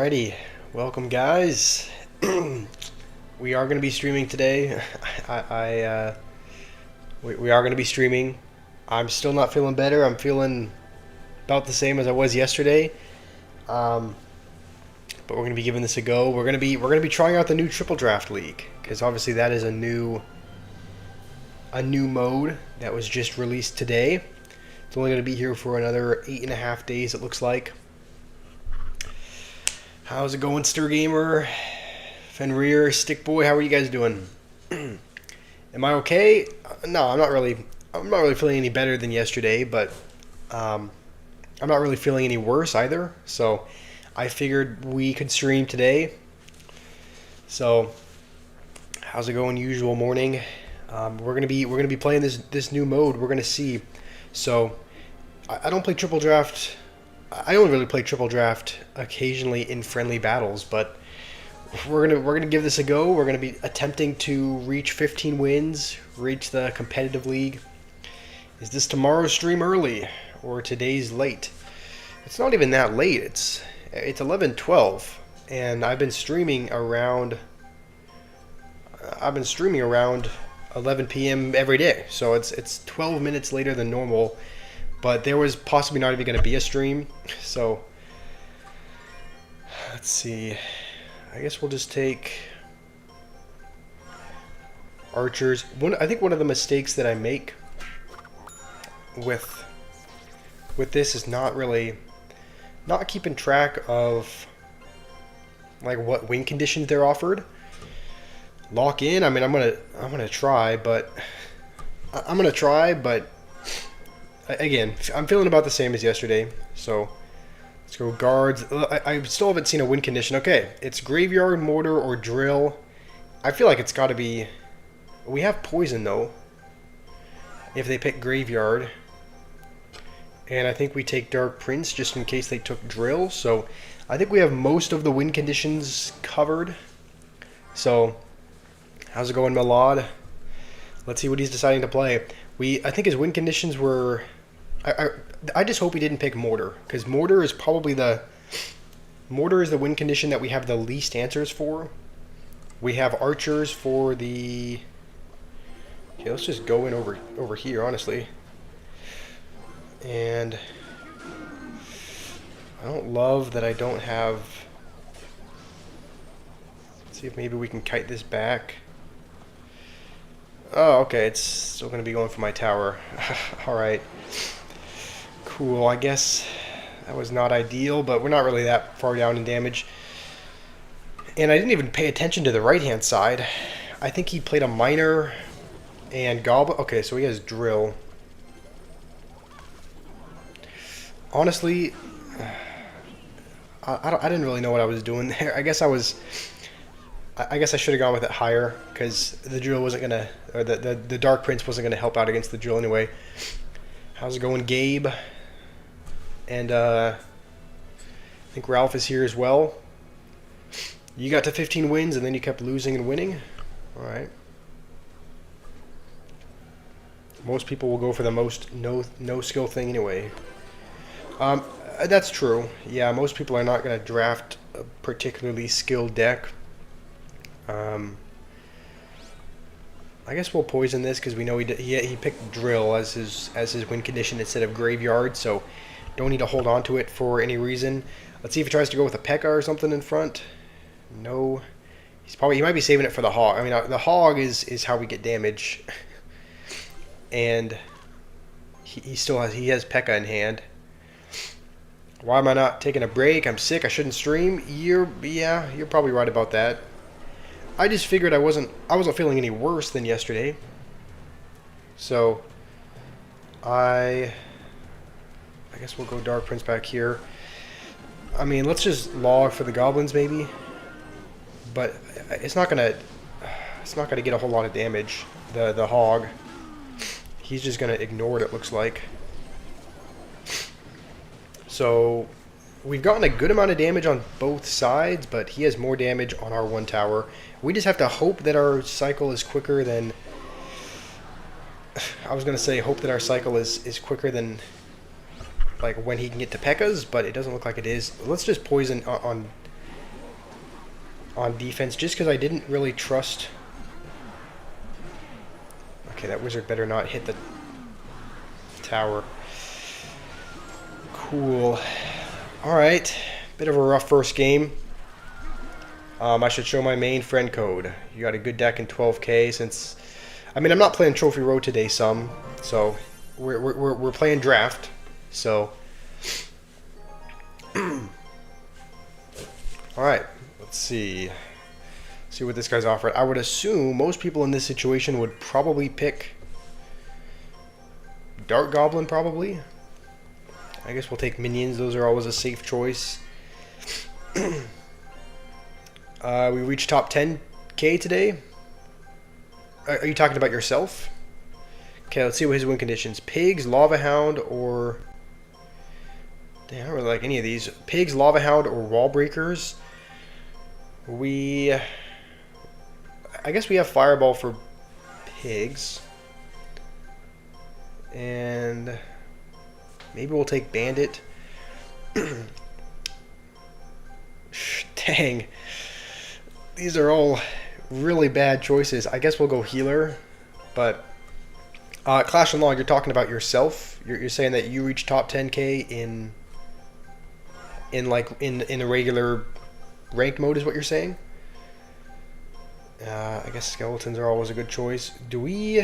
Alrighty, welcome guys. We are going to be streaming today. We are going to be streaming. I'm still not feeling better. I'm feeling about the same as I was yesterday. But we're going to be giving this a go. We're going to be trying out the new Triple Draft League because obviously that is a new mode that was just released today. It's only going to be here for another 8.5 days. It looks like. How's it going, Stir Gamer, Fenrir, Stick Boy? How are you guys doing? Am I okay? No, I'm not really feeling any better than yesterday, but I'm not really feeling any worse either. So I figured we could stream today. So how's it going? Usual morning. We're gonna be playing this new mode. We're gonna see. So I don't play Triple Draft. I only really play Triple Draft occasionally in friendly battles, but we're gonna give this a go. We're gonna be attempting to reach 15 wins, reach the competitive league. Is this tomorrow's stream early or today's late? It's not even that late. It's 11:12, and I've been streaming around 11 p.m. every day. So it's 12 minutes later than normal. But there was possibly not even going to be a stream, so let's see. I guess we'll just take archers. I think one of the mistakes that I make with this is not keeping track of like what win conditions they're offered. Lock in. I mean, I'm gonna try, but again, I'm feeling about the same as yesterday, so let's go guards. I still haven't seen a win condition. Okay, it's graveyard, mortar, or drill. I feel like it's got to be... We have poison, though, if they pick graveyard. And I think we take Dark Prince just in case they took drill. So I think we have most of the win conditions covered. So how's it going, Milad? Let's see what he's deciding to play. I think his win conditions were... I just hope he didn't pick mortar, because mortar is the win condition that we have the least answers for. We have archers for the... Okay, let's just go in over here, honestly. And I don't love that I don't have... Let's see if maybe we can kite this back. Oh, okay, it's still going to be going for my tower. Alright. Cool, I guess that was not ideal, but we're not really that far down in damage. And I didn't even pay attention to the right-hand side. I think he played a miner and goblin. Okay, so he has drill. Honestly, I didn't really know what I was doing there. I guess I should have gone with it higher, because the drill wasn't gonna, or the Dark Prince wasn't gonna help out against the drill anyway. How's it going, Gabe? And I think Ralph is here as well. You got to 15 wins and then you kept losing and winning. All right. Most people will go for the most no skill thing anyway. That's true. Yeah, most people are not gonna draft a particularly skilled deck. I guess we'll poison this because we know he picked drill as his win condition instead of graveyard, so don't need to hold on to it for any reason. Let's see if he tries to go with a P.E.K.K.A. or something in front. No, he might be saving it for the hog. I mean, the hog is how we get damage, and he has P.E.K.K.A. in hand. Why am I not taking a break? I'm sick. I shouldn't stream. You're probably right about that. I just figured I wasn't feeling any worse than yesterday. So I guess we'll go Dark Prince back here. I mean, let's just log for the goblins maybe. But it's not gonna get a whole lot of damage. The hog. He's just gonna ignore it, it looks like. So we've gotten a good amount of damage on both sides, but he has more damage on our one tower. We just have to hope that our cycle is quicker than... I was going to say hope that our cycle is quicker than like when he can get to P.E.K.K.A.s, but it doesn't look like it is. Let's just poison on on defense just because I didn't really trust. Okay, that wizard better not hit the tower. Cool. Alright. Bit of a rough first game. I should show my main friend code. You got a good deck in 12k since... I mean, I'm not playing Trophy Road today some, so we're playing draft, so... Alright, let's see. See what this guy's offering. I would assume most people in this situation would probably pick Dark Goblin, probably. I guess we'll take minions. Those are always a safe choice. We reached top 10k today. Are you talking about yourself? Okay, let's see what his win conditions. Pigs, Lava Hound, or... Damn, I don't really like any of these. Pigs, Lava Hound, or Wall Breakers. I guess we have Fireball for pigs. And maybe we'll take Bandit. Dang. These are all really bad choices. I guess we'll go Healer. But Clash Royale, you're talking about yourself. You're saying that you reach top 10k in a regular ranked mode is what you're saying? I guess skeletons are always a good choice. Do we...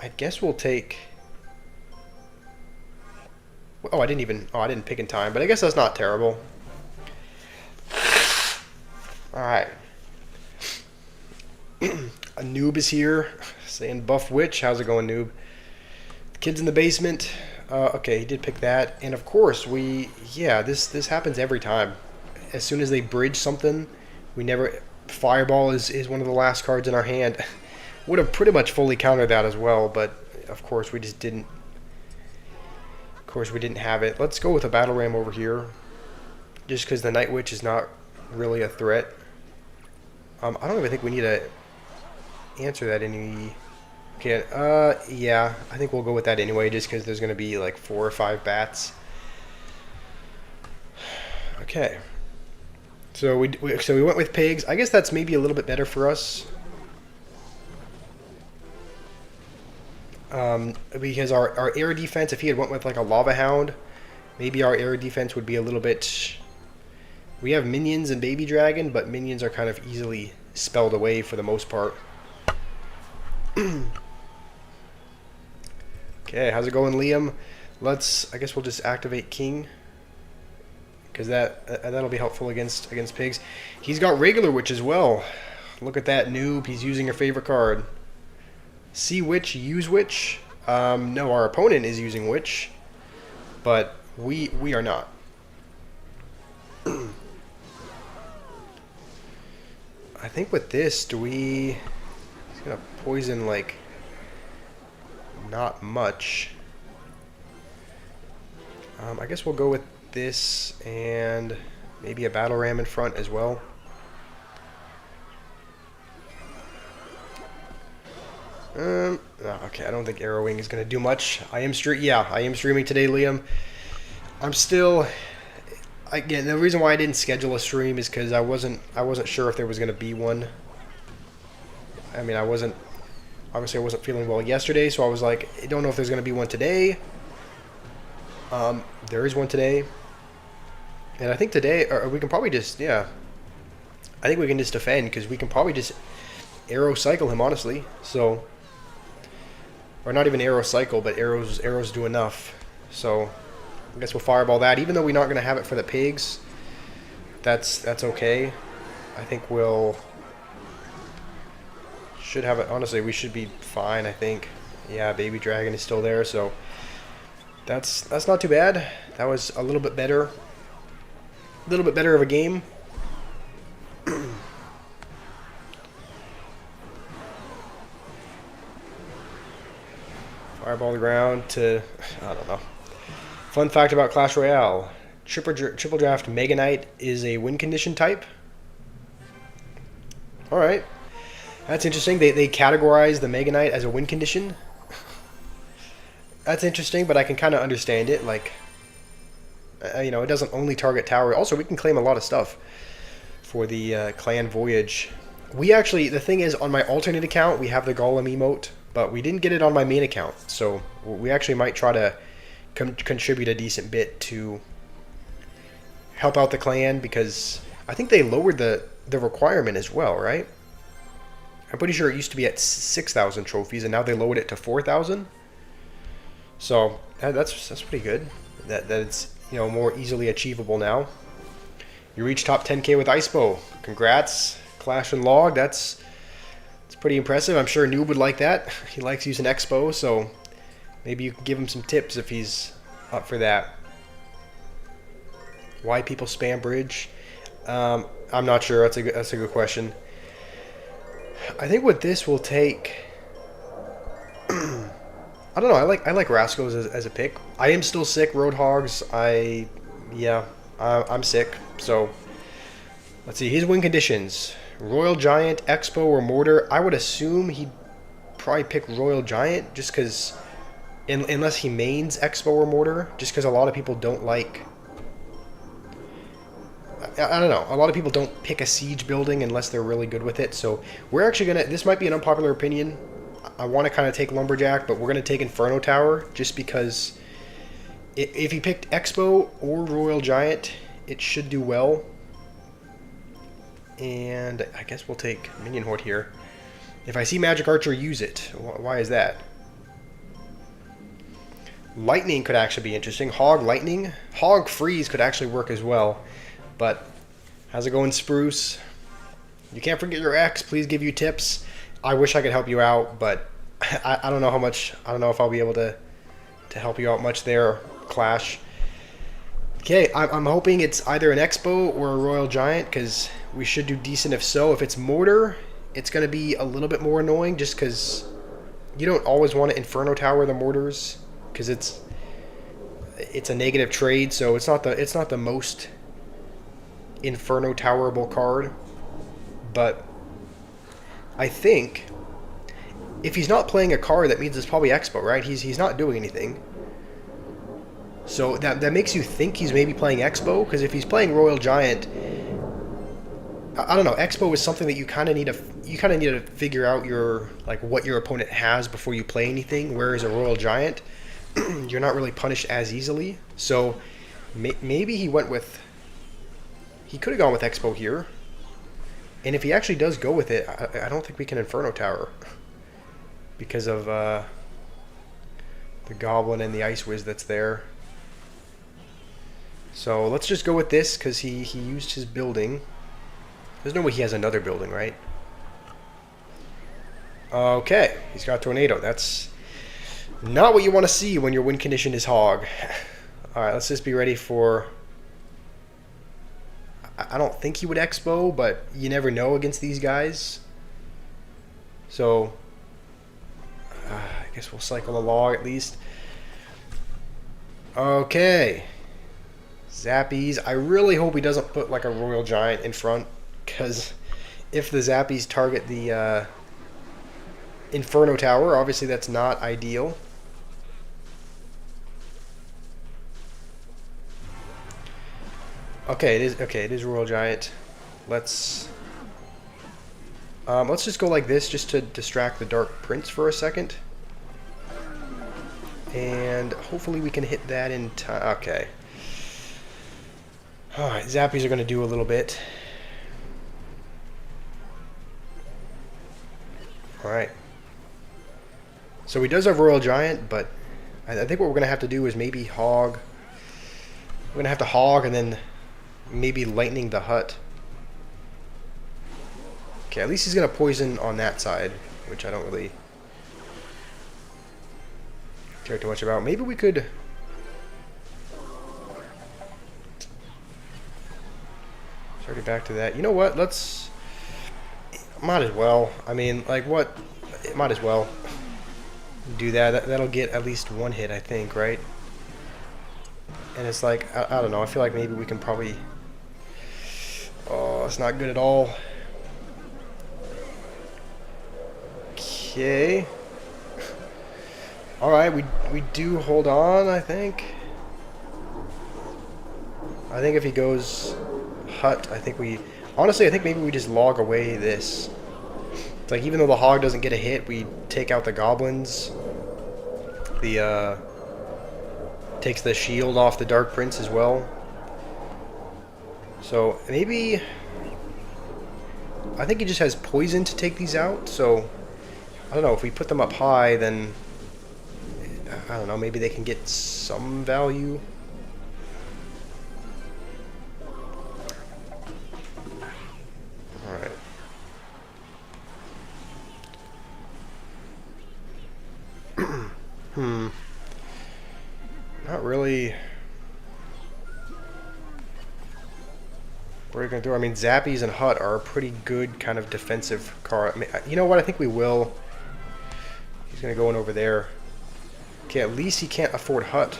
I guess we'll take... Oh, I didn't pick in time, but I guess that's not terrible. Alright. A noob is here, saying buff witch. How's it going, noob? The kid's in the basement. Okay, he did pick that. And of course, this happens every time. As soon as they bridge something, we never... Fireball is one of the last cards in our hand. Would have pretty much fully countered that as well, but of course we just didn't. Of course we didn't have it. Let's go with a Battle Ram over here. Just because the Night Witch is not really a threat. I don't even think we need to answer that any... Okay, yeah, I think we'll go with that anyway, just because there's going to be like 4 or 5 bats. Okay. So we went with pigs. I guess that's maybe a little bit better for us. Because our air defense, if he had went with like a Lava Hound, maybe our air defense would be a little bit... We have minions and Baby Dragon, but minions are kind of easily spelled away for the most part. Okay, how's it going, Liam? I guess we'll just activate King, because that'll be helpful against pigs. He's got regular witch as well. Look at that noob. He's using your favorite card. See witch, use witch. No, our opponent is using witch, but we are not. I think with this, he's gonna poison like not much. I guess we'll go with this and maybe a Battle Ram in front as well. Okay, I don't think Arrowing is gonna do much. I am streaming today, Liam. Again, the reason why I didn't schedule a stream is because I wasn't sure if there was gonna be one. I mean, obviously I wasn't feeling well yesterday, so I was like, I don't know if there's gonna be one today. There is one today, and I think today, or we can probably just, I think we can just defend, because we can probably just arrow cycle him, honestly. So, or not even arrow cycle, but arrows do enough. So I guess we'll fireball that, even though we're not going to have it for the pigs. That's okay. I think should have it. Honestly, we should be fine, I think. Yeah, Baby Dragon is still there, so that's not too bad. That was a little bit better. A little bit better of a game. Fireball the ground to... I don't know. Fun fact about Clash Royale. Triple Draft Mega Knight is a win condition type. Alright. That's interesting. They categorize the Mega Knight as a win condition. That's interesting, but I can kind of understand it. Like, You know, it doesn't only target tower. Also, we can claim a lot of stuff for the clan voyage. We actually, the thing is, on my alternate account, we have the Golem emote, but we didn't get it on my main account. So we actually might try to contribute a decent bit to help out the clan, because I think they lowered the requirement as well, right? I'm pretty sure it used to be at 6,000 trophies, and now they lowered it to 4,000. So that's pretty good. That it's, you know, more easily achievable now. You reach top 10k with Icepo. Congrats, Clash and Log. That's pretty impressive. I'm sure Noob would like that. He likes using Expo, so maybe you can give him some tips if he's up for that. Why people spam bridge? I'm not sure. That's a good question. I think with this we'll take. I don't know. I like Rascals as a pick. I am still sick. Roadhogs. I'm sick. So let's see. His win conditions: Royal Giant, Expo, or Mortar. I would assume he'd probably pick Royal Giant, just because, unless he mains Expo or Mortar, just because a lot of people don't like. I don't know. A lot of people don't pick a siege building unless they're really good with it. So we're actually gonna. This might be an unpopular opinion. I want to kind of take Lumberjack, but we're gonna take Inferno Tower just because if he picked Expo or Royal Giant, it should do well. And I guess we'll take Minion Horde here. If I see Magic Archer, use it. Why is that? Lightning could actually be interesting. Hog Lightning. Hog Freeze could actually work as well. But how's it going, Spruce? You can't forget your ex. Please give you tips. I wish I could help you out, but I don't know how much. I don't know if I'll be able to help you out much there, Clash. Okay, I'm hoping it's either an Expo or a Royal Giant, because we should do decent if so. If it's Mortar, it's going to be a little bit more annoying, just because you don't always want to Inferno Tower the Mortars, because it's a negative trade, so it's not the most Inferno Towerable card. But I think if he's not playing a card, that means it's probably Expo, right? He's not doing anything. So that makes you think he's maybe playing Expo, because if he's playing Royal Giant, I don't know. Expo is something that you kind of need to figure out what your opponent has before you play anything. Whereas a Royal Giant, you're not really punished as easily. So maybe he went with. He could have gone with Expo here. And if he actually does go with it, I don't think we can Inferno Tower, because of the Goblin and the Ice Wiz that's there. So let's just go with this, because he used his building. There's no way he has another building, right? Okay, he's got Tornado. That's not what you want to see when your win condition is Hog. Alright, let's just be ready for... I don't think he would Expo, but you never know against these guys. So, I guess we'll cycle a Log at least. Okay. Zappies. I really hope he doesn't put like a Royal Giant in front, because if the Zappies target the Inferno Tower, obviously that's not ideal. Okay, it is Royal Giant. Let's just go like this, just to distract the Dark Prince for a second. And hopefully we can hit that in time. Okay. Alright, Zappies are going to do a little bit. Alright. So he does have Royal Giant, but I think what we're going to have to do is maybe Hog. We're going to have to Hog and then maybe Lightning the Hut. Okay, at least he's going to poison on that side, which I don't really care too much about. Maybe we could... Sorry, back to that. You know what? Let's... Might as well. I mean, like, what? Might as well do that. That'll get at least one hit, I think, right? And it's like, I don't know. I feel like maybe we can probably... Oh, it's not good at all. Okay. Alright, we do hold on, I think. I think if he goes hut, I think we... Honestly, I think maybe we just log away this. It's like, even though the hog doesn't get a hit, we take out the goblins. The, takes the shield off the Dark Prince as well. So, maybe... I think he just has poison to take these out, so... I don't know, if we put them up high, then... I don't know, maybe they can get some value. Alright. Not really... What are we going to do? I mean, Zappies and Hut are a pretty good kind of defensive card. I mean, you know what? I think we will. He's going to go in over there. Okay, at least he can't afford Hut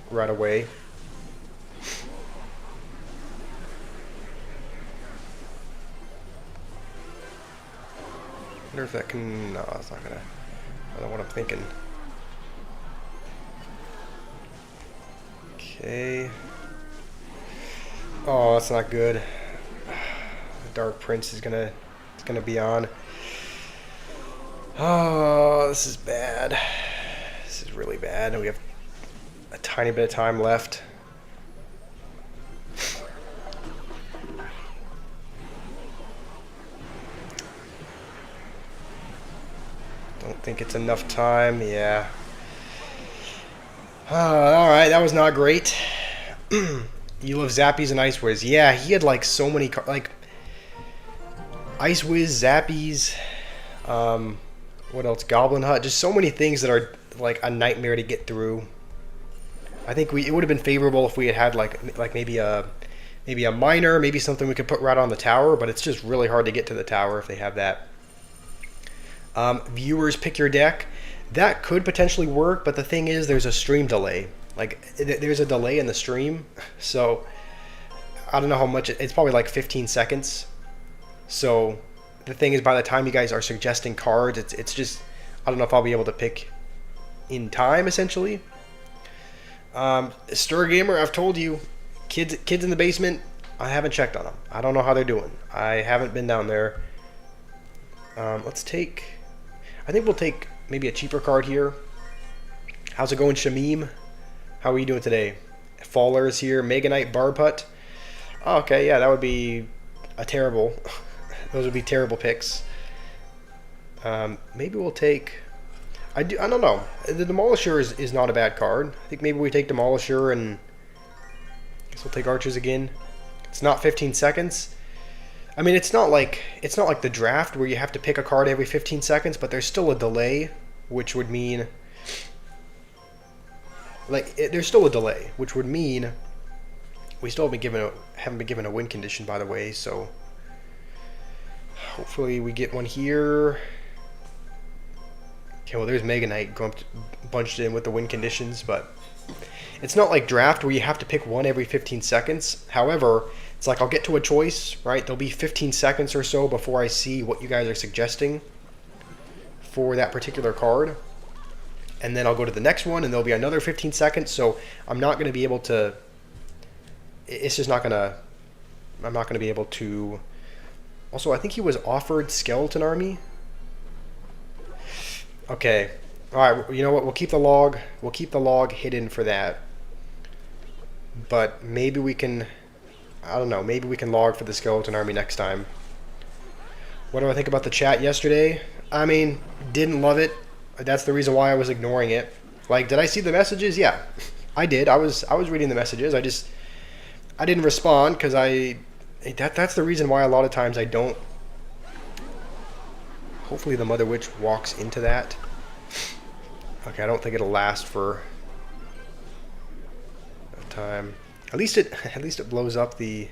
right away. I wonder if that can... No, it's not going to... I don't know what I'm thinking. Okay... Oh, that's not good. The Dark Prince is gonna be on. Oh, this is bad. This is really bad. We have a tiny bit of time left. Don't think it's enough time. Yeah. All right, that was not great. You love Zappies and Ice Wiz. Yeah, he had like so many like Ice Wiz, Zappies, what else? Goblin Hut. Just so many things that are like a nightmare to get through. I think it would have been favorable if we had like maybe a miner, maybe something we could put right on the tower, but it's just really hard to get to the tower if they have that. Viewers pick your deck. That could potentially work, but the thing is there's a stream delay. Like, there's a delay in the stream, so I don't know how much, it's probably like 15 seconds. So the thing is, by the time you guys are suggesting cards, it's just, I don't know if I'll be able to pick in time, essentially. Stir Gamer, I've told you, kids in the basement, I haven't checked on them. I don't know how they're doing. I haven't been down there. Let's take, I think we'll take maybe a cheaper card here. How's it going, Shamim? How are you doing today? Faller is here. Mega Knight Barbut. Oh, okay, yeah, that would be a terrible. Those would be terrible picks. Maybe we'll take... I don't know. The Demolisher is not a bad card. I think maybe we take Demolisher and... I guess we'll take Archers again. It's not 15 seconds. I mean, it's not like the draft where you have to pick a card every 15 seconds, but there's still a delay, which would mean... there's still a delay, which would mean we still haven't been given a win condition, by the way. So hopefully we get one here. Okay, well there's Mega Knight bunched in with the win conditions, but it's not like draft where you have to pick one every 15 seconds. However, it's like I'll get to a choice, right? There'll be 15 seconds or so before I see what you guys are suggesting for that particular card. And then I'll go to the next one, and there'll be another 15 seconds. So I'm not going to be able to... It's just not going to... I'm not going to be able to... Also, I think he was offered Skeleton Army. Okay. Alright, you know what? We'll keep the log. We'll keep the log hidden for that. But maybe we can... I don't know. Maybe we can log for the Skeleton Army next time. What do I think about the chat yesterday? I mean, didn't love it. That's the reason why I was ignoring it. Like, did I see the messages? Yeah, I did. I was reading the messages. I didn't respond because that's the reason why a lot of times I don't. Hopefully the Mother Witch walks into that. Okay, I don't think it'll last for enough time. At least it blows up the.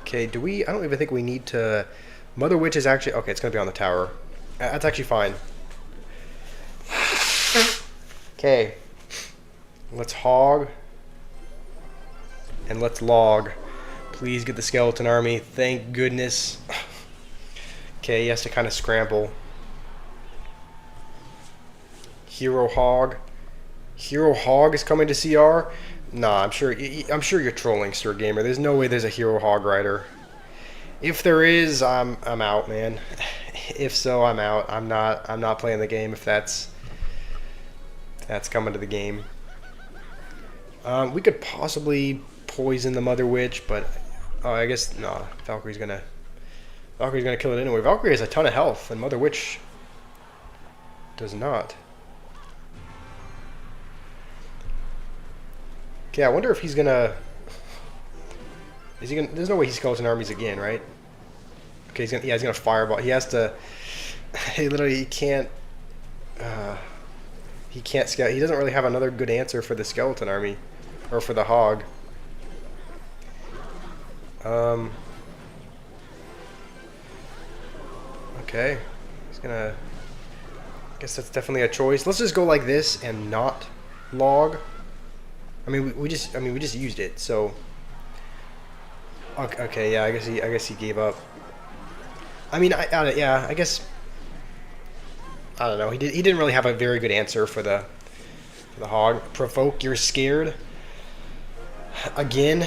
Okay, I don't even think we need to. Mother Witch is actually... Okay, it's going to be on the tower. That's actually fine. Okay. Let's hog. And let's log. Please get the Skeleton Army. Thank goodness. Okay, he has to kind of scramble. Hero hog. Hero Hog is coming to CR. Nah, I'm sure you're trolling, Sir Gamer. There's no way there's a Hero Hog Rider. If there is, I'm out, man. If so, I'm out. I'm not playing the game if that's coming to the game. We could possibly poison the Mother Witch, but I guess no. Valkyrie's gonna kill it anyway. Valkyrie has a ton of health, and Mother Witch does not. Okay, I wonder if he's gonna. Is he gonna? There's no way he skeleton armies again, right? Okay, he's gonna fireball. He has to. He literally can't. He can't scout. He doesn't really have another good answer for the skeleton army, or for the hog. Okay, he's gonna. I guess that's definitely a choice. Let's just go like this and not log. I mean, we just used it, so. Okay, yeah, I guess he gave up. I mean, yeah, I guess. I don't know. He didn't really have a very good answer for the hog. Provoke. You're scared. Again,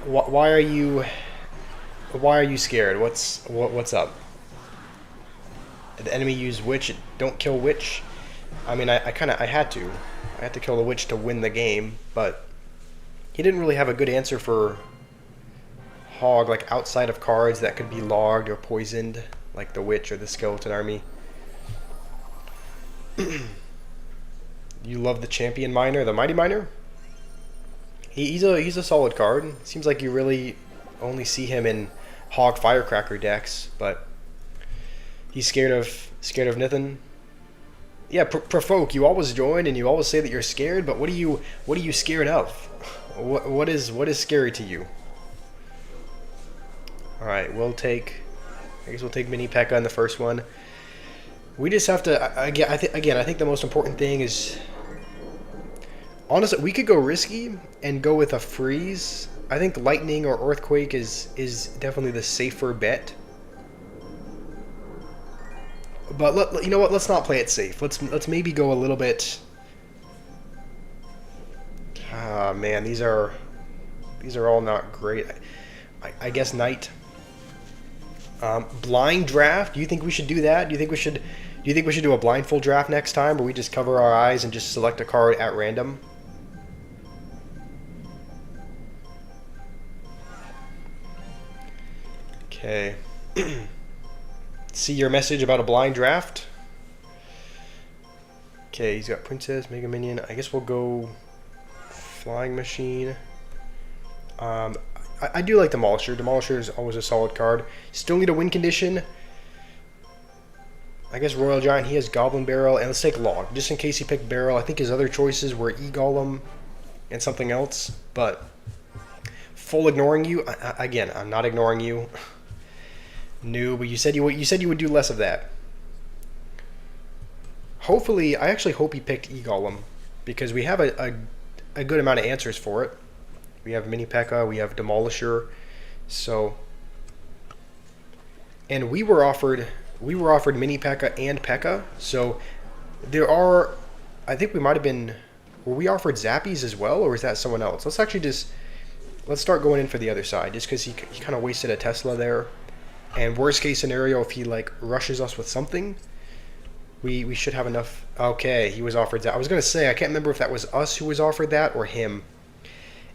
why are you scared? What's up? The enemy used witch. Don't kill witch. I mean, I had to. I had to kill the witch to win the game, but he didn't really have a good answer for hog, like outside of cards that could be logged or poisoned, like the witch or the skeleton army. You love the champion miner, the mighty miner? He's a solid card. Seems like you really only see him in hog firecracker decks, but he's scared of nothing. Yeah, provoke. You always join and you always say that you're scared, but what are you scared of? What is scary to you? All right, I guess we'll take Mini P.E.K.K.A in the first one. We just have to I think the most important thing is, honestly, we could go risky and go with a freeze. I think lightning or earthquake is definitely the safer bet. But you know what? Let's not play it safe. Let's maybe go a little bit. Ah, man, these are all not great. I guess night. Blind draft. Do you think we should do that? Do you think we should do a blindfold draft next time, where we just cover our eyes and just select a card at random? Okay. See your message about a blind draft. Okay, he's got Princess, Mega Minion. I guess we'll go Flying Machine. I do like Demolisher. Demolisher is always a solid card. Still need a win condition. I guess Royal Giant, he has Goblin Barrel. And let's take Log, just in case he picked Barrel. I think his other choices were E-Golem and something else. But full ignoring you. Again, I'm not ignoring you. No, but you said you would do less of that. Hopefully, I actually hope he picked E-Golem, because we have a good amount of answers for it. We have Mini P.E.K.K.A, we have Demolisher, so, and we were offered Mini P.E.K.K.A and P.E.K.K.A, so there are, I think we might have been, were we offered Zappies as well, or is that someone else? Let's start going in for the other side, just because he kind of wasted a Tesla there, and worst case scenario, if he like rushes us with something, we should have enough. Okay, he was offered that. I was gonna say, I can't remember if that was us who was offered that or him.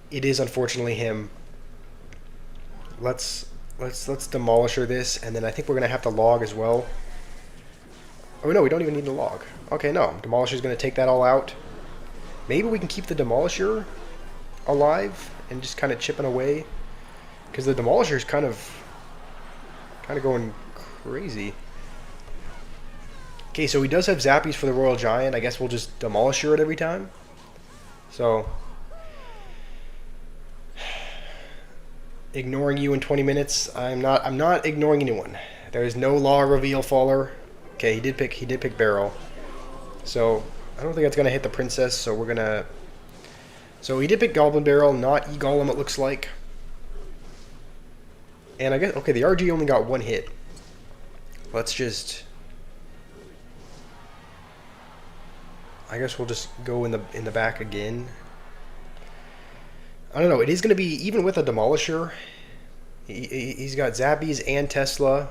It is unfortunately him. Let's Demolisher this, and then I think we're gonna have to log as well. Oh no, we don't even need to log. Okay, no, Demolisher's gonna take that all out. Maybe we can keep the Demolisher alive and just kind of chipping away, because the Demolisher's kind of going crazy. Okay, so he does have Zappies for the Royal Giant. I guess we'll just Demolisher it every time. So, ignoring you in 20 minutes. I'm not ignoring anyone. There is no law reveal faller. Okay, he did pick Barrel. So I don't think that's gonna hit the Princess. So we're gonna. So he did pick Goblin Barrel, not E-Golem. It looks like. And I guess okay, the RG only got one hit. Let's just. I guess we'll just go in the back again. I don't know. It is going to be, even with a Demolisher, he's got Zappies and Tesla.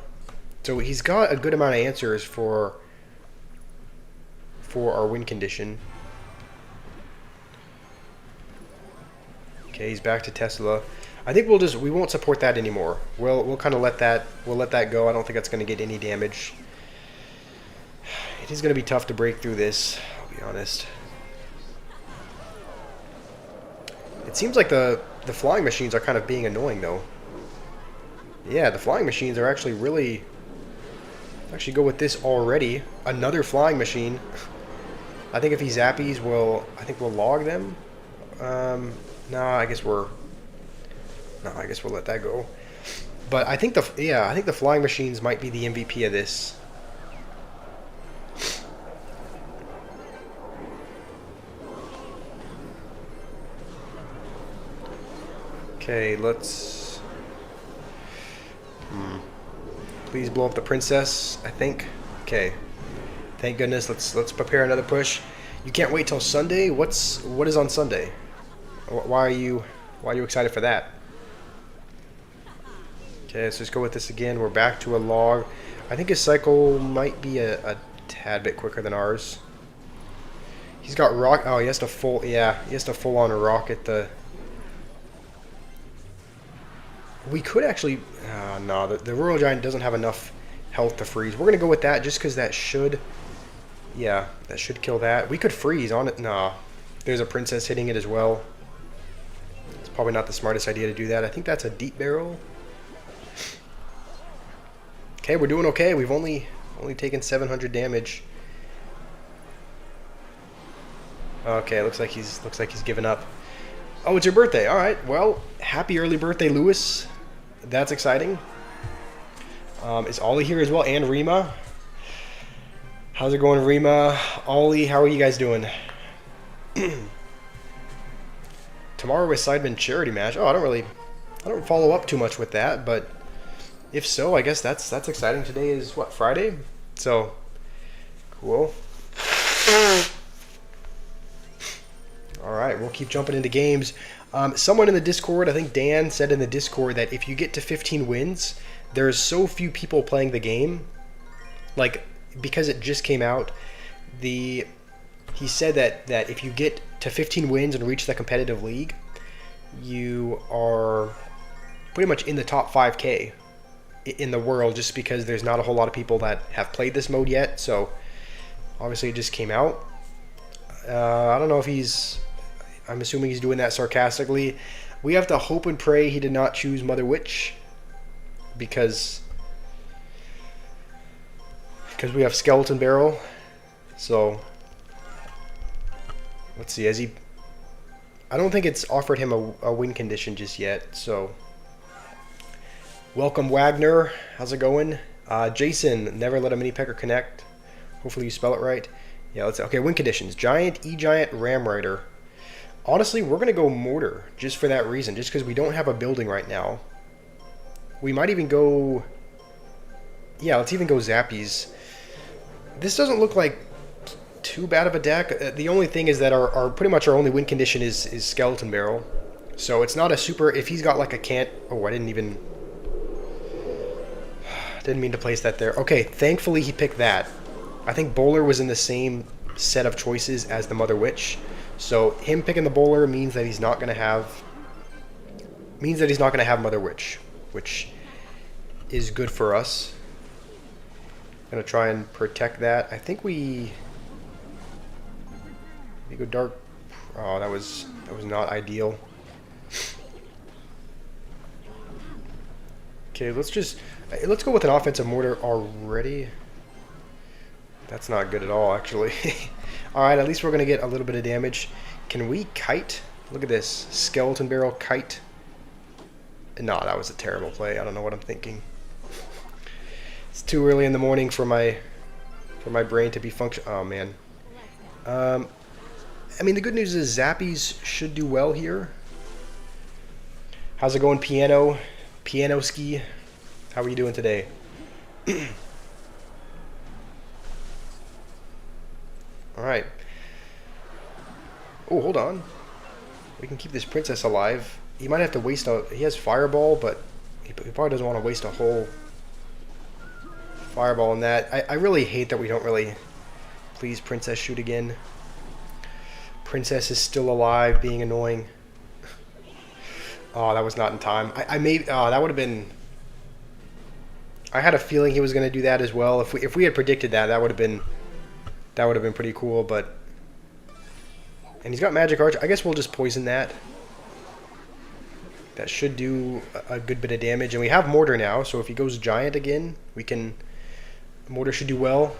So he's got a good amount of answers for our win condition. Okay, he's back to Tesla. I think we won't support that anymore. We'll kind of let that go. I don't think that's going to get any damage. It is going to be tough to break through this, I'll be honest. It seems like the flying machines are kind of being annoying, though. Yeah, the flying machines are actually really... Actually go with this already. Another flying machine. I think if he zappies, we'll log them. No, I guess we'll let that go. But I think the flying machines might be the MVP of this. Okay, let's... Please blow up the princess, I think. Okay. Thank goodness. Let's prepare another push. You can't wait till Sunday? What is on Sunday? Why are you excited for that? Okay, let's just go with this again. We're back to a log. I think his cycle might be a tad bit quicker than ours. He's got rock. Oh, he has to full on rocket the... We could actually... no, the Royal Giant doesn't have enough health to freeze. We're going to go with that just because that should... Yeah, that should kill that. We could freeze on it. Nah, there's a princess hitting it as well. It's probably not the smartest idea to do that. I think that's a deep barrel. Okay, we're doing okay. We've only taken 700 damage. Okay, looks like he's given up. Oh, it's your birthday. All right. Well, happy early birthday, Lewis. That's exciting. Is Ollie here as well? And Rima. How's it going, Rima? Ollie, how are you guys doing? Tomorrow is Sidemen charity match. Oh, I don't follow up too much with that, but if so, I guess that's exciting. Today is what, Friday? So cool. All right, we'll keep jumping into games. Someone in the Discord, I think Dan said in the Discord that if you get to 15 wins, there's so few people playing the game. Like, because it just came out, he said that if you get to 15 wins and reach the competitive league, you are pretty much in the top 5K in the world, just because there's not a whole lot of people that have played this mode yet. So obviously it just came out. I don't know if I'm assuming he's doing that sarcastically. We have to hope and pray he did not choose Mother Witch, because we have Skeleton Barrel. So let's see. I don't think it's offered him a win condition just yet. So welcome, Wagner. How's it going? Jason, never let a mini pecker connect. Hopefully you spell it right. Yeah, okay, win conditions. Giant, E-Giant, Ram Rider. Honestly, we're going to go Mortar just for that reason, just because we don't have a building right now. We might even go... Yeah, let's even go Zappies. This doesn't look like too bad of a deck. The only thing is that our pretty much our only win condition is Skeleton Barrel. So it's not a super... If he's got like a can't... Oh, I didn't mean to place that there. Okay, thankfully he picked that. I think Bowler was in the same set of choices as the Mother Witch. So him picking the Bowler means that he's not going to have Mother Witch, which is good for us. Gonna try and protect that. I think we go dark. Oh, that was not ideal. Okay, let's go with an offensive mortar already. That's not good at all, actually. Alright, at least we're going to get a little bit of damage. Can we kite? Look at this. Skeleton Barrel kite. No, that was a terrible play. I don't know what I'm thinking. It's too early in the morning for my brain to be function. Oh, man. I mean, the good news is Zappies should do well here. How's it going, Piano? Piano Ski? How are you doing today? Alright. Oh, hold on. We can keep this princess alive. He might have to waste a... He has fireball, but he probably doesn't want to waste a whole fireball on that. I really hate that we don't really... Please, princess, shoot again. Princess is still alive, being annoying. Oh, that was not in time. I made... Oh, that would have been... I had a feeling he was going to do that as well. If we had predicted that, that would have been pretty cool, but... And he's got Magic Arch. I guess we'll just poison that. That should do a good bit of damage. And we have Mortar now, so if he goes Giant again, we can... Mortar should do well.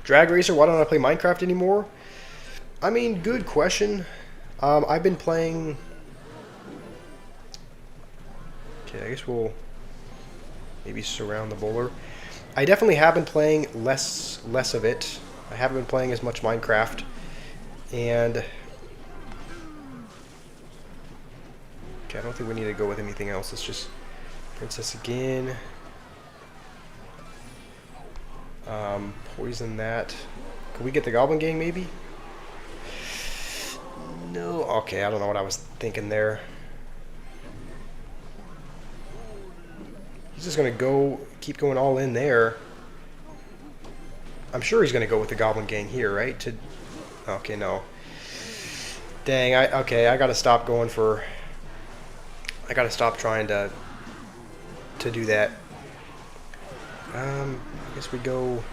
Drag Racer, why don't I play Minecraft anymore? I mean, good question. I've been playing... Okay, I guess we'll maybe surround the bowler. I definitely have been playing less of it. I haven't been playing as much Minecraft. And okay, I don't think we need to go with anything else. Let's just princess again. Poison that. Can we get the Goblin Gang maybe? No. Okay, I don't know what I was thinking there. He's just gonna keep going all in there. I'm sure he's gonna go with the Goblin Gang here, right? Okay, no. Dang, okay, I gotta stop going for... I gotta stop trying to do that. I guess we go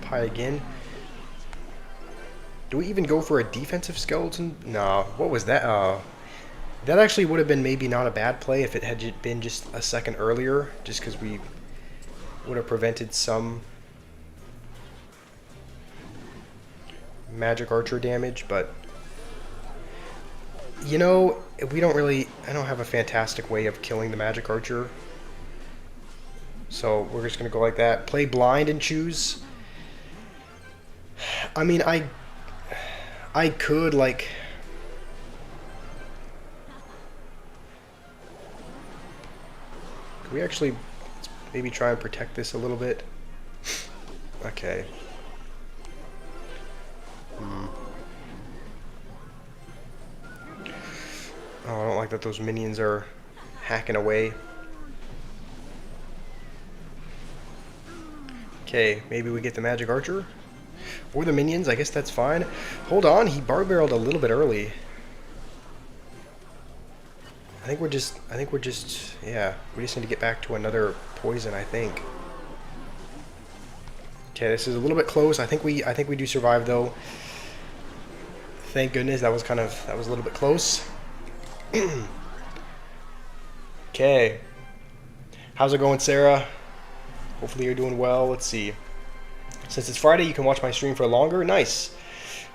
Pie again. Do we even go for a defensive skeleton? No, what was that? That actually would have been maybe not a bad play if it had been just a second earlier, just because we would have prevented some Magic Archer damage, but you know, I don't have a fantastic way of killing the Magic Archer, so we're just gonna go like that. Play blind and choose. I mean, I could like we actually maybe try and protect this a little bit? Okay. Oh, I don't like that those minions are hacking away. Okay, maybe we get the Magic Archer? Or the minions, I guess that's fine. Hold on, he bar-barreled a little bit early. I think we're just, yeah, we just need to get back to another poison, I think. Okay, this is a little bit close. I think we do survive though. Thank goodness, that was a little bit close. Okay. How's it going, Sarah? Hopefully you're doing well. Let's see. Since it's Friday, you can watch my stream for longer. Nice.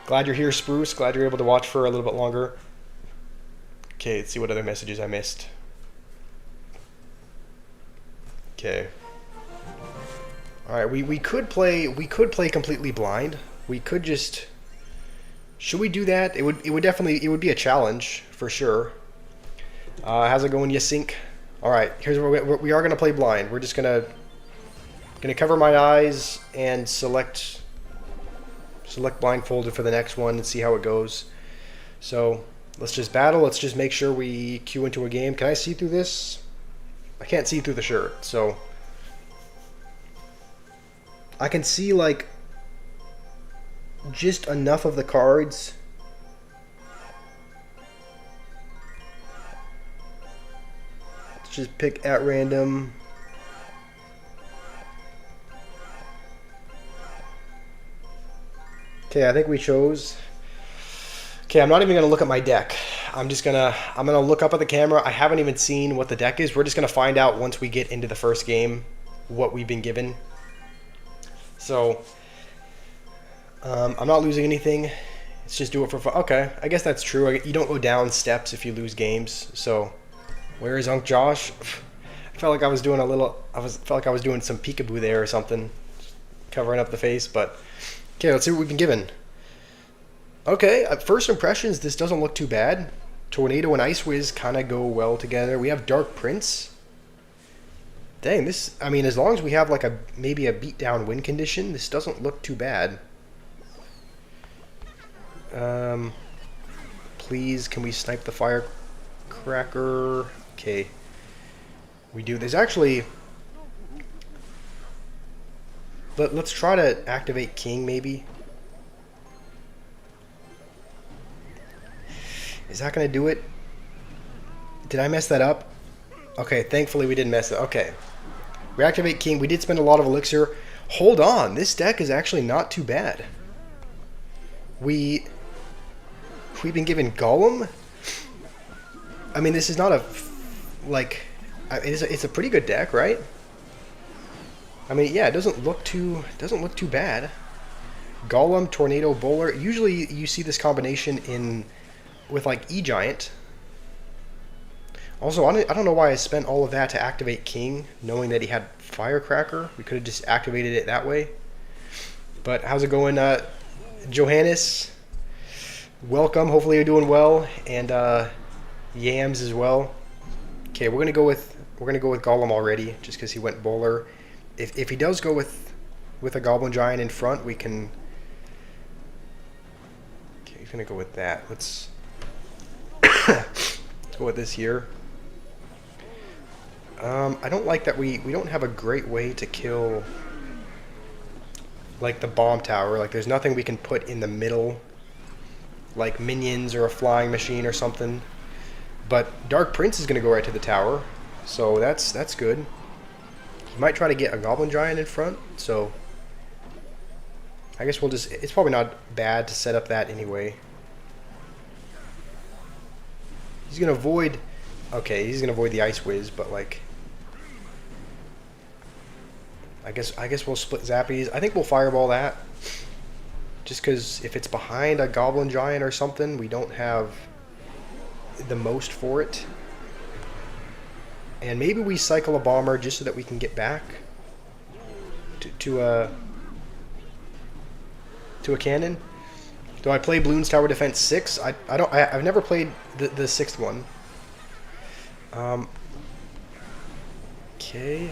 Glad you're here, Spruce. Glad you're able to watch for a little bit longer. Okay, let's see what other messages I missed. Okay. All right, we could play completely blind. We could just... Should we do that? It would be a challenge for sure. How's it going, Yasink? All right, here's where we are gonna play blind. We're just gonna cover my eyes and select blindfolded for the next one and see how it goes. So let's just battle. Let's just make sure we queue into a game. Can I see through this? I can't see through the shirt, so I can see like just enough of the cards. Let's just pick at random. Okay, I think we chose. Okay, I'm not even gonna look at my deck. I'm gonna look up at the camera. I haven't even seen what the deck is. We're just gonna find out once we get into the first game what we've been given. So I'm not losing anything. Let's just do it for fun. Okay, I guess that's true. You don't go down steps if you lose games. So where is Unc Josh? I felt like I was doing some peekaboo there or something, covering up the face. But okay, let's see what we've been given. Okay, at first impressions, this doesn't look too bad. Tornado and Ice Whiz kind of go well together. We have Dark Prince. Dang, this, I mean, as long as we have like maybe a beatdown win condition, this doesn't look too bad. Please, can we snipe the firecracker? Okay. We do. There's actually... Let's try to activate King, maybe. Is that going to do it? Did I mess that up? Okay, thankfully we didn't mess it. Okay. We activate King. We did spend a lot of elixir. Hold on. This deck is actually not too bad. We've been given Golem. I mean, this is not a... Like... It's a pretty good deck, right? I mean, yeah, it doesn't look too bad. Golem, Tornado, Bowler. Usually you see this combination with like E-Giant. Also, I don't know why I spent all of that to activate King, knowing that he had Firecracker. We could have just activated it that way. But how's it going, Johannes? Welcome. Hopefully you're doing well, and Yams as well. Okay, we're gonna go with Golem already, just because he went Bowler. If he does go with a Goblin Giant in front, we can... Okay, he's going to go with that. Let's go with this here. I don't like that we don't have a great way to kill, like, the bomb tower. Like, there's nothing we can put in the middle, like minions or a flying machine or something. But Dark Prince is going to go right to the tower, so that's good. He might try to get a Goblin Giant in front, so I guess we'll just... It's probably not bad to set up that anyway. He's going to avoid... Okay, he's going to avoid the Ice Whiz, but like... I guess we'll split Zappies. I think we'll Fireball that. Just because if it's behind a Goblin Giant or something, we don't have the most for it. And maybe we cycle a Bomber just so that we can get back to a cannon. Do I play Bloons Tower Defense 6? I've never played the sixth one. Okay.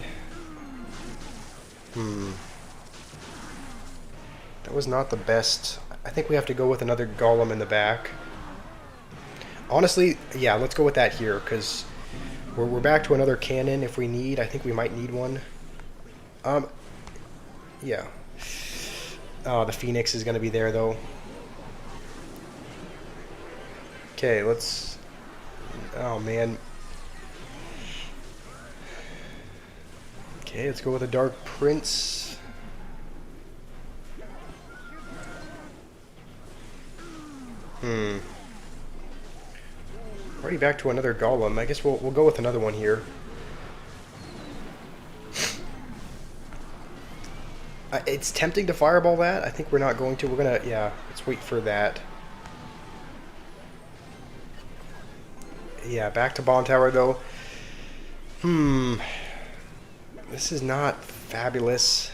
That was not the best. I think we have to go with another Golem in the back. Honestly, yeah, let's go with that here, because we're back to another cannon if we need. I think we might need one. Yeah. Oh, the Phoenix is going to be there, though. Okay, let's... Oh, man. Okay, let's go with a Dark Prince. Already back to another Golem. I guess we'll go with another one here. It's tempting to Fireball that. I think we're not going to. We're gonna... Yeah, let's wait for that. Yeah, back to Bomb Tower, though. This is not fabulous.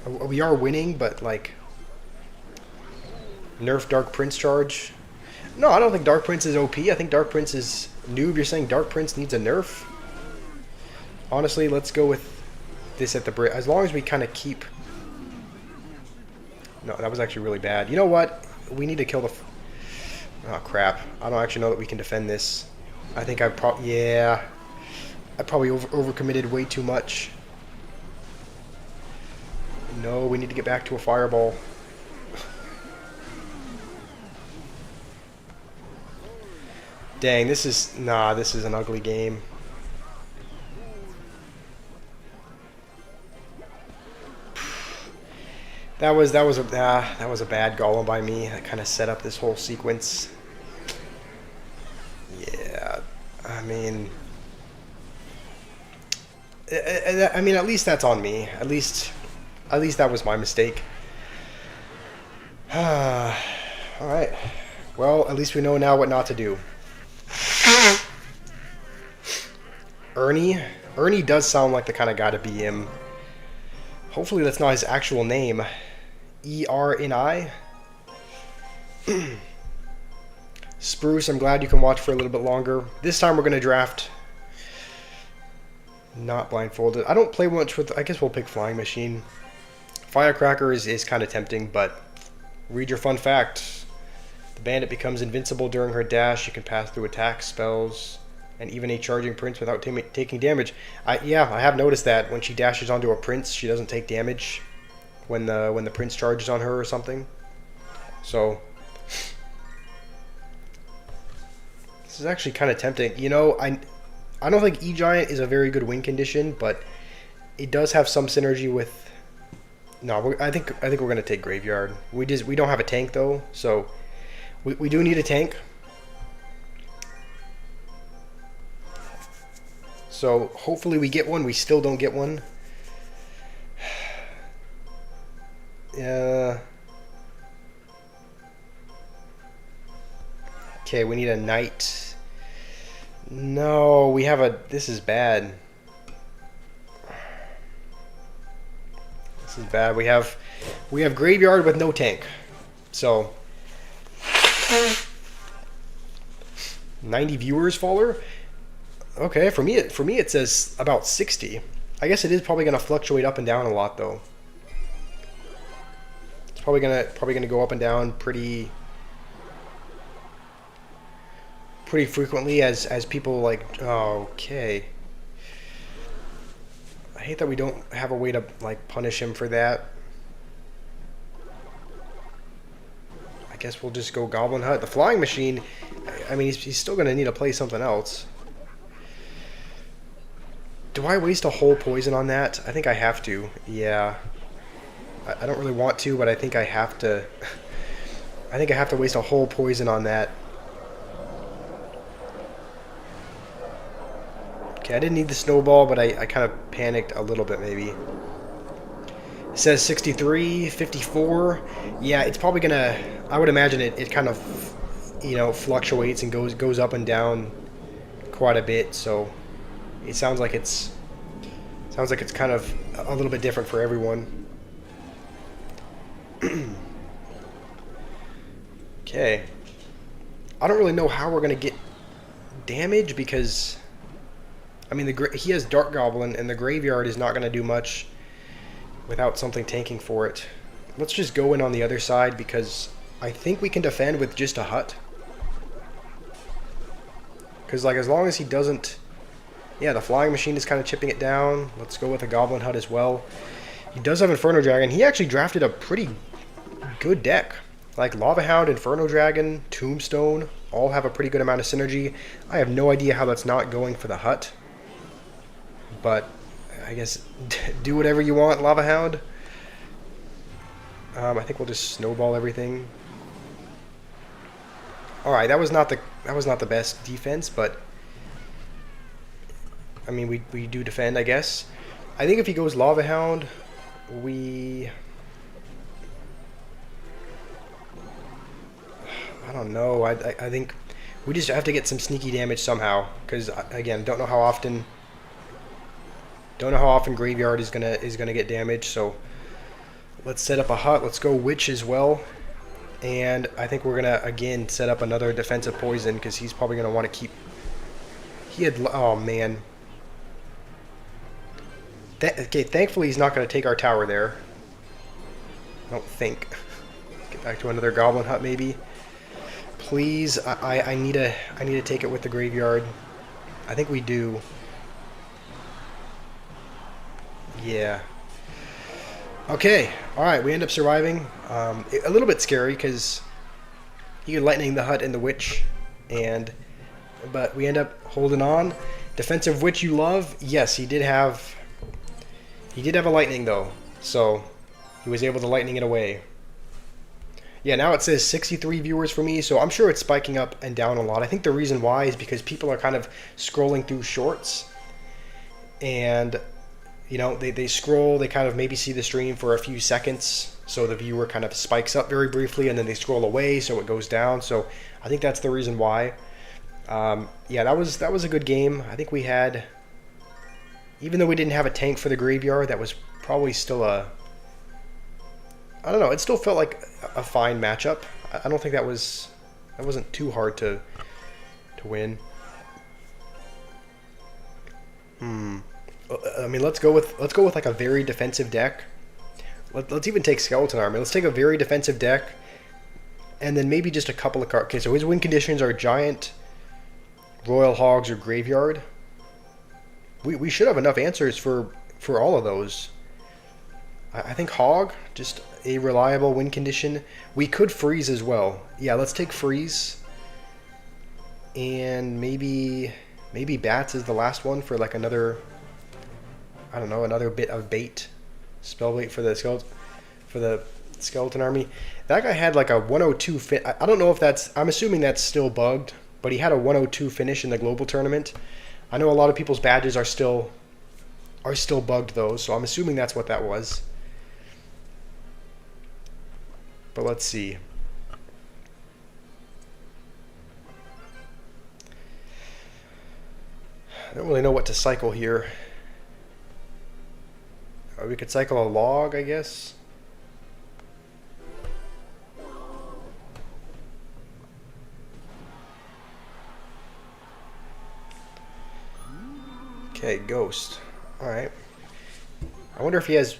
We are winning, but, like... Nerf Dark Prince charge. No, I don't think Dark Prince is OP. I think Dark Prince is noob. You're saying Dark Prince needs a nerf? Honestly, let's go with this at the bridge. As long as we kind of keep... No, that was actually really bad. You know what? We need to kill the... Oh, crap. I don't actually know that we can defend this. I think I probably... Yeah. I probably overcommitted way too much. No, we need to get back to a Fireball. Dang, this is... Nah, this is an ugly game. That was a bad Golem by me. That kind of set up this whole sequence. Yeah, I mean, at least that's on me. At least that was my mistake. All right. Well, at least we know now what not to do. Ernie does sound like the kind of guy to be him. Hopefully that's not his actual name. E-R-N-I. Spruce, I'm glad you can watch for a little bit longer. This time we're going to draft not blindfolded. I don't play much with... I guess we'll pick Flying Machine. Firecracker is kind of tempting, but read your fun fact. The The bandit becomes invincible during her dash. She can pass through attack spells and even a charging prince without taking damage. Yeah, I have noticed that when she dashes onto a prince, she doesn't take damage when the prince charges on her or something. So this is actually kind of tempting. You know, I don't think E-Giant is a very good win condition, but it does have some synergy with... No, I think we're going to take Graveyard. We don't have a tank, though, so we do need a tank. So hopefully we get one. We still don't get one. Yeah. Okay, we need a knight. No, we have a... This is bad. This is bad. We have Graveyard with no tank. So 90 viewers, Faller. Okay, for me it says about 60. I guess it is probably going to fluctuate up and down a lot, though. It's probably gonna go up and down pretty frequently as people like... Okay. I hate that we don't have a way to like punish him for that. I guess we'll just go Goblin Hut. The Flying Machine, I mean, he's still going to need to play something else. Do I waste a whole poison on that? I think I have to. Yeah. I don't really want to, but I think I have to. I think I have to waste a whole poison on that. Okay, I didn't need the snowball, but I kind of panicked a little bit, maybe. It says 63, 54. Yeah, it's probably gonna... I would imagine it kind of, you know, fluctuates and goes up and down quite a bit. So it sounds like it's kind of a little bit different for everyone. Okay. I don't really know how we're gonna get damage because... I mean, he has Dark Goblin, and the Graveyard is not going to do much without something tanking for it. Let's just go in on the other side, because I think we can defend with just a hut. Because, like, as long as he doesn't... Yeah, the Flying Machine is kind of chipping it down. Let's go with a Goblin Hut as well. He does have Inferno Dragon. He actually drafted a pretty good deck. Like, Lava Hound, Inferno Dragon, Tombstone, all have a pretty good amount of synergy. I have no idea how that's not going for the hut. But I guess do whatever you want, Lava Hound. I think we'll just snowball everything. All right, that was not the best defense, but I mean we do defend, I guess. I think if he goes Lava Hound, I don't know. I think we just have to get some sneaky damage somehow, because again, don't know how often Graveyard is gonna get damaged. So let's set up a hut. Let's go Witch as well, and I think we're gonna again set up another defensive poison because he's probably gonna want to keep. Oh man. Okay, thankfully he's not gonna take our tower there. I don't think. Get back to another Goblin Hut maybe. Please, I need to take it with the Graveyard. I think we do. Yeah. Okay. All right. We end up surviving. A little bit scary because you lightning the hut and the Witch, but we end up holding on. Defensive Witch you love. Yes, he did have a lightning though, so he was able to lightning it away. Yeah. Now it says 63 viewers for me, so I'm sure it's spiking up and down a lot. I think the reason why is because people are kind of scrolling through shorts, and you know, they scroll, they kind of maybe see the stream for a few seconds, so the viewer kind of spikes up very briefly, and then they scroll away, so it goes down. So I think that's the reason why. Yeah, that was a good game. I think we had, even though we didn't have a tank for the Graveyard, that was probably still I don't know, it still felt like a fine matchup. I don't think that wasn't too hard to win. I mean, let's go with like a very defensive deck. Let's even take Skeleton Army. Let's take a very defensive deck and then maybe just a couple of cards. Okay, so his win conditions are Giant, Royal Hogs, or Graveyard. We should have enough answers for all of those. I think Hog, just a reliable win condition. We could freeze as well. Yeah, let's take freeze. And maybe bats is the last one for like another, I don't know, another bit of bait. Spell bait for the skeleton army. That guy had like a 102 fit. I don't know if that's, I'm assuming that's still bugged, but he had a 102 finish in the global tournament. I know a lot of people's badges are still bugged though, so I'm assuming that's what that was. But let's see. I don't really know what to cycle here. We could cycle a log, I guess. Okay, ghost. Alright. I wonder if he has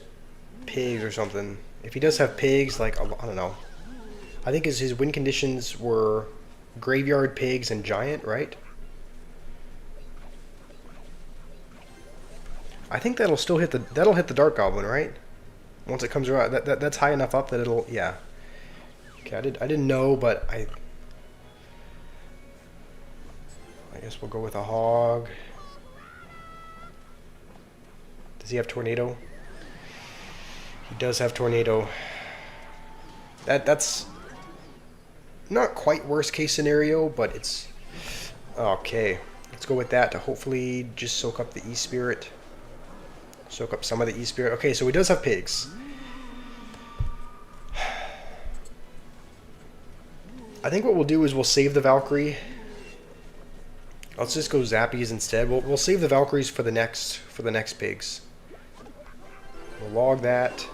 pigs or something. If he does have pigs, like, I don't know. I think his win conditions were graveyard, pigs, and giant, right? I think that'll still hit the Dark Goblin, right? Once it comes around, that's high enough up that it'll, yeah. Okay, I didn't know, but I guess we'll go with a hog. Does he have tornado? He does have tornado. That's not quite worst case scenario, but it's okay. Let's go with that to hopefully just soak up the E-Spirit. Soak up some of the E-Spirit. Okay, so he does have pigs. I think what we'll do is we'll save the Valkyrie. Let's just go Zappies instead. We'll save the Valkyries for the next pigs. We'll log that.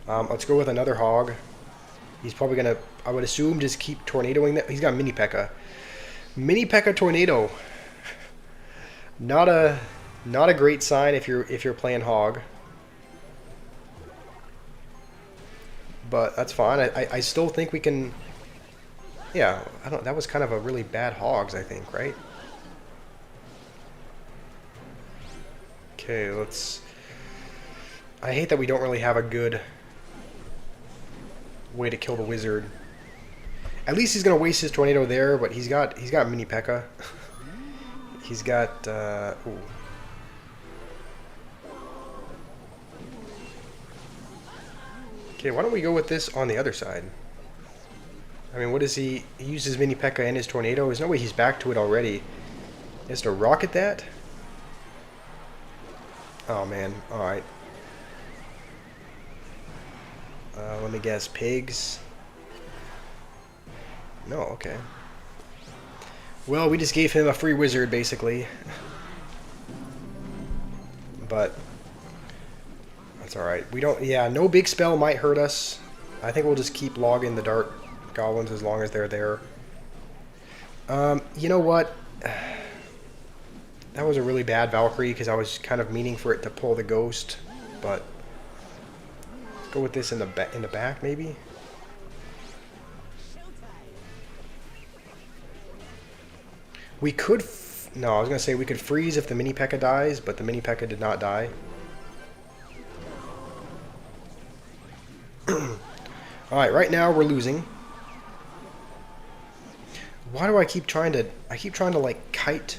Let's go with another hog. He's probably gonna, I would assume, just keep tornadoing that. He's got Mini P.E.K.K.A. Mini P.E.K.K.A. tornado. Not a great sign if you're playing hog. But that's fine. I still think we can. Yeah, that was kind of a really bad hogs, I think, right? Okay, let's. I hate that we don't really have a good way to kill the wizard. At least he's gonna waste his tornado there, but he's got Mini P.E.K.K.A. He's got ooh. Okay, why don't we go with this on the other side? I mean, what is he? He uses Mini P.E.K.K.A. and his tornado. There's no way he's back to it already. He has to rocket that? Oh man, alright. Let me guess, pigs? No, okay. Well, we just gave him a free wizard, basically. But that's alright. We don't, yeah, no big spell might hurt us. I think we'll just keep logging the Dark Goblins as long as they're there. You know what? That was a really bad Valkyrie because I was kind of meaning for it to pull the ghost, but go with this in the back, maybe. We could. No, I was gonna say we could freeze if the Mini P.E.K.K.A. dies, but the Mini P.E.K.K.A. did not die. All right, right now we're losing. Why do I keep trying to? I keep trying to like kite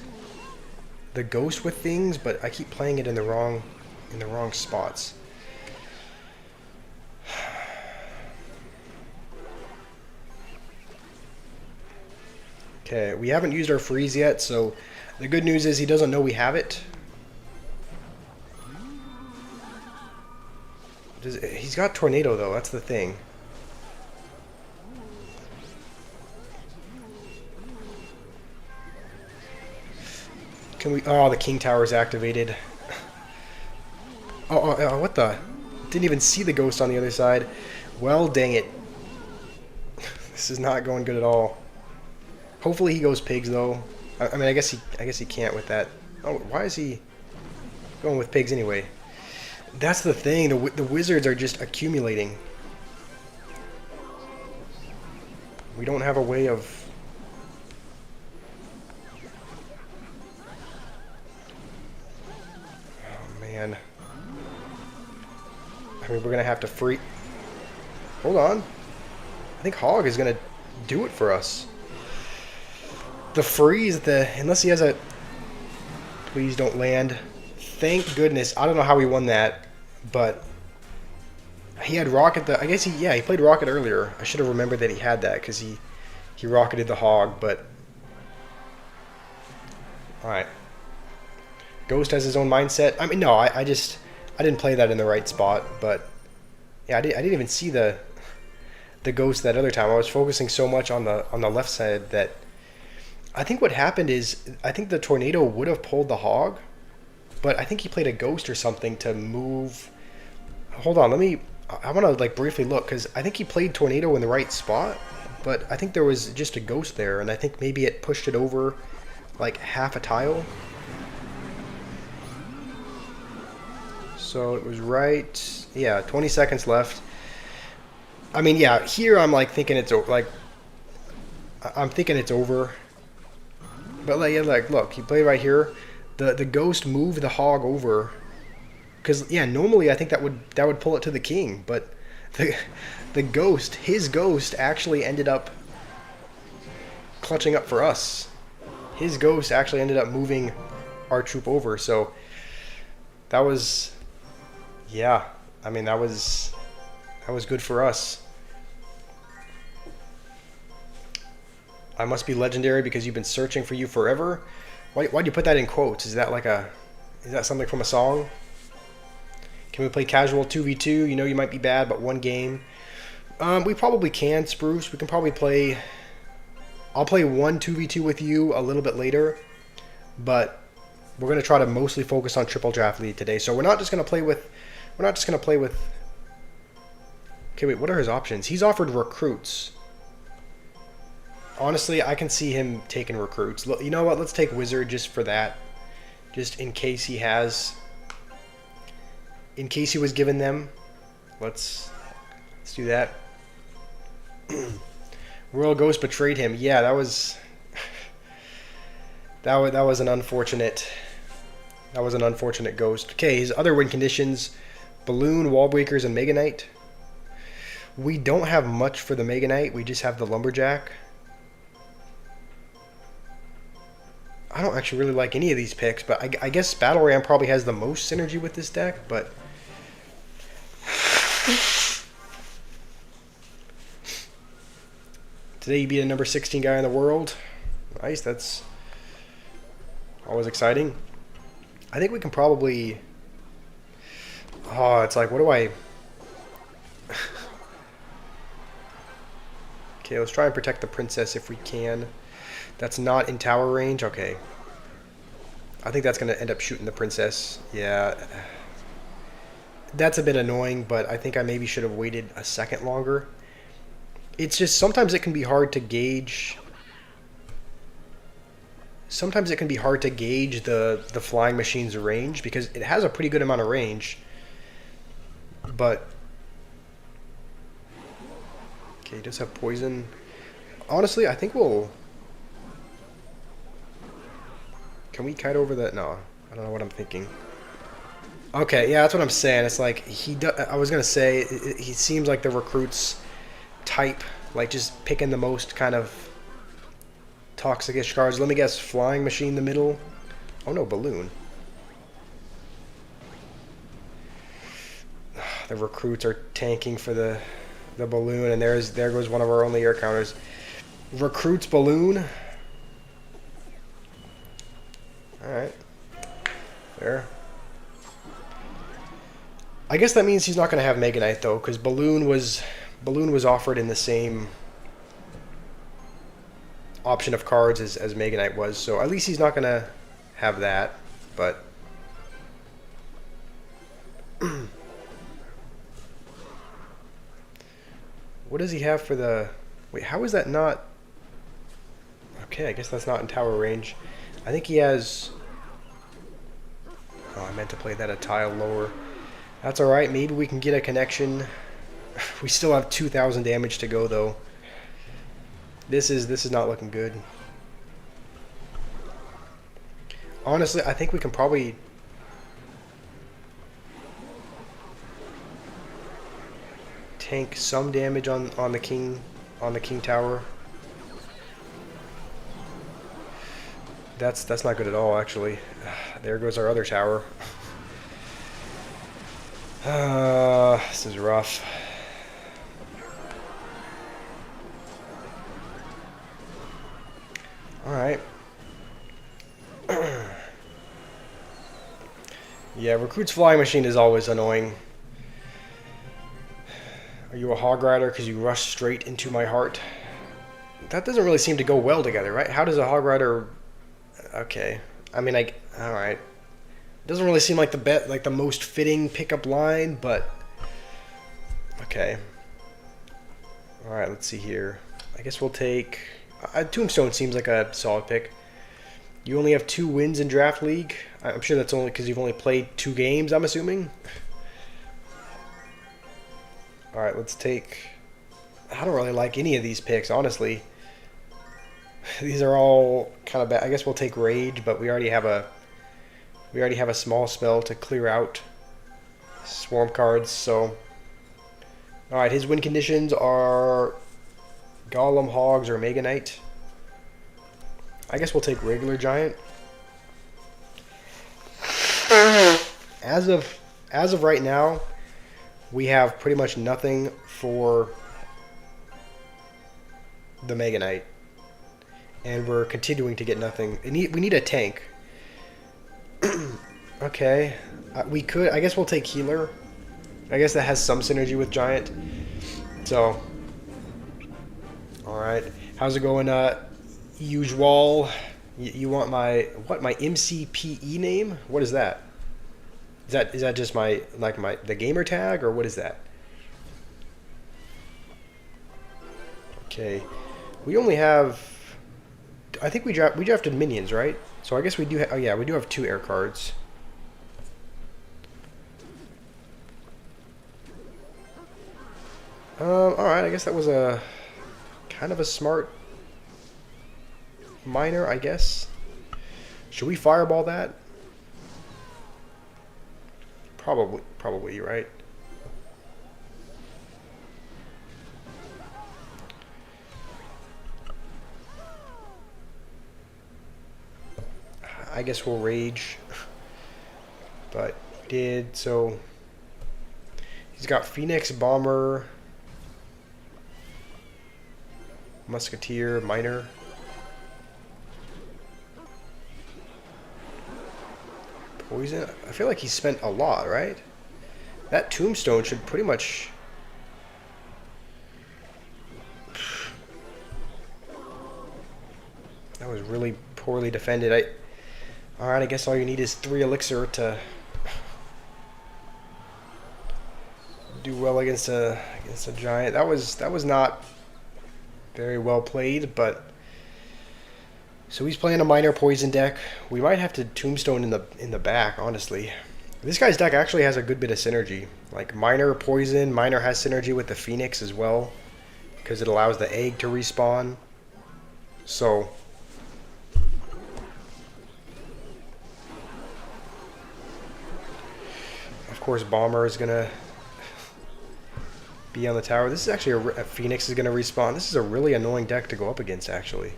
the ghost with things, but I keep playing it in the wrong spots. Okay, we haven't used our freeze yet, so the good news is he doesn't know we have it. He's got tornado though, that's the thing. Can we? Oh, the King Tower is activated. Oh, what the? Didn't even see the ghost on the other side. Well, dang it. This is not going good at all. Hopefully he goes pigs though. I mean, I guess he can't with that. Oh, why is he going with pigs anyway? That's the thing. The wizards are just accumulating. We don't have a way of... Oh, man. I mean, we're going to have to free... Hold on. I think Hog is going to do it for us. The freeze, unless he has a... Please don't land. Thank goodness. I don't know how he won that, but he had Rocket. I guess he played Rocket earlier. I should have remembered that he had that because he rocketed the Hog, but... Alright. Ghost has his own mindset. I mean, no, I didn't play that in the right spot, but... Yeah, I didn't even see the Ghost that other time. I was focusing so much on the left side that... I think what happened is, I think the Tornado would have pulled the Hog, but I think he played a Ghost or something to move... Hold on, I want to like briefly look, because I think he played Tornado in the right spot, but I think there was just a Ghost there, and I think maybe it pushed it over like half a tile. So it was right, yeah, 20 seconds left. I mean, yeah, here I'm like thinking it's like, I'm thinking it's over. But like, yeah, like, look, he played right here. The Ghost moved the Hog over, because yeah, normally I think that would pull it to the King, but the Ghost, his Ghost actually ended up clutching up for us. His Ghost actually ended up moving our troop over, so that was, yeah, I mean that was good for us. I must be legendary because you've been searching for you forever. Why'd you put that in quotes? Is that something from a song? Can we play casual 2v2? You know you might be bad, but one game. We probably can, Spruce. We can probably play... I'll play one 2v2 with you a little bit later, but we're going to try to mostly focus on Triple Draft League today. So we're not just going to play with... Okay, wait, what are his options? He's offered recruits. Honestly, I can see him taking recruits. You know what? Let's take Wizard just for that. Just in case he has... In case he was given them. Let's do that. Royal Ghost betrayed him. Yeah, that was... that was an unfortunate... That was an unfortunate Ghost. Okay, his other win conditions. Balloon, Wall Breakers, and Mega Knight. We don't have much for the Mega Knight. We just have the Lumberjack. I don't actually really like any of these picks, but I guess Battle Ram probably has the most synergy with this deck, but... Today you beat a number 16 guy in the world. Nice, that's always exciting. I think we can probably... Oh, it's like, what do I... Okay, let's try and protect the princess if we can. That's not in tower range? Okay. I think that's going to end up shooting the princess. Yeah. That's a bit annoying, but I think I maybe should have waited a second longer. It's just sometimes it can be hard to gauge... Sometimes it can be hard to gauge the flying machine's range, because it has a pretty good amount of range. But... Okay, does have poison. Honestly, I think we'll... Can we kite over that? No, I don't know what I'm thinking. Okay, yeah, that's what I'm saying. It's like, I was going to say, he seems like the recruits type, like just picking the most kind of toxic-ish cards. Let me guess, Flying Machine in the middle. Oh no, Balloon. The recruits are tanking for the Balloon, and there goes one of our only air counters. Recruits Balloon. Alright. Fair. I guess that means he's not going to have Mega Knight, though, because Balloon was offered in the same option of cards as Mega Knight was, so at least he's not going to have that, but... What does he have for the... Wait, how is that not... Okay, I guess that's not in tower range. I think he has... Oh, I meant to play that a tile lower. That's alright, maybe we can get a connection. We still have 2,000 damage to go, though. This is not looking good. Honestly, I think we can probably tank some damage on the king tower. That's not good at all, actually. There goes our other tower. This is rough. Alright. Yeah, Recruit's flying machine is always annoying. Are you a hog rider because you rush straight into my heart? That doesn't really seem to go well together, right? How does a hog rider... Okay. I mean, alright. It doesn't really seem like the most fitting pickup line, but... Okay. Alright, let's see here. I guess we'll take... Tombstone seems like a solid pick. You only have 2 wins in Draft League. I'm sure that's only because you've only played 2 games, I'm assuming. Alright, let's take... I don't really like any of these picks, honestly. These are all kind of bad. I guess we'll take Rage, but we already have a small spell to clear out Swarm cards, so... Alright, his win conditions are Golem, Hogs, or Mega Knight. I guess we'll take regular Giant. As of right now, we have pretty much nothing for the Mega Knight. And we're continuing to get nothing. We need a tank. Okay. We could... I guess we'll take Healer. I guess that has some synergy with Giant. So... Alright. How's it going, Usual? You want my... What? My MCPE name? What is that? Is that just my... Like the gamer tag? Or what is that? Okay. We only have... I think we drafted minions, right? So I guess we do have... Oh yeah, we do have 2 air cards. Alright, I guess that was a... Kind of a smart... Miner, I guess. Should we fireball that? Probably, right? I guess we'll rage. But he did, so... He's got Phoenix, Bomber, Musketeer, Miner. Poison? I feel like he spent a lot, right? That Tombstone should pretty much... That was really poorly defended. Alright, I guess all you need is 3 elixir to do well against a giant. That was not very well played, but so he's playing a minor poison deck. We might have to Tombstone in the back, honestly. This guy's deck actually has a good bit of synergy. Like minor poison, minor has synergy with the Phoenix as well, because it allows the egg to respawn. So of course Bomber is gonna be on the tower. This is actually a Phoenix is gonna respawn. This is a really annoying deck to go up against, actually.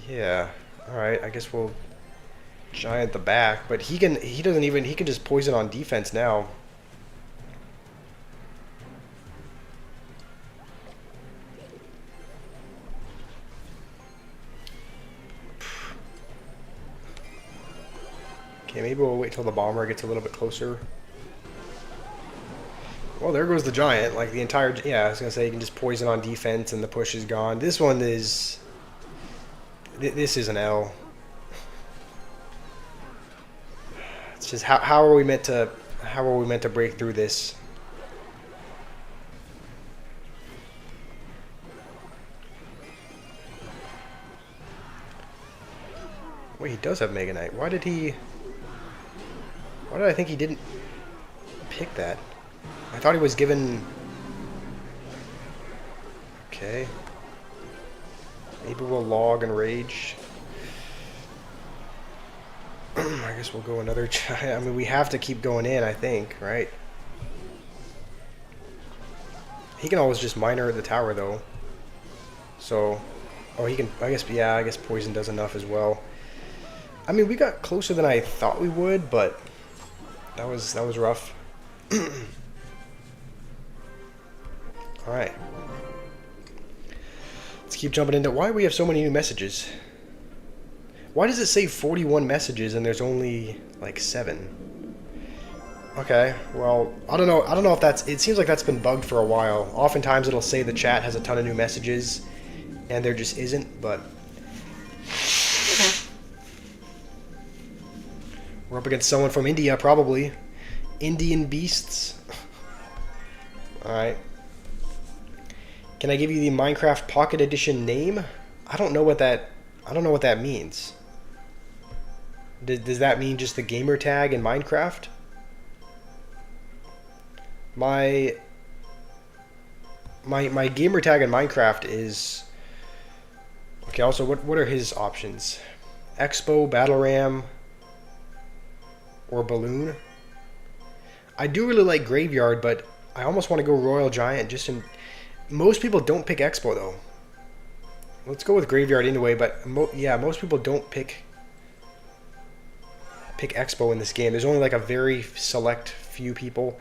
Yeah. Alright, I guess we'll Giant the back, but he can just poison on defense now. Okay, maybe we'll wait till the Bomber gets a little bit closer. Well, there goes the Giant. Like the entire... Yeah, I was going to say you can just poison on defense and the push is gone. This one is... This is an L. It's just how are we meant to break through this? Wait, he does have Mega Knight. Why did I think he didn't pick that? I thought he was given... Okay. Maybe we'll log and rage. I guess we'll go another giant. I mean, we have to keep going in, I think, right? He can always just miner the tower, though. So, oh, he can, I guess, yeah, I guess poison does enough as well. I mean, we got closer than I thought we would, but that was rough. Alright. Let's keep jumping into... Why do we have so many new messages? Why does it say 41 messages and there's only, like, 7? Okay, well, I don't know if that's... It seems like that's been bugged for a while. Oftentimes it'll say the chat has a ton of new messages, and there just isn't, but... We're up against someone from India, probably. Indian beasts. Alright. Can I give you the Minecraft Pocket Edition name? I don't know what that means. Does that mean just the gamer tag in Minecraft? My gamer tag in Minecraft is... Okay, also, what are his options? Expo, Battle Ram, or Balloon? I do really like Graveyard, but I almost want to go Royal Giant just in... Most people don't pick Expo, though. Let's go with Graveyard anyway, but yeah, most people don't pick Expo in this game. There's only like a very select few people.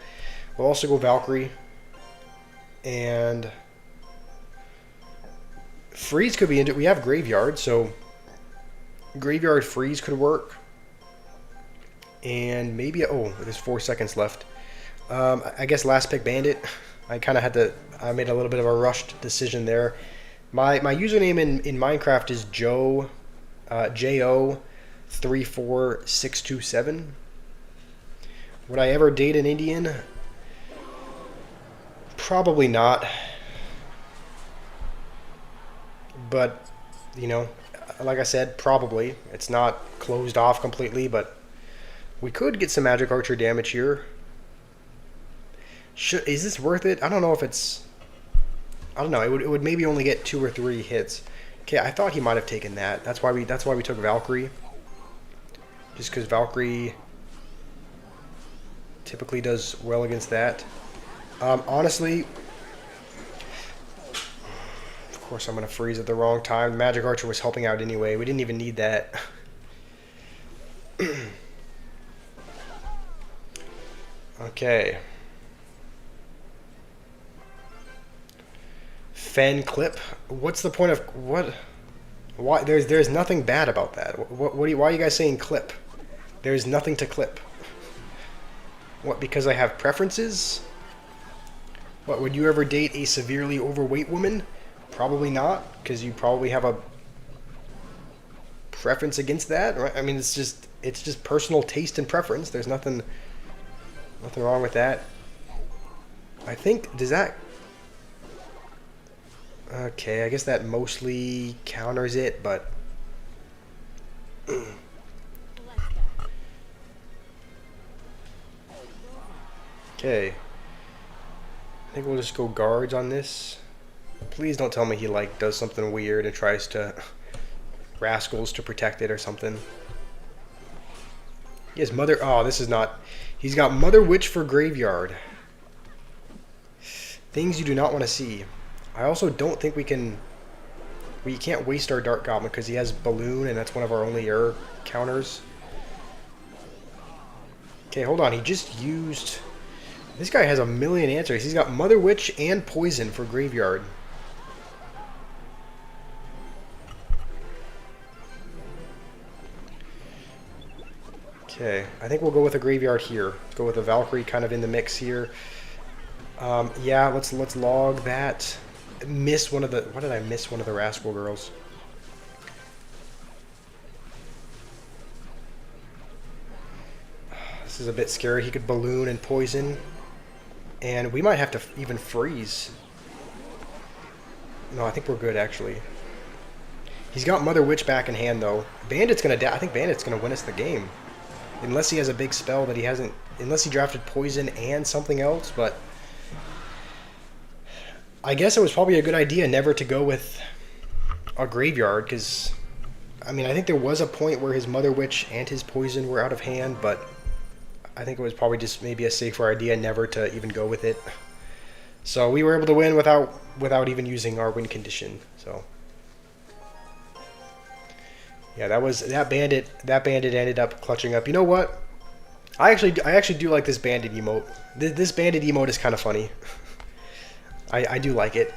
We'll also go Valkyrie. And Freeze could be into... We have Graveyard, so Graveyard Freeze could work. And maybe... Oh, there's 4 seconds left. I guess last pick Bandit. I kind of had to... I made a little bit of a rushed decision there. My username in Minecraft is Joe, J-O34627. Would I ever date an Indian? Probably not. But, you know, like I said, probably. It's not closed off completely, but we could get some magic archer damage here. Is this worth it? I don't know if it's... I don't know. It would maybe only get 2 or 3 hits. Okay, I thought he might have taken that. That's why we took Valkyrie. Just because Valkyrie typically does well against that. Honestly, of course I'm gonna freeze at the wrong time. The Magic Archer was helping out anyway. We didn't even need that. Okay. Fen clip. What's the point of what? Why? There's nothing bad about that. Why are you guys saying clip? There's nothing to clip. What? Because I have preferences? What? Would you ever date a severely overweight woman? Probably not, because you probably have a preference against that. Right? I mean, it's just personal taste and preference. There's nothing wrong with that. I think does that. Okay, I guess that mostly counters it, but... Okay. I think we'll just go guards on this. Please don't tell me he, like, does something weird and tries to... Rascals to protect it or something. He has Mother... Oh, this is not... He's got Mother Witch for Graveyard. Things you do not want to see. I also don't think we can... We can't waste our Dark Goblin because he has Balloon and that's one of our only air counters. Okay, hold on. He just used... This guy has a million answers. He's got Mother Witch and Poison for Graveyard. Okay, I think we'll go with a Graveyard here. Let's go with a Valkyrie kind of in the mix here. Yeah, let's log that. Miss one of the... What did I miss? One of the Rascal Girls. This is a bit scary. He could Balloon and Poison. And we might have to even freeze. No, I think we're good, actually. He's got Mother Witch back in hand, though. Bandit's going to... I think Bandit's going to win us the game. Unless he has a big spell that he hasn't... Unless he drafted Poison and something else, but... I guess it was probably a good idea never to go with a graveyard, because I mean, I think there was a point where his Mother Witch and his poison were out of hand, but I think it was probably just maybe a safer idea never to even go with it. So we were able to win without even using our win condition. So yeah, that bandit. That bandit ended up clutching up. You know what? I actually do like this bandit emote. This bandit emote is kind of funny. I do like it.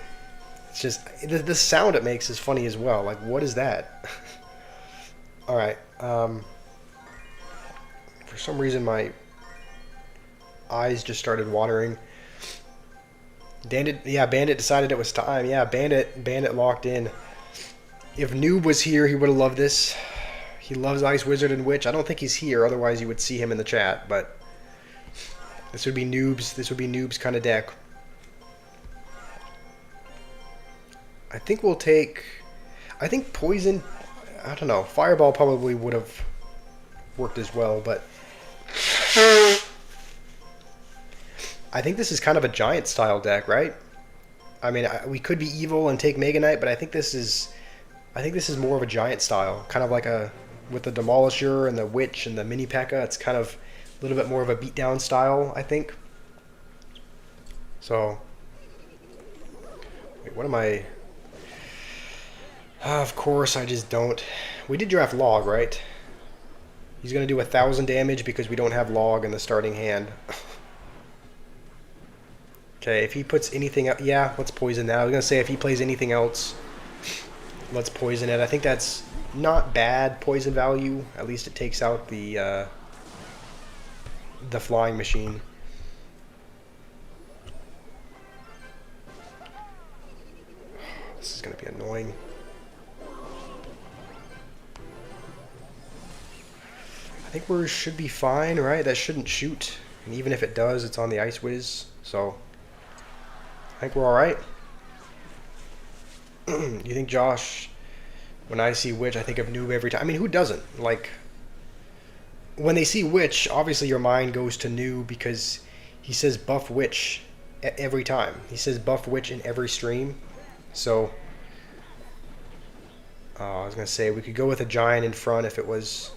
It's just the sound it makes is funny as well. Like, what is that? All right. For some reason, my eyes just started watering. Bandit decided it was time. Yeah, Bandit locked in. If Noob was here, he would have loved this. He loves Ice Wizard and Witch. I don't think he's here, otherwise you would see him in the chat, but this would be Noob's kind of deck. I think Poison, I don't know, Fireball probably would have worked as well, but I think this is kind of a giant style deck, right? I mean, we could be evil and take Mega Knight, but I think this is more of a giant style, kind of like with the Demolisher and the Witch and the Mini P.E.K.K.A. It's kind of a little bit more of a beatdown style, I think. So, wait, what am I? Of course, I just don't. We did draft Log, right? He's going to do 1,000 damage because we don't have Log in the starting hand. Okay, if he puts anything up, yeah, let's poison that. I was going to say if he plays anything else, let's poison it. I think that's not bad poison value. At least it takes out the flying machine. This is going to be annoying. I think we should be fine, right? That shouldn't shoot. And even if it does, it's on the Ice Wiz. So I think we're all right. You think Josh, when I see Witch, I think of Noob every time. I mean, who doesn't? Like, when they see Witch, obviously your mind goes to Noob because he says buff Witch every time. He says buff Witch in every stream. So, I was going to say, we could go with a Giant in front if it was...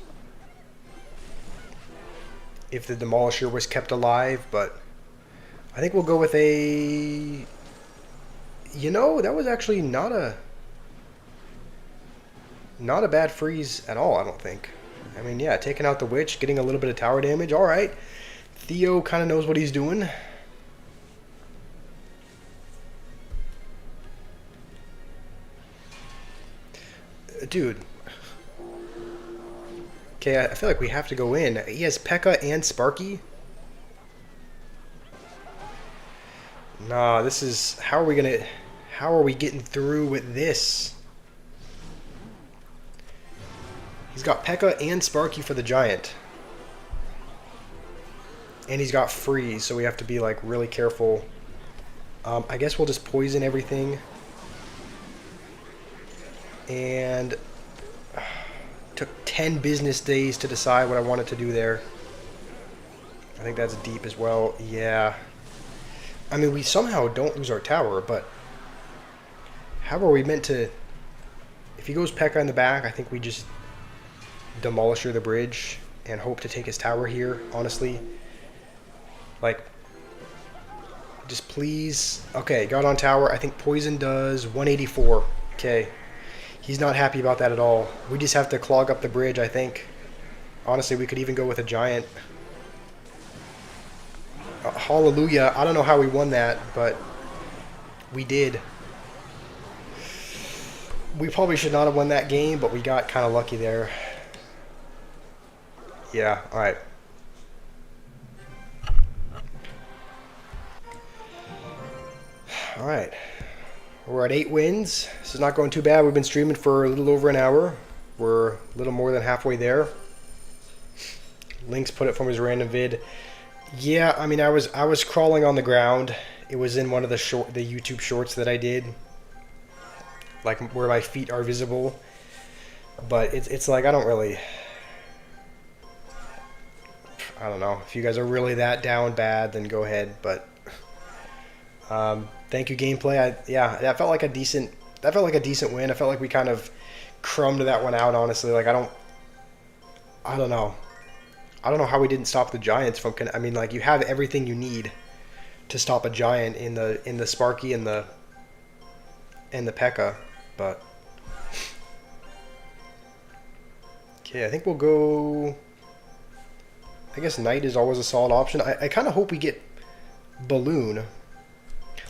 if the Demolisher was kept alive, but I think we'll go with a... You know, that was actually not a bad freeze at all, I don't think. I mean, yeah, taking out the Witch, getting a little bit of tower damage, all right. Theo kind of knows what he's doing. Dude. Okay, I feel like we have to go in. He has P.E.K.K.A. and Sparky. Nah, this is... How are we getting through with this? He's got P.E.K.K.A. and Sparky for the Giant. And he's got Freeze, so we have to be, like, really careful. I guess we'll just poison everything. And... took 10 business days to decide what I wanted to do there. I think that's deep as well. Yeah. I mean, we somehow don't lose our tower, but how are we meant to... If he goes P.E.K.K.A. in the back, I think we just Demolisher the bridge and hope to take his tower here, honestly. Like, just please... Okay, got on tower. I think poison does 184. Okay. He's not happy about that at all. We just have to clog up the bridge, I think. Honestly, we could even go with a Giant. Hallelujah. I don't know how we won that, but we did. We probably should not have won that game, but we got kind of lucky there. Yeah, alright. Alright. We're at 8 wins. This is not going too bad. We've been streaming for a little over an hour. We're a little more than halfway there. Link's put it from his random vid. Yeah, I mean, I was crawling on the ground. It was in one of the YouTube shorts that I did, like where my feet are visible. But it's like I don't know. If you guys are really that down bad, then go ahead. But Thank you, gameplay. Yeah, that felt like a decent. That felt like a decent win. I felt like we kind of crumbed that one out. Honestly, like I don't know. I don't know how we didn't stop the Giants from. I mean, like you have everything you need to stop a giant in the Sparky and the P.E.K.K.A. But okay, I think we'll go. I guess Knight is always a solid option. I kind of hope we get Balloon.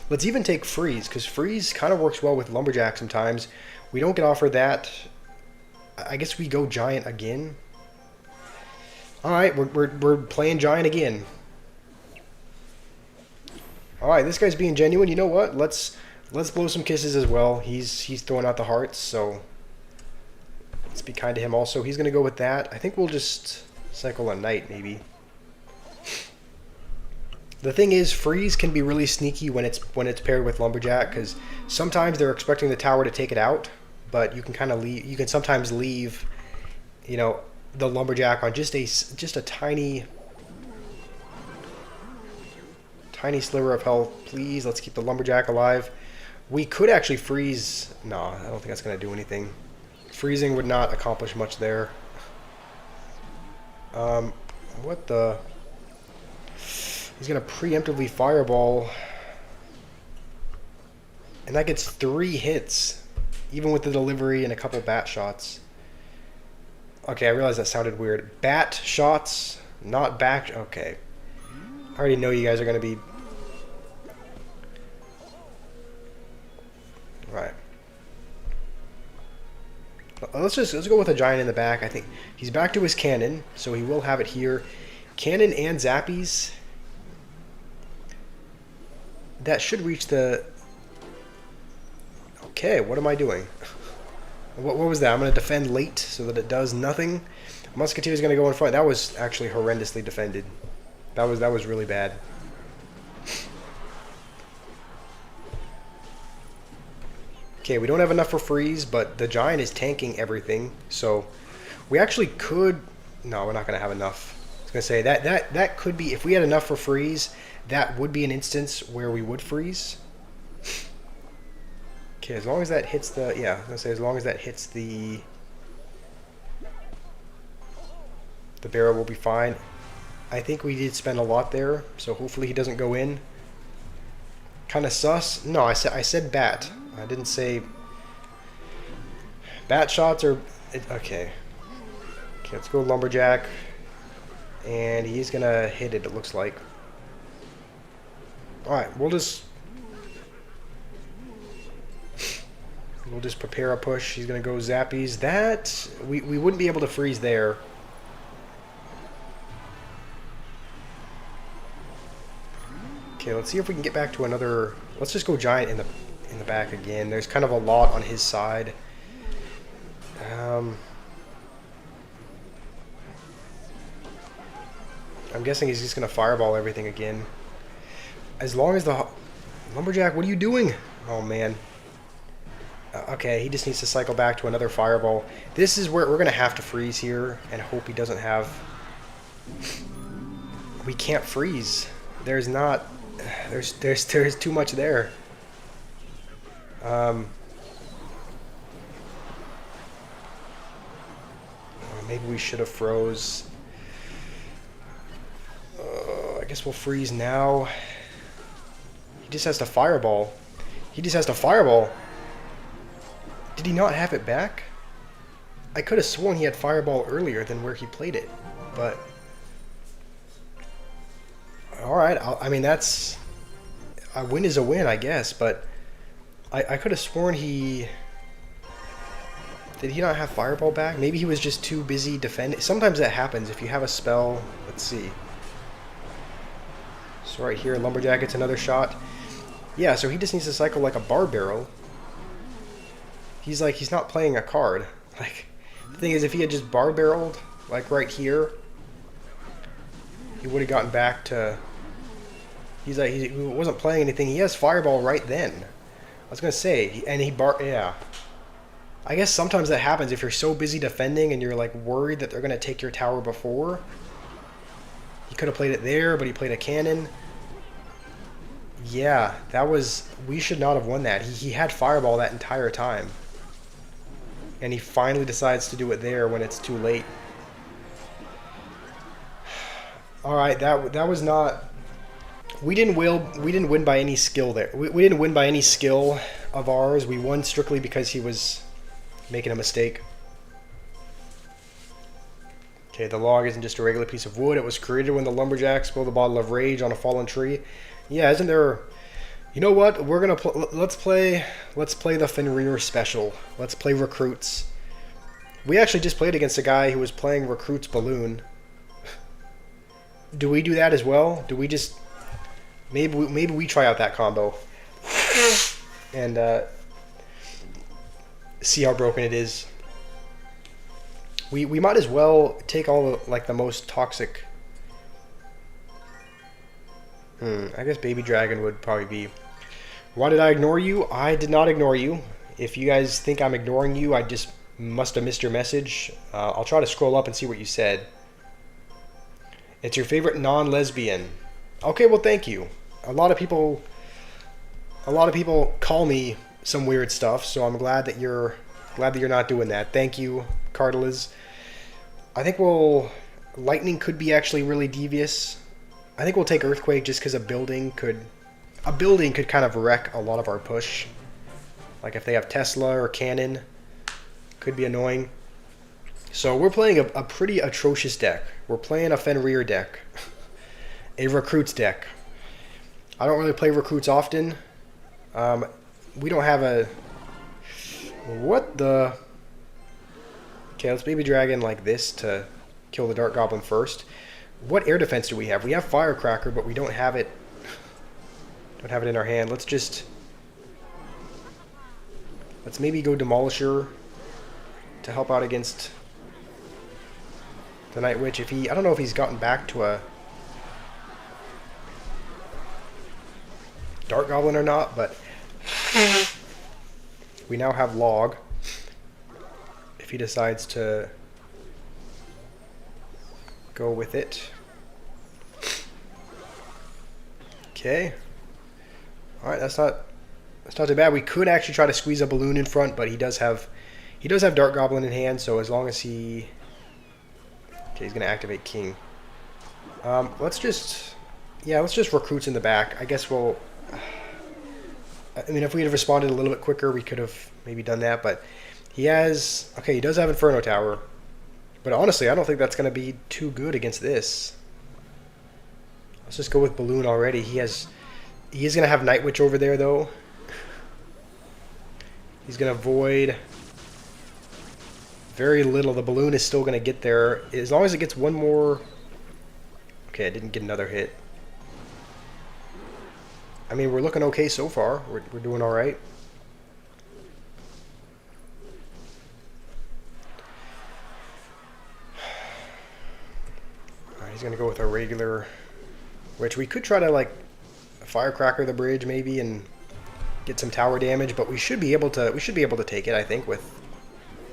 Let's even take Freeze, because Freeze kind of works well with Lumberjack sometimes. We don't get offered that. I guess we go Giant again. Alright, we're playing Giant again. Alright, this guy's being genuine. You know what? Let's blow some kisses as well. He's throwing out the hearts, so let's be kind to him also. He's going to go with that. I think we'll just cycle a Knight, maybe. The thing is, Freeze can be really sneaky when it's paired with Lumberjack, because sometimes they're expecting the tower to take it out, but you can kind of leave. You can sometimes leave, you know, the Lumberjack on just a tiny sliver of health. Please, let's keep the Lumberjack alive. We could actually freeze. No, I don't think that's going to do anything. Freezing would not accomplish much there. What the? He's going to preemptively fireball. And that gets 3 hits, even with the delivery and a couple bat shots. Okay, I realized that sounded weird. Bat shots, not back. Okay. I already know you guys are going to be. Right. Let's go with a giant in the back. I think he's back to his cannon, so he will have it here. Cannon and Zappies. That should reach the... Okay, what am I doing? What was that? I'm going to defend late so that it does nothing. Musketeer is going to go in front. That was actually horrendously defended. That was really bad. Okay, we don't have enough for freeze, but the giant is tanking everything. So we actually could... No, we're not going to have enough. I was going to say that could be... If we had enough for freeze, that would be an instance where we would freeze. Okay, as long as that hits the... Yeah, I was going to say as long as that hits the barrel, will be fine. I think we did spend a lot there, so hopefully he doesn't go in. Kind of sus. No, I said bat. I didn't say... Bat shots are... Okay. Okay, let's go Lumberjack. And he's going to hit it looks like. Alright, we'll just prepare a push. He's going to go Zappies. That... We wouldn't be able to freeze there. Okay, let's see if we can get back to another... Let's just go Giant in the back again. There's kind of a lot on his side. I'm guessing he's just going to fireball everything again. As long as the... Lumberjack, what are you doing? Oh, man. Okay, he just needs to cycle back to another fireball. This is where we're going to have to freeze here and hope he doesn't have... We can't freeze. There's not... There's too much there. Maybe we should have froze. I guess we'll freeze now. He just has to fireball. He just has to fireball. Did he not have it back? I could have sworn he had fireball earlier than where he played it, but... Alright, I mean, that's... A win is a win, I guess, but... I could have sworn he... Did he not have fireball back? Maybe he was just too busy defending. Sometimes that happens if you have a spell. Let's see. So right here, Lumberjack gets another shot. Yeah, so he just needs to cycle like a bar barrel. He's not playing a card. Like, the thing is, if he had just bar barreled, like right here, he would have gotten back to... He's like, he wasn't playing anything. He has fireball right then. I was gonna say, and he yeah. I guess sometimes that happens if you're so busy defending and you're like worried that they're gonna take your tower before. He could have played it there, but he played a cannon. Yeah, that was... We should not have won that. He had Fireball that entire time. And he finally decides to do it there when it's too late. Alright, that was not... We didn't win by any skill there. We didn't win by any skill of ours. We won strictly because he was making a mistake. Okay, the log isn't just a regular piece of wood. It was created when the lumberjack spilled a bottle of rage on a fallen tree. Yeah, isn't there... You know what? We're gonna let's play the Fenrir special. Let's play recruits. We actually just played against a guy who was playing recruits balloon. Do we do that as well? Do we just maybe we try out that combo and see how broken it is. We might as well take all like the most toxic. I guess Baby Dragon would probably be. Why did I ignore you? I did not ignore you. If you guys think I'm ignoring you, I just must have missed your message. I'll try to scroll up and see what you said. It's your favorite non-lesbian. Okay, well, thank you. A lot of people call me some weird stuff, so I'm glad that you're not doing that. Thank you, Cartilage. I think lightning could be actually really devious. I think we'll take earthquake just because a building could kind of wreck a lot of our push. Like if they have Tesla or cannon, could be annoying. So we're playing a pretty atrocious deck. We're playing a Fenrir deck, a recruits deck. I don't really play recruits often. We don't have a... What the... Okay, let's Baby Dragon like this to kill the Dark Goblin first. What air defense do we have? We have Firecracker, but we don't have it... Don't have it in our hand. Let's maybe go Demolisher to help out against the Night Witch. I don't know if he's gotten back to a Dark Goblin or not, but we now have Log. If he decides to go with it. Okay. Alright, that's not too bad. We could actually try to squeeze a balloon in front, but he does have Dark Goblin in hand, so as long as he... Okay, he's gonna activate King. Let's just recruits in the back. I guess we'll... I mean, if we had responded a little bit quicker, we could have maybe done that, but he has... Okay, he does have Inferno Tower, but honestly, I don't think that's gonna be too good against this. Let's just go with Balloon already. He is going to have Night Witch over there, though. He's going to Void. Very little. The Balloon is still going to get there. As long as it gets one more... Okay, I didn't get another hit. I mean, we're looking okay so far. We're doing alright. Alright, he's going to go with a regular... Which we could try to, like... Firecracker the bridge maybe and get some tower damage, but we should be able to take it, I think, with...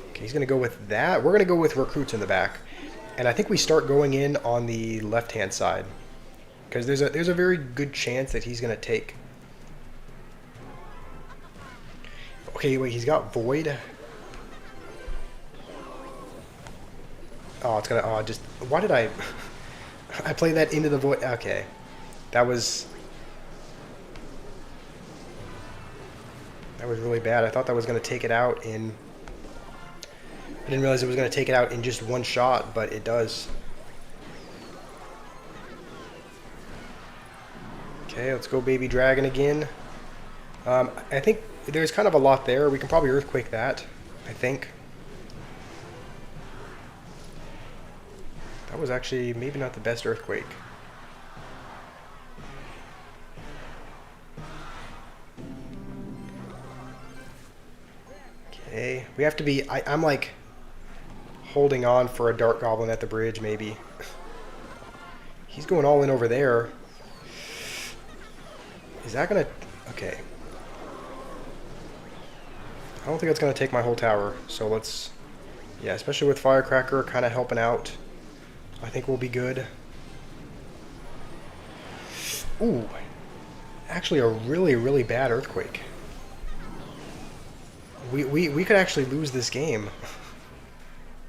Okay, he's going to go with that. We're going to go with recruits in the back. And I think we start going in on the left-hand side. Because there's a very good chance that he's going to take... Okay, wait, he's got Void. Oh, it's going to... Oh, just... Why did I... I played that into the Void... Okay. That was really bad. I thought that was going to take it out in... I didn't realize it was going to take it out in just one shot, but it does. Okay, let's go Baby Dragon again. I think there's kind of a lot there. We can probably Earthquake that, I think. That was actually maybe not the best Earthquake. Okay, we have to be... I'm like holding on for a Dark Goblin at the bridge, maybe. He's going all in over there. Is that gonna... Okay. I don't think it's gonna take my whole tower, so let's... Yeah, especially with Firecracker kind of helping out. I think we'll be good. Ooh. actually a really, really bad earthquake. We could actually lose this game.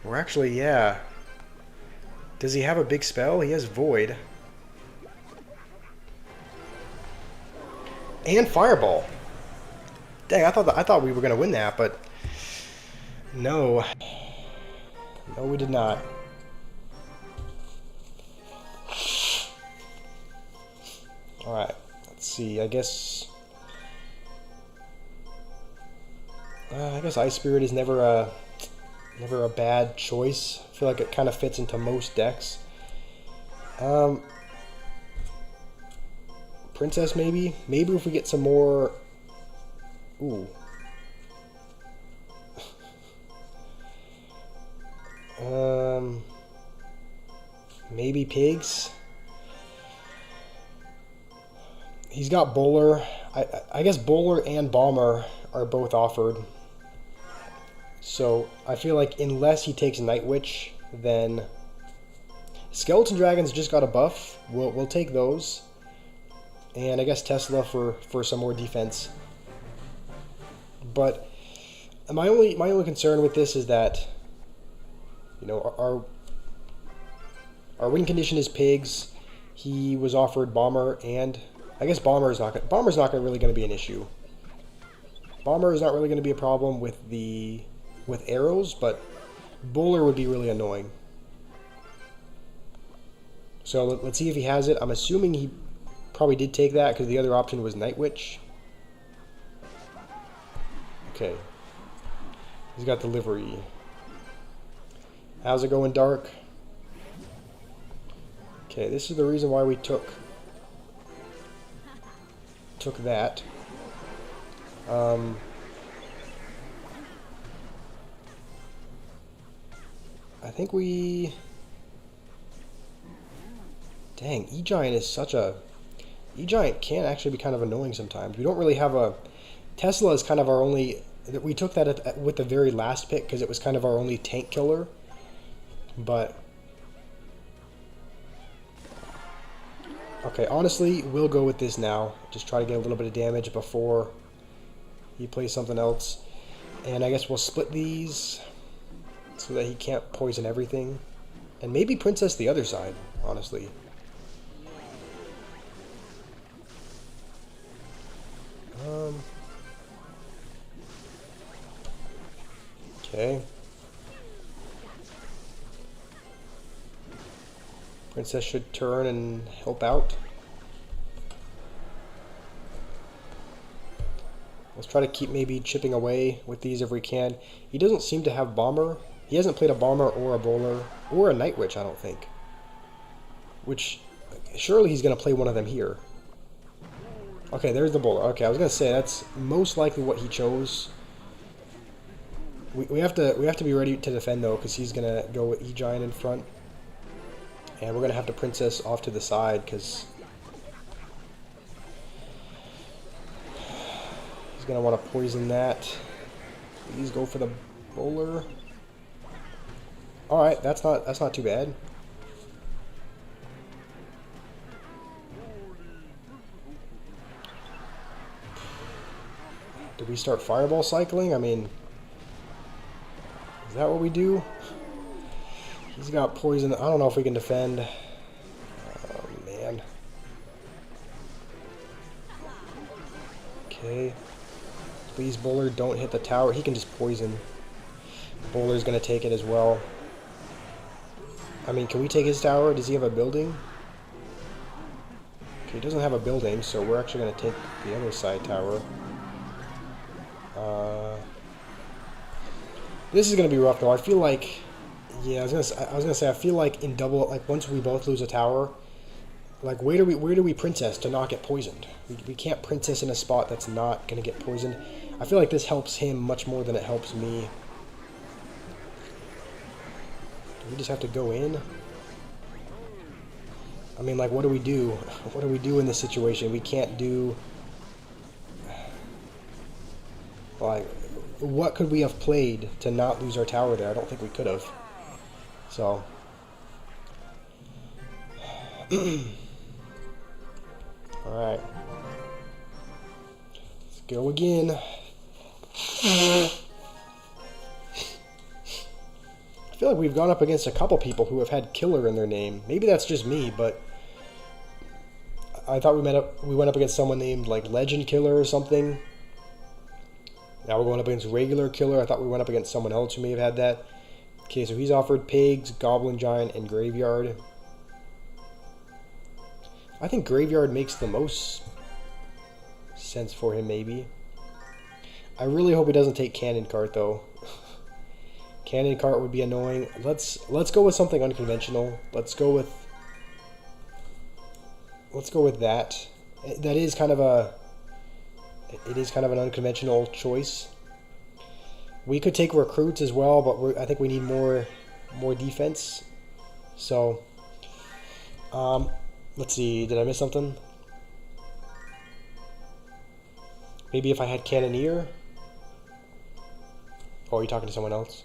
We're actually, yeah. Does he have a big spell? He has Void. And Fireball. Dang, I thought we were gonna win that, but no. No, we did not. Alright, let's see. I guess Ice Spirit is never a bad choice. I feel like it kind of fits into most decks. Princess maybe? Maybe if we get some more... Ooh. Maybe Pigs? He's got Bowler. I guess Bowler and Bomber are both offered. So I feel like unless he takes Night Witch, then Skeleton Dragons just got a buff. We'll take those. And I guess Tesla for some more defense. But my only concern with this is that, you know, our win condition is Pigs. He was offered Bomber, and I guess Bomber's not really going to be an issue. Bomber is not really going to be a problem with arrows, but Bowler would be really annoying. So let's see if he has it. I'm assuming he probably did take that because the other option was Night Witch. Okay. He's got Delivery. How's it going, Dark? Okay, this is the reason why we took that. I think we... Dang, E-Giant is such a... E-Giant can actually be kind of annoying sometimes. We don't really have a... Tesla is kind of our only... We took that with the very last pick because it was kind of our only tank killer. But... Okay, honestly, we'll go with this now. Just try to get a little bit of damage before he plays something else. And I guess we'll split these so that he can't poison everything. And maybe Princess the other side, honestly. Okay. Princess should turn and help out. Let's try to keep maybe chipping away with these if we can. He doesn't seem to have Bomber. He hasn't played a Bomber or a Bowler or a Night Witch, I don't think. Which, surely he's going to play one of them here. Okay, there's the Bowler. Okay, I was going to say, that's most likely what he chose. We have to be ready to defend, though, because he's going to go with E-Giant in front. And we're going to have to Princess off to the side, because he's going to want to poison that. Please go for the Bowler. Alright, that's not too bad. Do we start Fireball cycling? I mean, is that what we do? He's got poison. I don't know if we can defend. Oh, man. Okay. Please, Bowler, don't hit the tower. He can just poison. Bowler's going to take it as well. I mean, can we take his tower? Does he have a building? Okay, he doesn't have a building, so we're actually going to take the other side tower. This is going to be rough, though. I feel like... Yeah, I was gonna say I feel like in double, like once we both lose a tower, like where do we Princess to not get poisoned? We can't Princess in a spot that's not gonna get poisoned. I feel like this helps him much more than it helps me. Do we just have to go in? I mean, like, what do we do? What do we do in this situation? We can't do... Like, what could we have played to not lose our tower there? I don't think we could have. So, alright. Go again. I feel like we've gone up against a couple people who have had killer in their name. Maybe that's just me, but I thought we went up against someone named like Legend Killer or something. Now we're going up against regular killer. I thought we went up against someone else who may have had that. Okay, so he's offered pigs, goblin giant, and graveyard. I think graveyard makes the most sense for him, maybe. I really hope he doesn't take cannon cart though. Cannon cart would be annoying. Let's go with something unconventional. Let's go with that. That is kind of an unconventional choice. We could take recruits as well, but I think we need more defense. So, let's see. Did I miss something? Maybe if I had cannoneer. Oh, you're talking to someone else.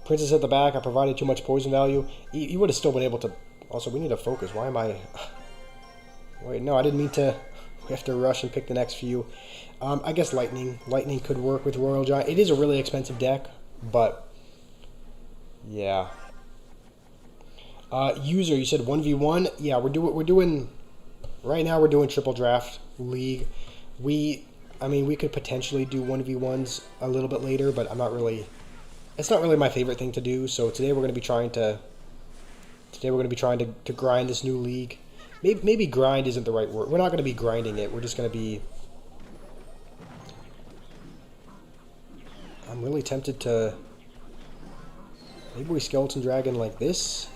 Princess at the back. I provided too much poison value. He would have still been able to. Also, we need to focus. Why am I? Wait, no, I didn't mean to. We have to rush and pick the next few. I guess lightning. Lightning could work with Royal Giant. It is a really expensive deck, but yeah. User, you said 1v1. Yeah, we're doing. Right now, we're doing triple draft league. I mean, we could potentially do 1v1s a little bit later, but I'm not really. It's not really my favorite thing to do. So today we're going to be trying to. To grind this new league. Maybe grind isn't the right word. We're not going to be grinding it. We're just going to be. I'm really tempted to. Maybe we skeleton dragon like this,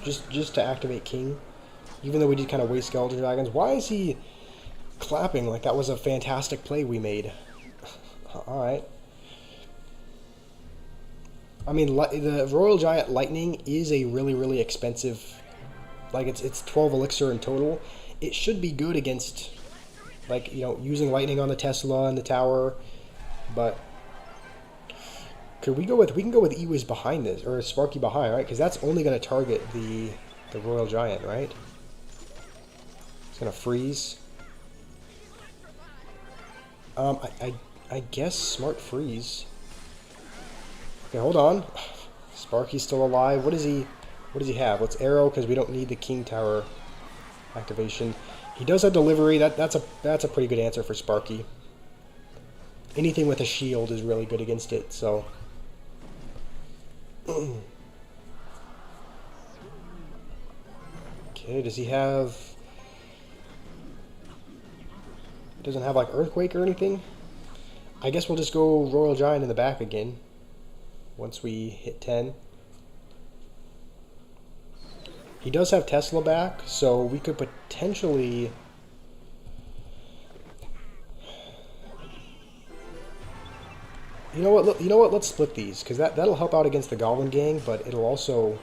just to activate king. Even though we did kind of waste skeleton dragons. Why is he clapping like that was a fantastic play we made? All right. I mean, the Royal Giant Lightning is a really expensive. Like it's 12 elixir in total. It should be good against, like, you know, using lightning on the Tesla and the tower. But could we go with? We can go with Ewiz behind this, or Sparky behind, right? Because that's only going to target the Royal Giant, right? It's going to freeze. I guess smart freeze. Okay, hold on. Sparky's still alive. What does he have? Let's arrow because we don't need the King Tower activation. He does have delivery. That's a pretty good answer for Sparky. Anything with a shield is really good against it. So. Okay, does he have? Doesn't have like Earthquake or anything. I guess we'll just go Royal Giant in the back again. Once we hit 10. He does have Tesla back, so we could potentially. You know what? You know what? Let's split these because that'll help out against the Goblin Gang, but it'll also.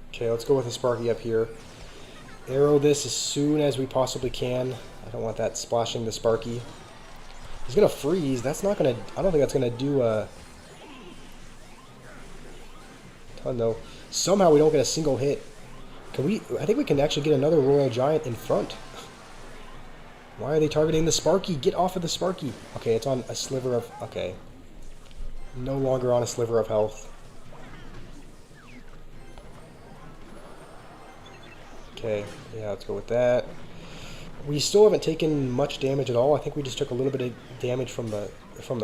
Okay, let's go with a Sparky up here. Arrow this as soon as we possibly can. I don't want that splashing the Sparky. He's gonna freeze. That's not gonna. I don't think that's gonna do a ton though. Somehow we don't get a single hit. Can we? I think we can actually get another Royal Giant in front. Why are they targeting the Sparky? Get off of the Sparky. Okay, it's on a sliver of. Okay. No longer on a sliver of health. Okay, yeah, let's go with that. We still haven't taken much damage at all. I think we just took a little bit of damage from the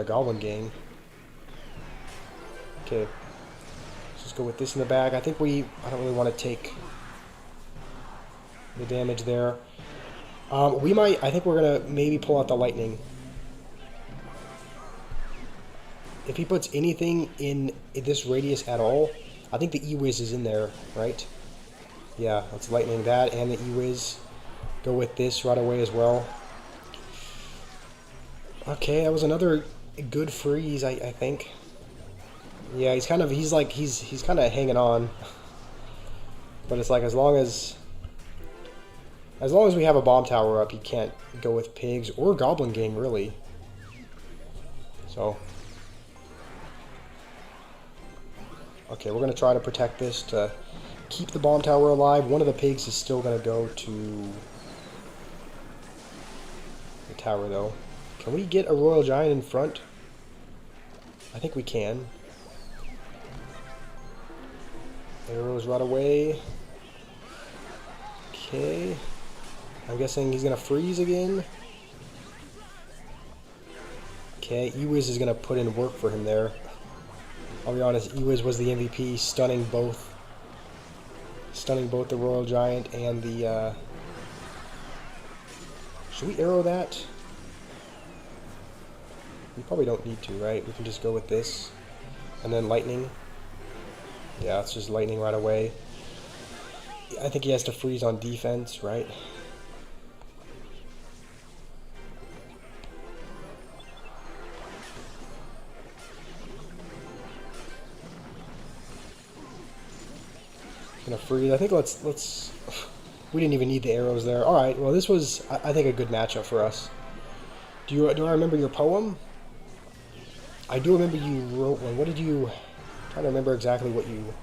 Goblin Gang. Okay, let's just go with this in the bag. I think I don't really want to take the damage there. I think we're gonna maybe pull out the lightning. If he puts anything in this radius at all, I think the E-Wiz is in there, right? Yeah, let's lightning that and the E-Wiz. Go with this right away as well. Okay, that was another good freeze, I think. Yeah, he's kind of hanging on. But it's like as long as we have a bomb tower up, you can't go with pigs or Goblin Gang really. So okay, we're gonna try to protect this to keep the bomb tower alive. One of the pigs is still gonna go to tower, though. Can we get a Royal Giant in front? I think we can. Arrows right away. Okay. I'm guessing he's going to freeze again. Okay, Ewiz is going to put in work for him there. I'll be honest, Ewiz was the MVP, stunning both the Royal Giant and the... Should we arrow that? We probably don't need to, right? We can just go with this. And then lightning. Yeah, it's just lightning right away. I think he has to freeze on defense, right? Gonna freeze. I think let's. We didn't even need the arrows there. All right. Well, this was, I think, a good matchup for us. Do I remember your poem? I do remember you wrote one. What did you? I'm trying to remember exactly what you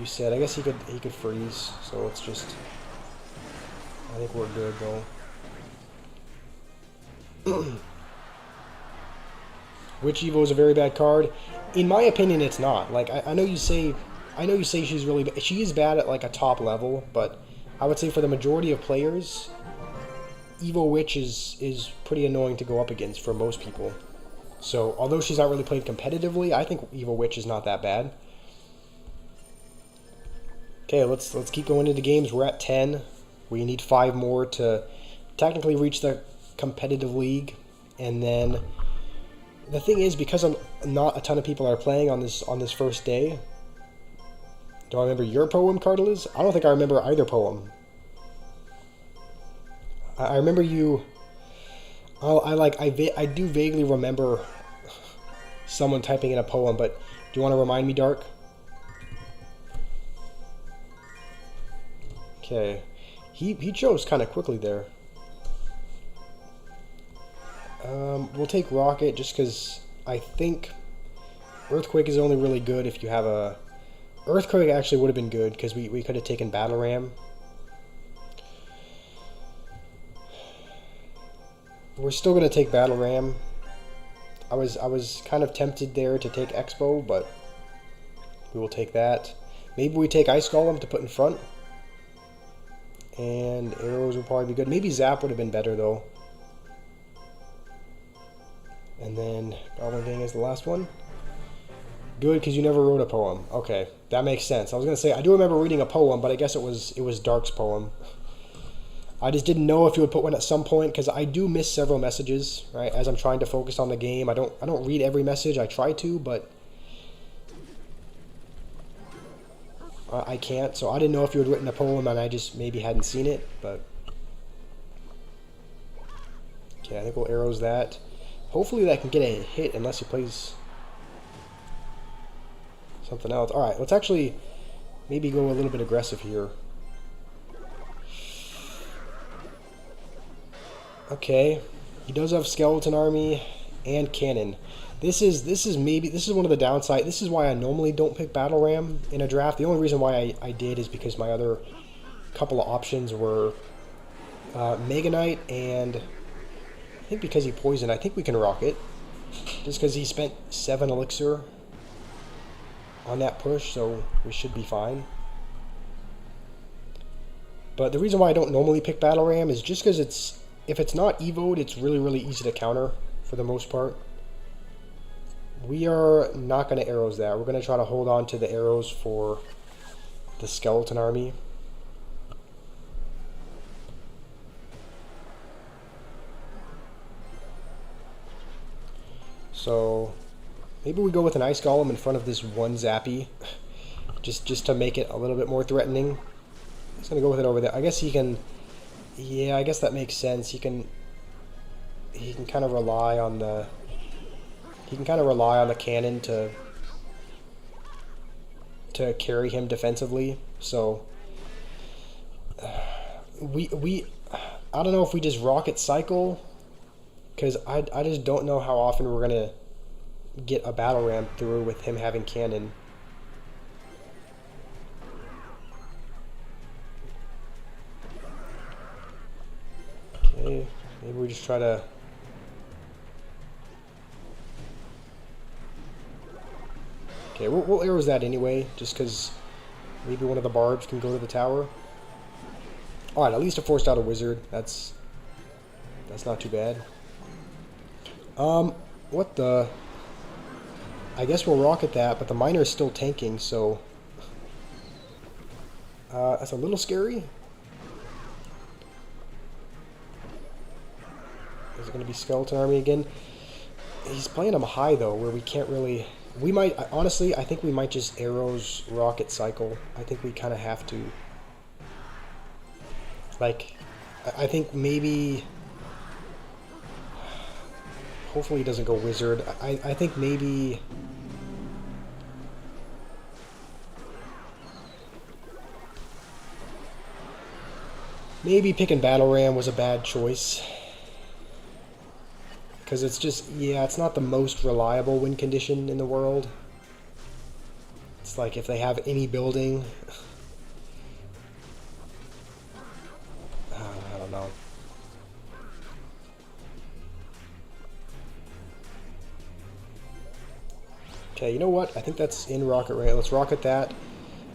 said. I guess he could freeze. So it's just. I think we're good though. Witch Evo is a very bad card. In my opinion, it's not. Like I know you say she's really bad. She is bad at like a top level, but I would say for the majority of players, Evo Witch is pretty annoying to go up against for most people. So although she's not really played competitively, I think Evo Witch is not that bad. Okay, let's keep going into games. We're at 10. We need 5 more to technically reach the competitive league, and then the thing is, because not a ton of people are playing on this first day. Do I remember your poem, Cartilus? I don't think I remember either poem. I remember you. I do vaguely remember someone typing in a poem, but do you want to remind me, Dark? Okay, he chose kind of quickly there. We'll take Rocket just because I think Earthquake is only really good if you have a... Earthquake actually would have been good because we could have taken Battle Ram. We're still going to take Battle Ram. I was kind of tempted there to take Expo, but we will take that. Maybe we take Ice Golem to put in front. And arrows would probably be good. Maybe Zap would have been better though. And then Goblin Gang is the last one. Good, because you never wrote a poem. Okay, that makes sense. I was going to say, I do remember reading a poem, but I guess it was Dark's poem. I just didn't know if you would put one at some point, because I do miss several messages, right? As I'm trying to focus on the game. I don't read every message. I try to, but I can't. So I didn't know if you had written a poem and I just maybe hadn't seen it, but... Okay, I think we'll arrows that. Hopefully that can get a hit unless he plays something else. Alright, let's actually maybe go a little bit aggressive here. Okay, he does have Skeleton Army and Cannon. This is one of the downside. This is why I normally don't pick Battle Ram in a draft. The only reason why I did is because my other couple of options were Mega Knight and I think because he poisoned, I think we can rock it. Just because he spent 7 elixir on that push, so we should be fine. But the reason why I don't normally pick Battle Ram is just because if it's not evoed, it's really, really easy to counter for the most part. We are not going to arrows that. We're going to try to hold on to the arrows for the Skeleton Army. So maybe we go with an Ice Golem in front of this one Zappy, just to make it a little bit more threatening. He's gonna go with it over there. I guess he can. Yeah, I guess that makes sense. He can kind of rely on the. He can kind of rely on the cannon to carry him defensively. So we I don't know if we just rocket cycle. Because I just don't know how often we're going to get a Battle Ram through with him having Cannon. Okay. Let's try to... Okay, we'll arrows that anyway, just because maybe one of the barbs can go to the tower. Alright, at least I forced out a wizard. That's not too bad. What the... I guess we'll rocket that, but the miner is still tanking, so... that's a little scary. Is it going to be Skeleton Army again? He's playing them high, though, where we can't really... We might... Honestly, I think we might just arrows rocket cycle. I think we kind of have to. Like, I think maybe... Hopefully he doesn't go wizard. I think maybe... Maybe picking Battle Ram was a bad choice. Because it's just, yeah, it's not the most reliable win condition in the world. It's like if they have any building... I don't know. Okay, you know what? I think that's in rocket range. Let's rocket that.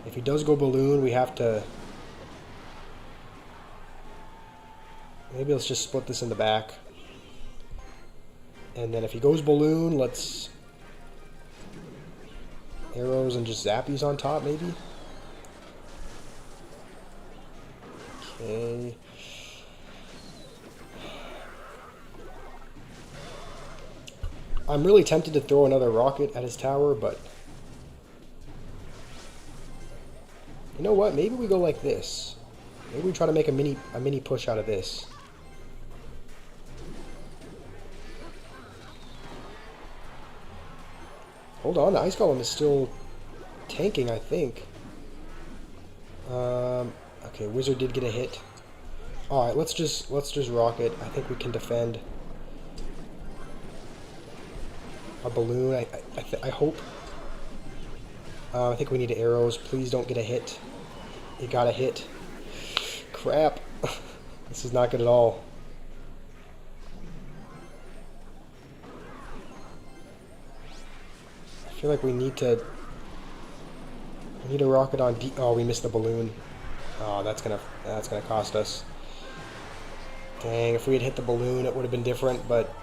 If he does go balloon, we have to... Maybe let's just split this in the back. And then if he goes balloon, let's... Arrows and just zappies on top, maybe? Okay. I'm really tempted to throw another rocket at his tower, but... You know what? Maybe we go like this. Maybe we try to make a mini push out of this. Hold on, the Ice Golem is still tanking, I think. Okay, Wizard did get a hit. Alright, let's just rocket. I think we can defend. A balloon, I hope. I think we need arrows. Please don't get a hit. It got a hit. Crap. This is not good at all. I feel like we need to rocket on D. Oh, we missed the balloon. Oh, that's gonna cost us. Dang, if we had hit the balloon, it would have been different, but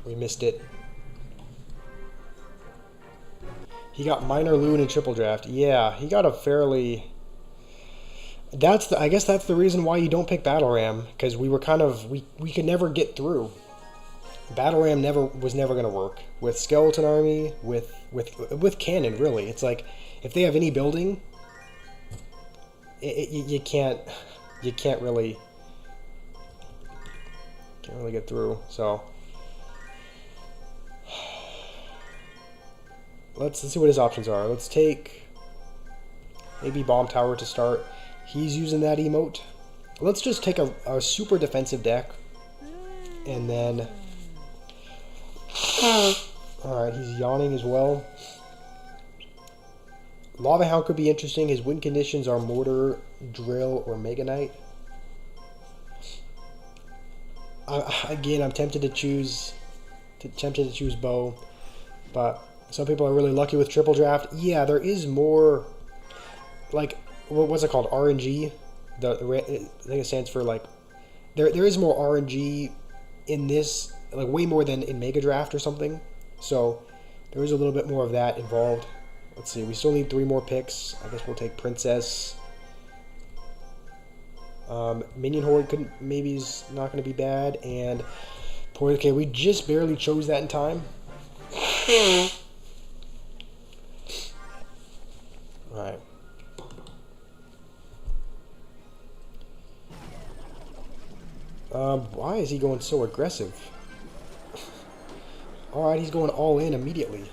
we missed it. He got minor loon and triple draft. Yeah, he got a fairly... I guess that's the reason why you don't pick Battle Ram, because we were kind of... We could never get through. Battle Ram was never going to work. With Skeleton Army, with Cannon, really. It's like, if they have any building, you can't really get through. So let's see what his options are. Let's take maybe Bomb Tower to start. He's using that emote. Let's just take a super defensive deck, and then... Alright, he's yawning as well. Lava Hound could be interesting. His win conditions are Mortar, Drill, or Mega Knight. Again, I'm tempted to choose Bow, but some people are really lucky with Triple Draft. Yeah, there is more, like, what's it called? RNG. I think it stands for, like, there is more RNG in this, like way more than in Mega Draft or something. So there is a little bit more of that involved. Let's see, we still need 3 more picks. I guess we'll take Princess. Minion Horde maybe is not going to be bad. And okay, we just barely chose that in time. Alright. Why is he going so aggressive? Alright, he's going all in immediately.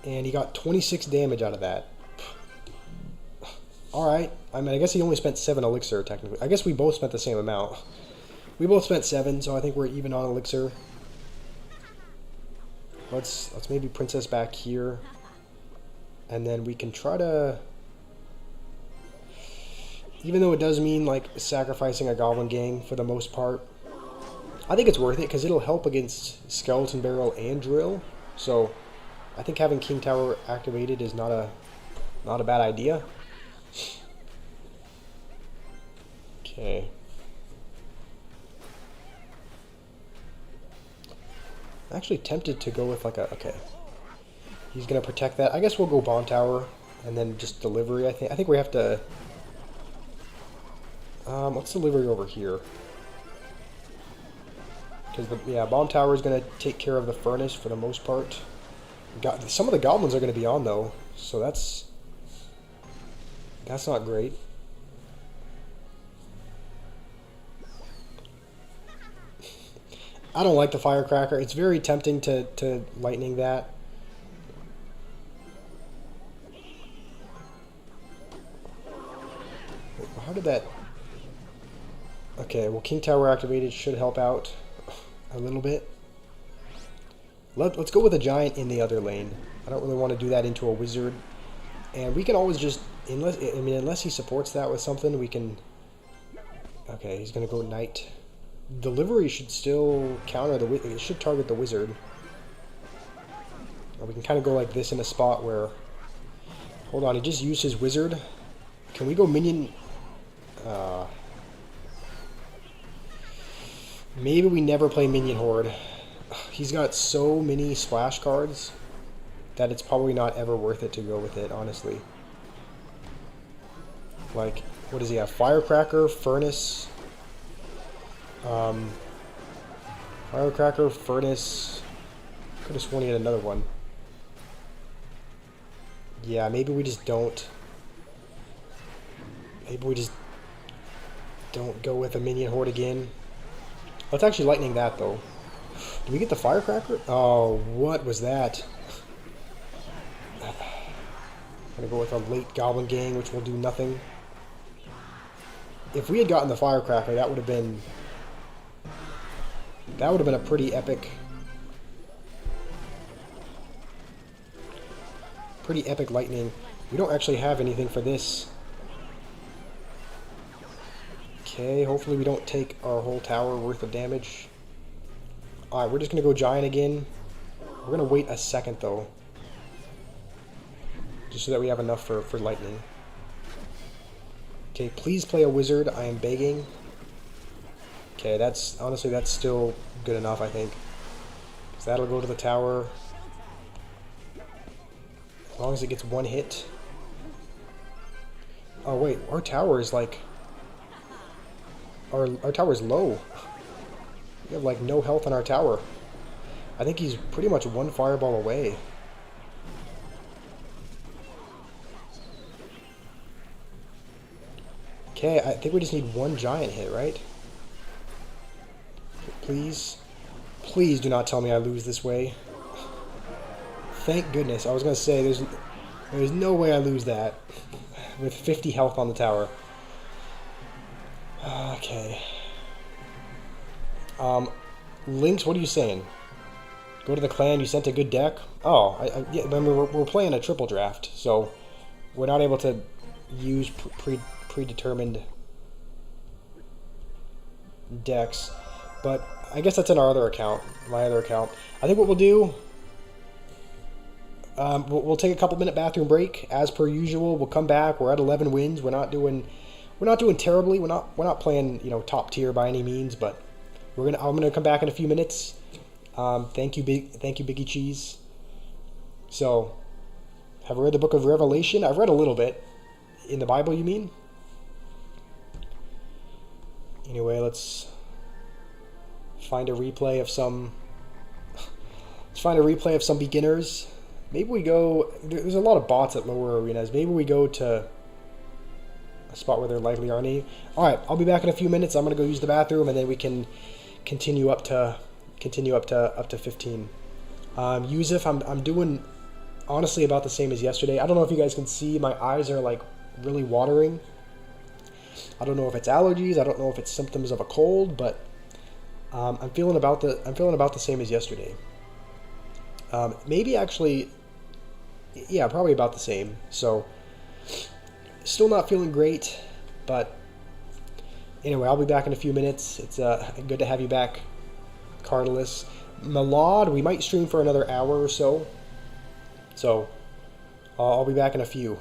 And he got 26 damage out of that. Alright, I mean, I guess he only spent 7 elixir, technically. I guess we both spent the same amount. We both spent 7, so I think we're even on elixir. Let's maybe Princess back here. And then we can try to... Even though it does mean like sacrificing a Goblin Gang for the most part, I think it's worth it because it'll help against Skeleton Barrel and Drill. So I think having King Tower activated is not a bad idea. Okay. I'm actually tempted to go with like a... Okay. He's going to protect that. I guess we'll go Bomb Tower and then just delivery, I think. I think we have to... what's delivery over here? Because, yeah, Bomb Tower is going to take care of the Furnace for the most part. Some of the Goblins are going to be on, though. So that's not great. I don't like the Firecracker. It's very tempting to lightning that. How did that... Okay, well, King Tower activated should help out a little bit. Let's go with a Giant in the other lane. I don't really want to do that into a Wizard. And we can always just... Unless he supports that with something, we can... Okay, he's going to go Knight. Delivery should still counter the... It should target the Wizard. Or we can kind of go like this in a spot where... Hold on, he just used his Wizard. Can we go Minion... Maybe we never play Minion Horde. He's got so many splash cards that it's probably not ever worth it to go with it, honestly. Like, what does he have? Firecracker, Furnace. Firecracker, Furnace. Could have sworn he had another one. Yeah, maybe we just don't. Maybe we just don't go with a Minion Horde again. Let's actually lightning that, though. Did we get the Firecracker? Oh, what was that? I'm gonna go with a late Goblin Gang, which will do nothing. If we had gotten the Firecracker, that would have been... That would have been a pretty epic... Pretty epic lightning. We don't actually have anything for this. Okay, hopefully we don't take our whole tower worth of damage. Alright, we're just going to go Giant again. We're going to wait a second, though. Just so that we have enough for lightning. Okay, please play a Wizard. I am begging. Okay, honestly, that's still good enough, I think. So that'll go to the tower. As long as it gets one hit. Oh, wait, our tower is like... Our tower's low. We have like no health on our tower. I think he's pretty much one fireball away. Okay, I think we just need one Giant hit, right? Please. Please do not tell me I lose this way. Thank goodness. I was going to say, there's no way I lose that. With 50 health on the tower. Okay. Lynx, what are you saying? Go to the clan, you sent a good deck? Oh, yeah, I mean, we're playing a triple draft, so we're not able to use predetermined decks. But I guess that's in our other account, my other account. I think what we'll do, we'll take a couple-minute bathroom break, as per usual. We'll come back. We're at 11 wins. We're not doing terribly. We're not playing, top tier by any means, but I'm gonna come back in a few minutes. Thank you, Biggie Cheese. So, have I read the book of Revelation? I've read a little bit. In the Bible, you mean? Anyway, let's find a replay of some. Let's find a replay of some beginners. Maybe we go. There's a lot of bots at lower arenas. Maybe we go to a spot where there likely aren't any. All right, I'll be back in a few minutes. I'm gonna go use the bathroom, and then we can continue up to 15. Yusuf, I'm doing honestly about the same as yesterday. I don't know if you guys can see, my eyes are like really watering. I don't know if it's allergies. I don't know if it's symptoms of a cold, but I'm feeling about the same as yesterday. Maybe actually, yeah, probably about the same. So, still not feeling great. But anyway, I'll be back in a few minutes. It's good to have you back, Cardalus. Malad, we might stream for another hour or so. So I'll be back in a few.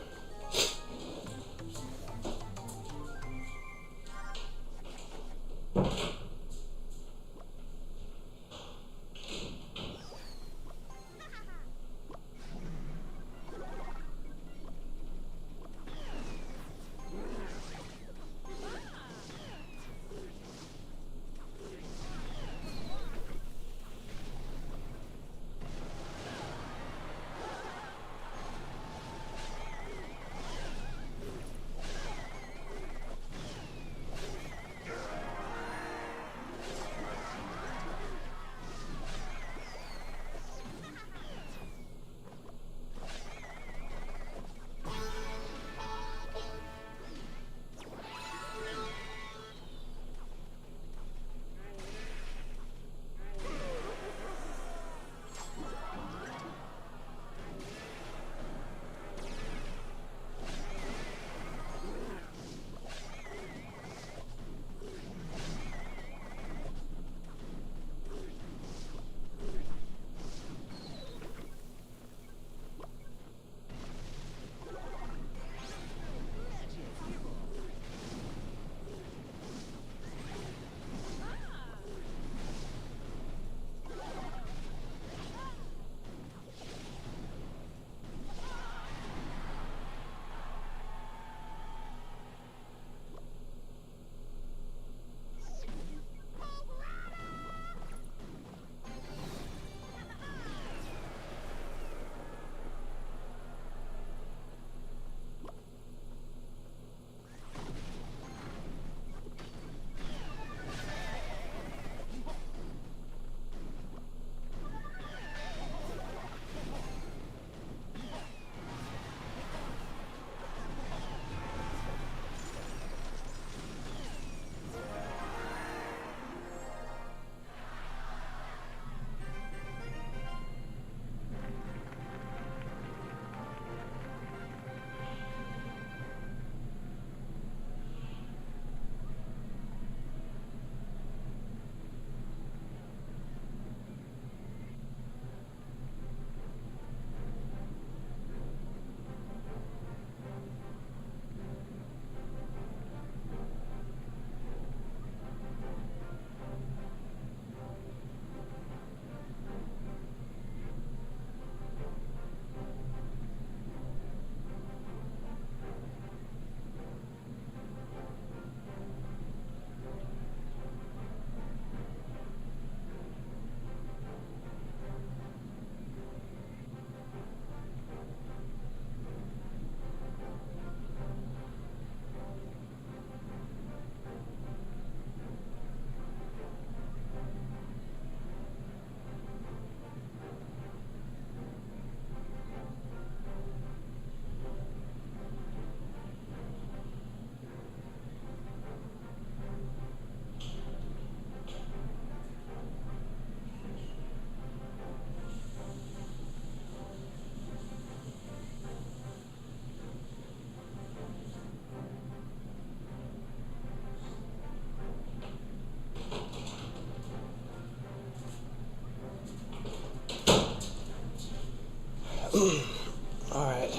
Alright.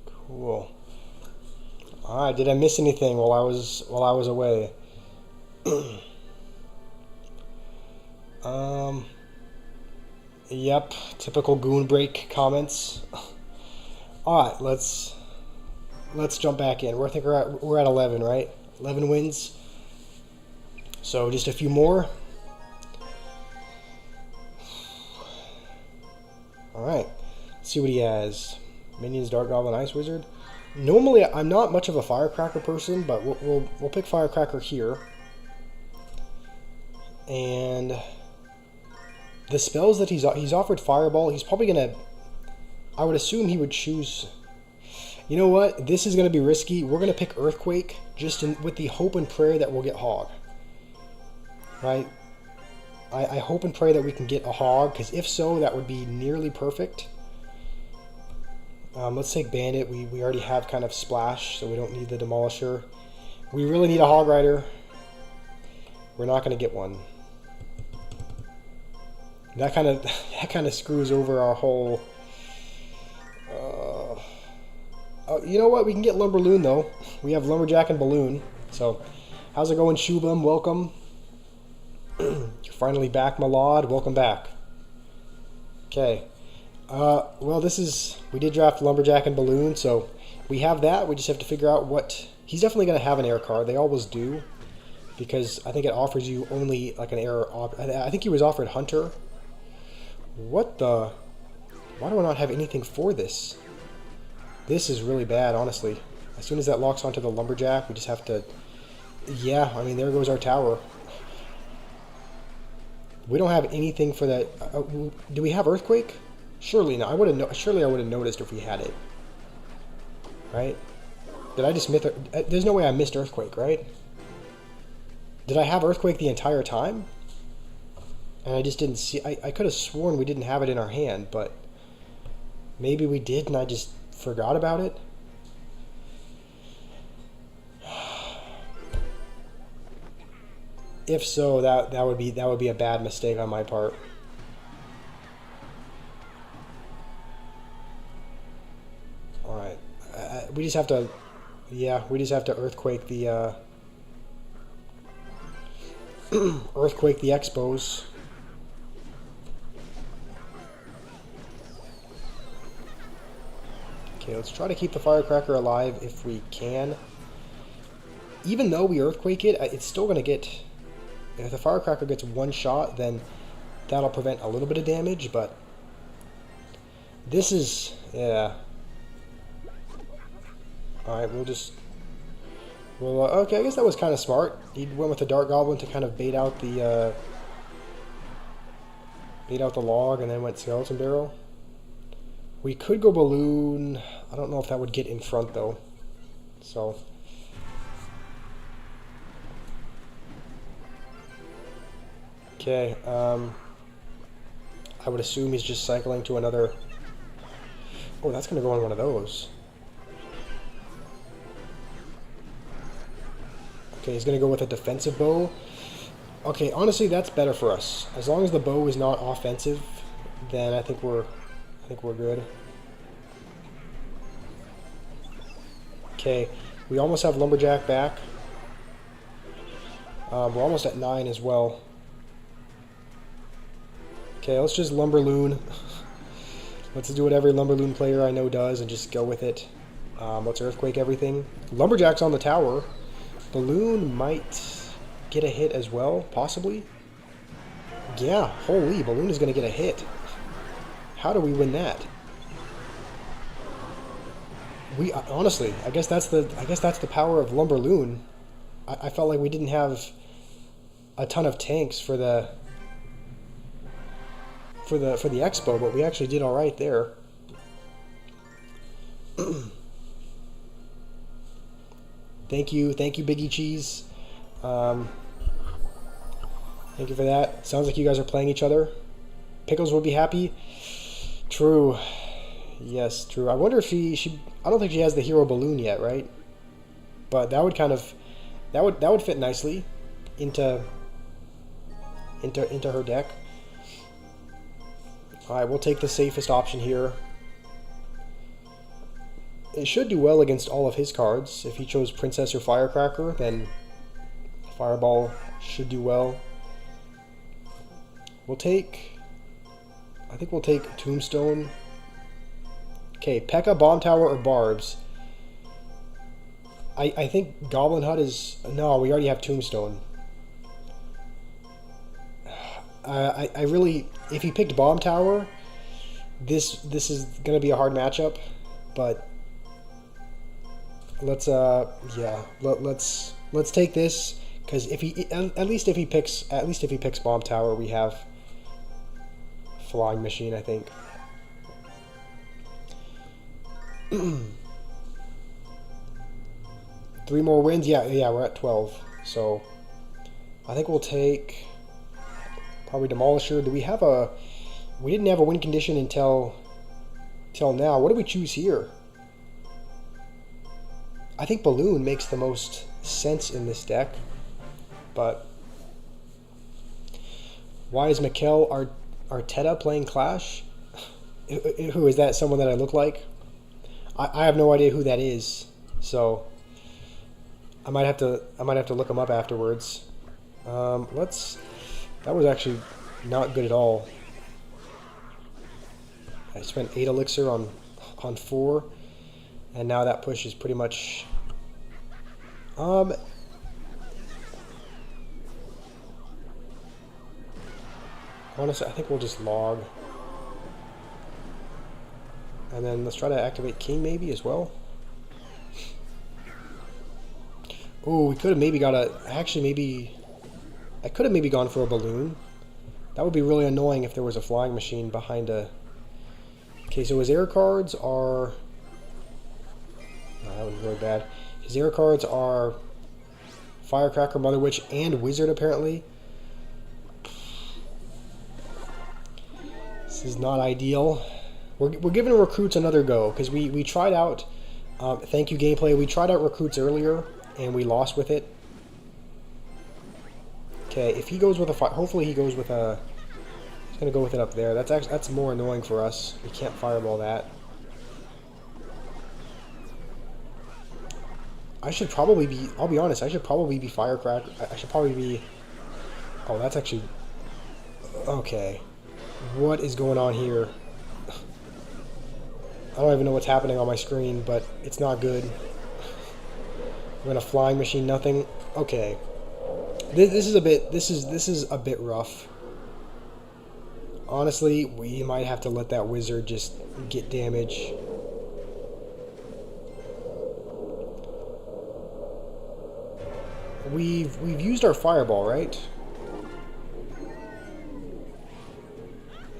Cool. Alright, did I miss anything while I was away? Yep, typical goon break comments. Alright, let's jump back in. I think we're at 11, right? 11 wins. So just a few more. Alright, let's see what he has. Minions, Dark Goblin, Ice Wizard. Normally, I'm not much of a Firecracker person, but we'll pick Firecracker here. And the spells that he's offered Fireball, he's probably gonna. I would assume he would choose. You know what? This is gonna be risky. We're gonna pick Earthquake with the hope and prayer that we'll get Hog. Right? I hope and pray that we can get a Hog, because if so, that would be nearly perfect. Let's take Bandit. We already have kind of Splash, so we don't need the Demolisher. We really need a Hog Rider. We're not going to get one. That kind of screws over our whole. You know what? We can get Lumberloon though. We have Lumberjack and Balloon. So, how's it going, Shubham? Welcome. You're finally back, my lord. Welcome back. Okay. Well, we did draft Lumberjack and Balloon, so we have that. We just have to figure out what. He's definitely going to have an air card. They always do, because I think it offers you only like an air. I think he was offered Hunter. What the? Why do I not have anything for this? This is really bad, honestly. As soon as that locks onto the Lumberjack, we just have to... Yeah, I mean, there goes our tower. We don't have anything for that. Do we have Earthquake? Surely not. Surely I would have noticed if we had it. Right? Did I just miss... There's no way I missed Earthquake, right? Did I have Earthquake the entire time? And I just didn't see... I could have sworn we didn't have it in our hand, but... Maybe we did and I just forgot about it? If so, that would be a bad mistake on my part. All right, we just have to, yeah, we just have to Earthquake the Earthquake the Expos. Okay, let's try to keep the Firecracker alive if we can. Even though we Earthquake it, it's still going to get... If the Firecracker gets one shot, then that'll prevent a little bit of damage, but... This is... Yeah. Alright, we'll just... Well, okay, I guess that was kind of smart. He went with the Dark Goblin to kind of bait out the log, and then went Skeleton Barrel. We could go Balloon. I don't know if that would get in front, though. So... Okay, I would assume he's just cycling to another... Oh, that's going to go on one of those. Okay, he's going to go with a defensive bow. Okay, honestly, that's better for us. As long as the bow is not offensive, then I think we're good. Okay, we almost have Lumberjack back. We're almost at 9 as well. Okay, let's just Lumberloon. Let's do what every Lumberloon player I know does and just go with it. Let's Earthquake everything. Lumberjack's on the tower. Balloon might get a hit as well, possibly. Yeah, holy, Balloon is going to get a hit. How do we win that? We honestly, I guess that's the power of Lumberloon. I felt like we didn't have a ton of tanks for the expo, but we actually did all right there. Thank you, Biggie Cheese. Thank you for that. Sounds like you guys are playing each other. Pickles will be happy. True. Yes, true. I wonder if she. I don't think she has the Hero Balloon yet, right? But that would kind of, that would fit nicely into her deck. Alright, we'll take the safest option here. It should do well against all of his cards. If he chose Princess or Firecracker, then Fireball should do well. I think we'll take Tombstone. Okay, P.E.K.K.A, Bomb Tower, or Barbs. I think Goblin Hut is... No, we already have Tombstone. I really... If he picked Bomb Tower, this is going to be a hard matchup, but let's let's take this, because if he at least if he picks Bomb Tower, we have Flying Machine, I think. 3 more wins. Yeah, we're at 12. So I think we'll take probably Demolisher. Do we have a... We didn't have a win condition until till now. What do we choose here? I think Balloon makes the most sense in this deck, but why is Mikel Arteta playing Clash? Who is that? Someone that I look like? I have no idea who that is, so I might have to look him up afterwards. That was actually not good at all. I spent 8 elixir on 4, and now that push is pretty much honestly, I think we'll just log. And then let's try to activate King maybe as well. Oh, we could have maybe got I could have maybe gone for a balloon. That would be really annoying if there was a flying machine behind a... Okay, so his air cards are... Oh, that was really bad. His air cards are Firecracker, Mother Witch, and Wizard apparently. This is not ideal. We're giving Recruits another go, because we tried out, thank you gameplay, we tried out Recruits earlier, and we lost with it. Okay, if he goes with a hopefully he goes with a, he's going to go with it up there. That's more annoying for us. We can't fireball that. I should probably be, I'll be honest, I should probably be Firecracker, I should probably be, oh, that's actually, okay. What is going on here? I don't even know what's happening on my screen, but it's not good. We're in a flying machine, nothing. Okay. This is a bit rough. Honestly, we might have to let that wizard just get damage. We've used our fireball, right?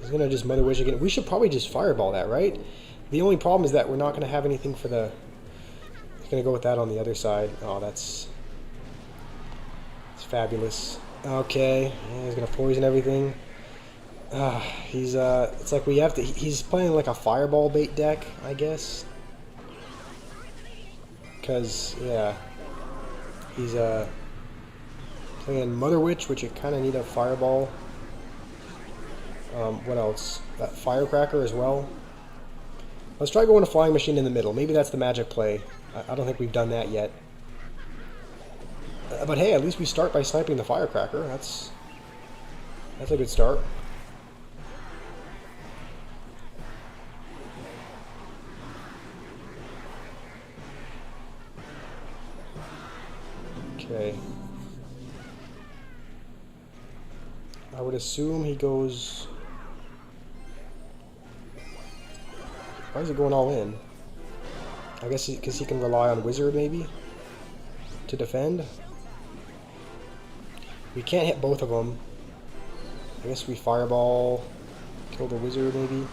He's gonna just Mother Wish again. We should probably just fireball that, right? The only problem is that we're not gonna have anything for the... He's gonna go with that on the other side. Oh, that's fabulous. Okay, yeah, he's gonna poison everything. He's it's like we have to. He's playing like a fireball bait deck, I guess. Cause yeah, he's playing Mother Witch, which you kind of need a fireball. What else? Firecracker as well. Let's try going to Flying Machine in the middle. Maybe that's the magic play. I don't think we've done that yet. But hey, at least we start by sniping the Firecracker. That's a good start. Okay. I would assume he goes... Why is he going all in? I guess because he can rely on Wizard, maybe? To defend? We can't hit both of them. I guess we Fireball, kill the Wizard, maybe?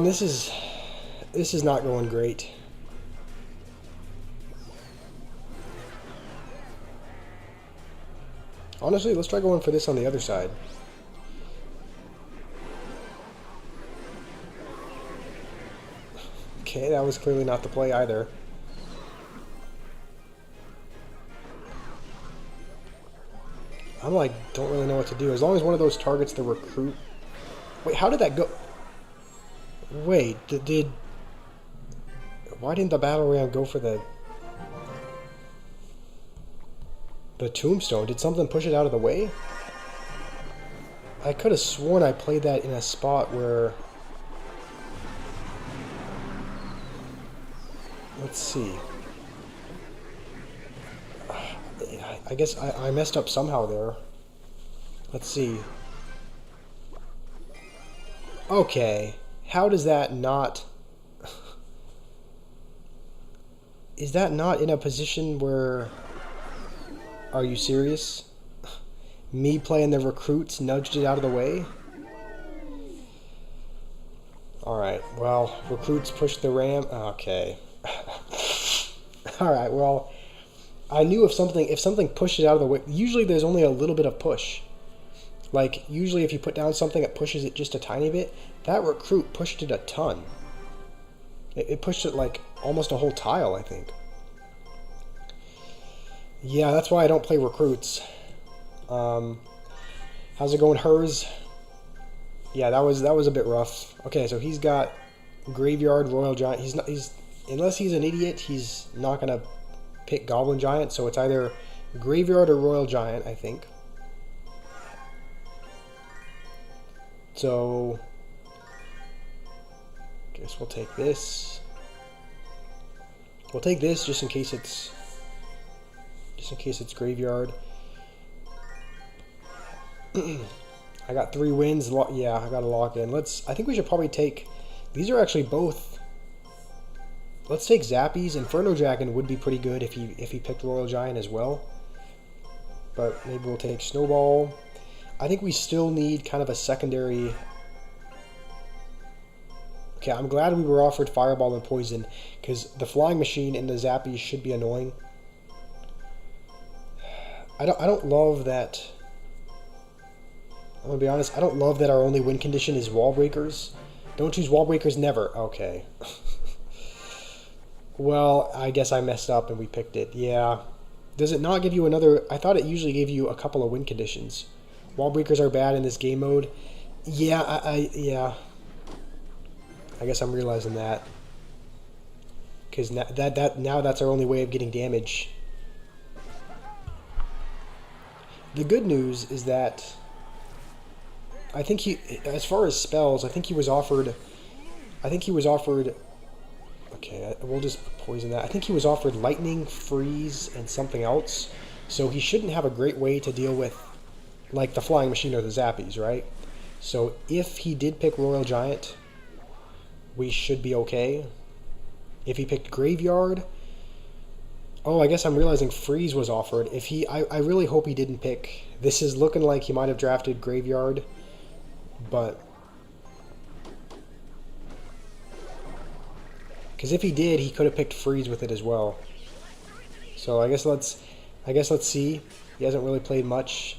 This is not going great. Honestly, let's try going for this on the other side. Okay, that was clearly not the play either. I'm like, don't really know what to do. As long as one of those targets the recruit... Wait, how did that go? Wait, did... Why didn't the battle ram go for the tombstone? Did something push it out of the way? I could have sworn I played that in a spot where... Let's see. I guess I messed up somehow there. Let's see. Okay. How does that not... Is that not in a position where... Are you serious? Me playing the recruits nudged it out of the way? Alright, well, recruits pushed the ram. Okay. Alright, well, I knew if something pushed it out of the way, usually there's only a little bit of push Like, usually if you put down something, it pushes it just a tiny bit. That recruit pushed it a ton. It pushed it like almost a whole tile, I think. Yeah, that's why I don't play recruits. How's it going, hers? Yeah, that was a bit rough. Okay, so he's got Graveyard, Royal Giant. He's unless he's an idiot, he's not gonna pick Goblin Giant. So it's either Graveyard or Royal Giant, I think. So guess we'll take this. We'll take this just in case it's Graveyard. I got 3 wins. Yeah, I got to lock in. I think we should probably take. These are actually both. Let's take Zappies. Inferno Dragon would be pretty good if he picked Royal Giant as well. But maybe we'll take Snowball. I think we still need kind of a secondary. Okay, I'm glad we were offered Fireball and Poison, because the Flying Machine and the Zappies should be annoying. I don't love that. I'm gonna be honest, I don't love that our only win condition is Wall Breakers. Don't choose Wall Breakers, never. Okay. Well, I guess I messed up and we picked it. Yeah. Does it not give you another? I thought it usually gave you a couple of win conditions. Wall Breakers are bad in this game mode. Yeah, yeah. I guess I'm realizing that. Because now that's our only way of getting damage. The good news is that I think as far as spells, I think he was offered. Okay, we'll just poison that. I think he was offered Lightning, Freeze, and something else. So he shouldn't have a great way to deal with, like, the Flying Machine or the Zappies, right? So if he did pick Royal Giant, we should be okay. If he picked Graveyard, oh, I guess I'm realizing Freeze was offered. I really hope he didn't pick. This is looking like he might have drafted Graveyard, but because if he did, he could have picked Freeze with it as well. So I guess let's see. He hasn't really played much,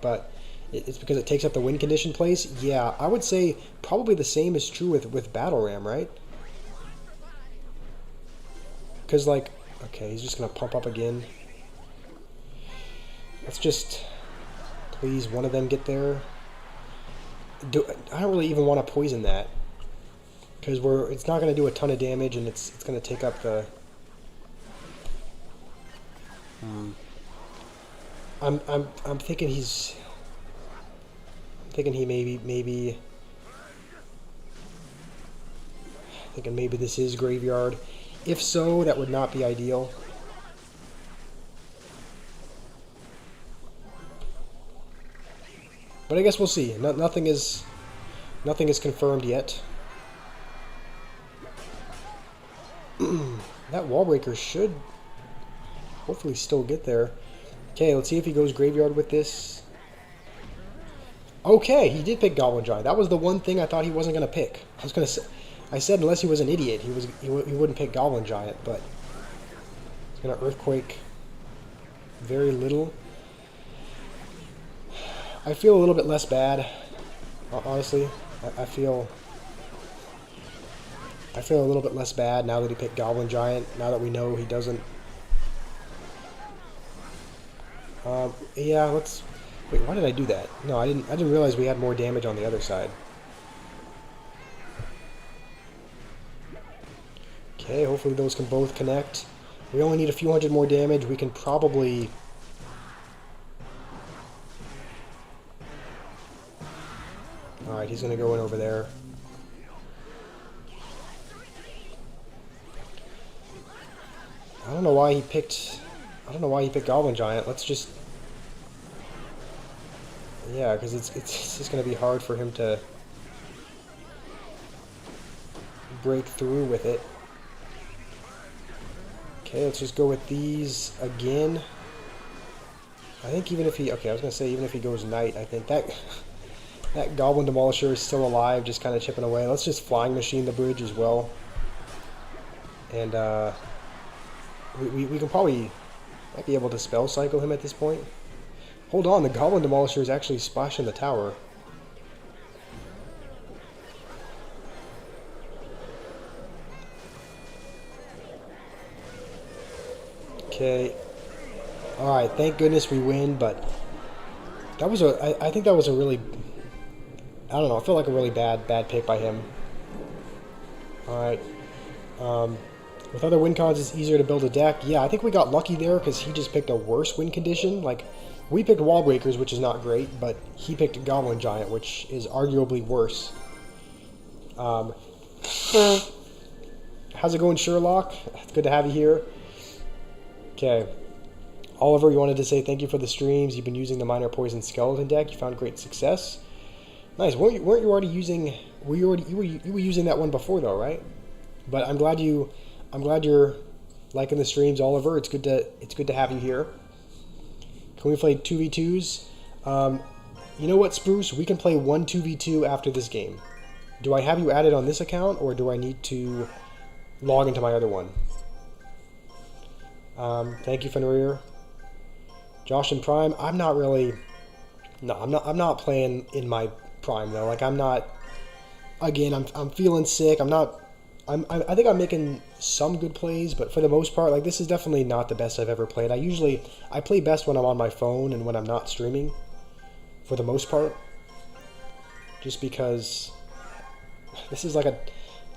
but it's because it takes up the win condition place. Yeah, I would say probably the same is true with Battle Ram, right? Because, like, okay, he's just gonna pump up again. Let's just please one of them get there. I don't really even want to poison that, because it's not going to do a ton of damage, and it's going to take up the. I'm thinking he's. I'm thinking he maybe. Thinking maybe this is Graveyard. If so, that would not be ideal. But I guess we'll see. Nothing is confirmed yet. That Wall Breaker should hopefully still get there. Okay, let's see if he goes Graveyard with this. Okay, he did pick Goblin Giant. That was the one thing I thought he wasn't going to pick. I said unless he was an idiot, he wouldn't pick Goblin Giant, but he's going to Earthquake very little. I feel a little bit less bad, honestly. I feel a little bit less bad now that he picked Goblin Giant, now that we know he doesn't. Yeah, let's. Wait, why did I do that? No, I didn't realize we had more damage on the other side. Okay, hopefully those can both connect. We only need a few hundred more damage. We can probably. Alright, he's going to go in over there. I don't know why he picked Goblin Giant. Let's just. Yeah, because it's just going to be hard for him to break through with it. Okay, let's just go with these again. I think even if he. Okay, I was going to say even if he goes Knight, I think that. That Goblin Demolisher is still alive, just kind of chipping away. Let's just Flying Machine the bridge as well. And we can probably might be able to Spell Cycle him at this point. Hold on, the Goblin Demolisher is actually splashing the tower. Okay. Alright, thank goodness we win, but that was I think that was a really, I don't know, I feel like a really bad pick by him. Alright. With other win cons, it's easier to build a deck. Yeah, I think we got lucky there because he just picked a worse win condition. Like, we picked Wall Breakers, which is not great, but he picked Goblin Giant, which is arguably worse. How's it going, Sherlock? It's good to have you here. Okay. Oliver, you wanted to say thank you for the streams. You've been using the Minor Poison Skeleton deck. You found great success. Nice. Weren't you already using? You were using that one before though, right? But I'm glad you're liking the streams, Oliver. It's good to have you here. Can we play 2v2s? You know what, Spruce? We can play 1 2v2 after this game. Do I have you added on this account, or do I need to log into my other one? Thank you, Fenrir. Josh and Prime. I'm not really. No, I'm not playing in my prime though. Like, I'm not. Again, I'm feeling sick. I think I'm making some good plays, but for the most part, like, this is definitely not the best I've ever played. I play best when I'm on my phone and when I'm not streaming, for the most part. Just because this is like a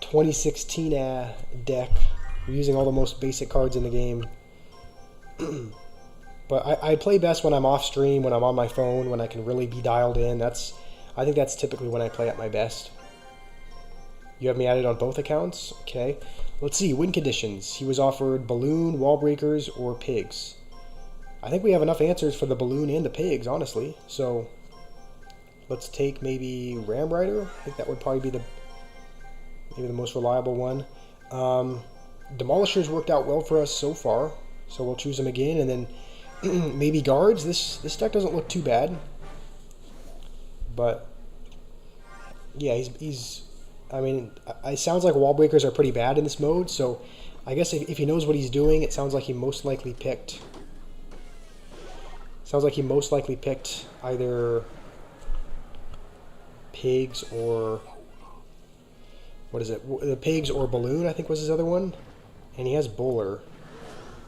2016 deck. We're using all the most basic cards in the game. But I play best when I'm off stream, when I'm on my phone, when I can really be dialed in. I think that's typically when I play at my best. You have me added on both accounts? Okay. Let's see. Win conditions. He was offered Balloon, Wall Breakers, or Pigs. I think we have enough answers for the Balloon and the Pigs, honestly. So, let's take maybe Ram Rider. I think that would probably be maybe the most reliable one. Demolishers worked out well for us so far. So we'll choose them again. And then maybe Guards. This deck doesn't look too bad. But, yeah, he's I mean, it sounds like Wall Breakers are pretty bad in this mode, so I guess if he knows what he's doing, it sounds like he most likely picked... either Pigs or... What is it? The Pigs or Balloon, I think was his other one. And he has Bowler.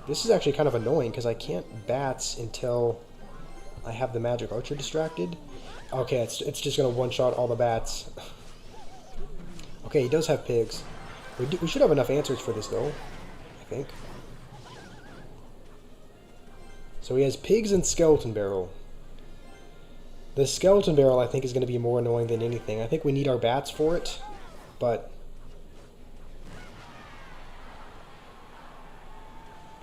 This is actually kind of annoying, because I can't Bats until I have the Magic Archer distracted. Okay, it's just going to one-shot all the Bats. Okay, he does have Pigs. We should have enough answers for this, though, I think. So he has Pigs and Skeleton Barrel. The Skeleton Barrel, I think, is going to be more annoying than anything. I think we need our Bats for it, but...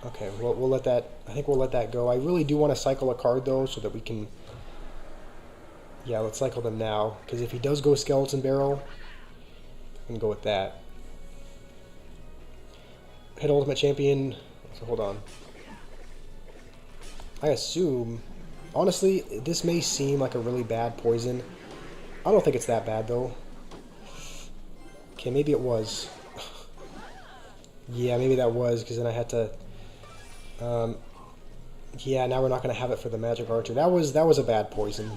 Okay, we'll let that... I think we'll let that go. I really do want to cycle a card, though, so that we can... Yeah, let's cycle them now, because if he does go Skeleton Barrel... I can go with that. Hit Ultimate Champion. So hold on. I assume... Honestly, this may seem like a really bad poison. I don't think it's that bad, though. Okay, maybe it was. Yeah, maybe that was, because then I had to... yeah, now we're not going to have it for the Magic Archer. That was a bad poison.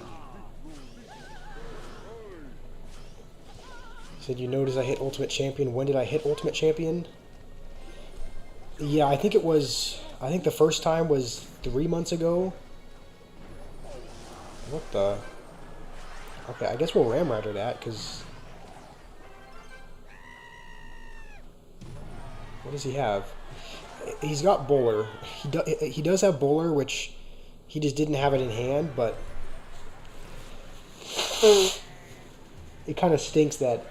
Said, you notice I hit Ultimate Champion. When did I hit Ultimate Champion? Yeah, I think it was... I think the first time was 3 months ago. What the... Okay, I guess we'll Ram Rider that, because... What does he have? He's got Bowler. He does have Bowler, which he just didn't have it in hand, but... It kind of stinks that...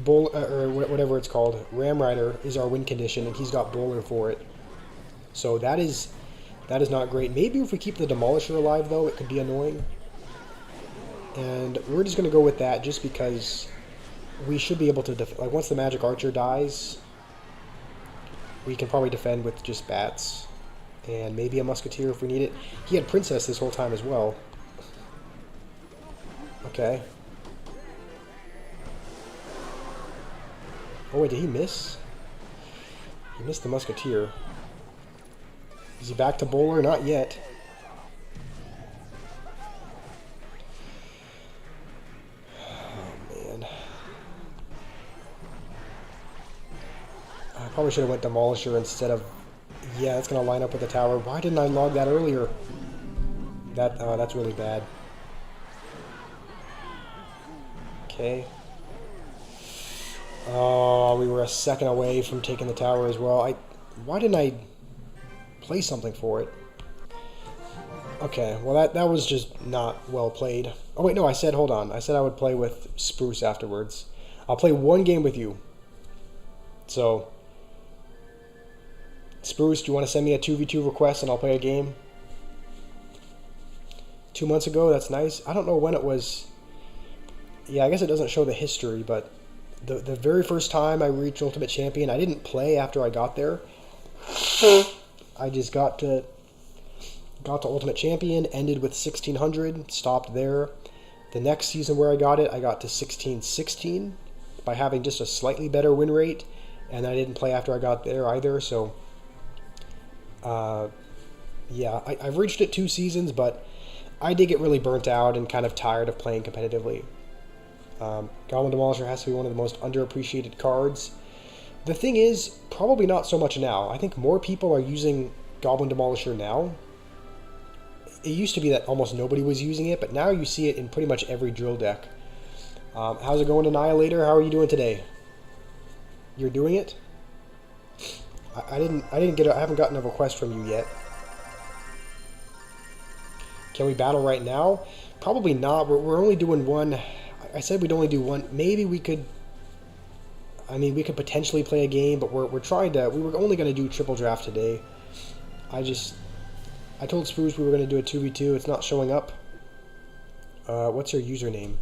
or whatever it's called, Ram Rider is our win condition, and he's got Bowler for it. So that is not great. Maybe if we keep the Demolisher alive, though, it could be annoying. And we're just going to go with that, just because we should be able to... like, once the Magic Archer dies, we can probably defend with just Bats. And maybe a Musketeer if we need it. He had Princess this whole time as well. Okay. Oh wait, did he miss? He missed the Musketeer. Is he back to Bowler? Not yet. Probably should have went Demolisher instead of... Yeah, that's going to line up with the tower. Why didn't I log that earlier? That's really bad. Okay. Oh, we were a second away from taking the tower as well. Why didn't I play something for it? Okay, well that was just not well played. Oh wait, no, hold on. I said I would play with Spruce afterwards. I'll play one game with you. So, Spruce, do you want to send me a 2v2 request and I'll play a game? 2 months ago, that's nice. I don't know when it was. Yeah, I guess it doesn't show the history, but the very first time I reached Ultimate Champion, I didn't play after I got there. I just got to Ultimate Champion, ended with 1600, stopped there. The next season where I got it, I got to 1616 by having just a slightly better win rate, and I didn't play after I got there either, so yeah, I've reached it 2 seasons, but I did get really burnt out and kind of tired of playing competitively. Goblin Demolisher has to be one of the most underappreciated cards. The thing is, probably not so much now. I think more people are using Goblin Demolisher now. It used to be that almost nobody was using it, but now you see it in pretty much every drill deck. How's it going, Annihilator? How are you doing today? You're doing it? I haven't gotten a request from you yet. Can we battle right now? Probably not. We're only doing one. I said we'd only do one. Maybe we could. I mean, we could potentially play a game, but we're trying to. We were only going to do triple draft today. I told Spruce we were going to do a 2v2. It's not showing up. What's your username?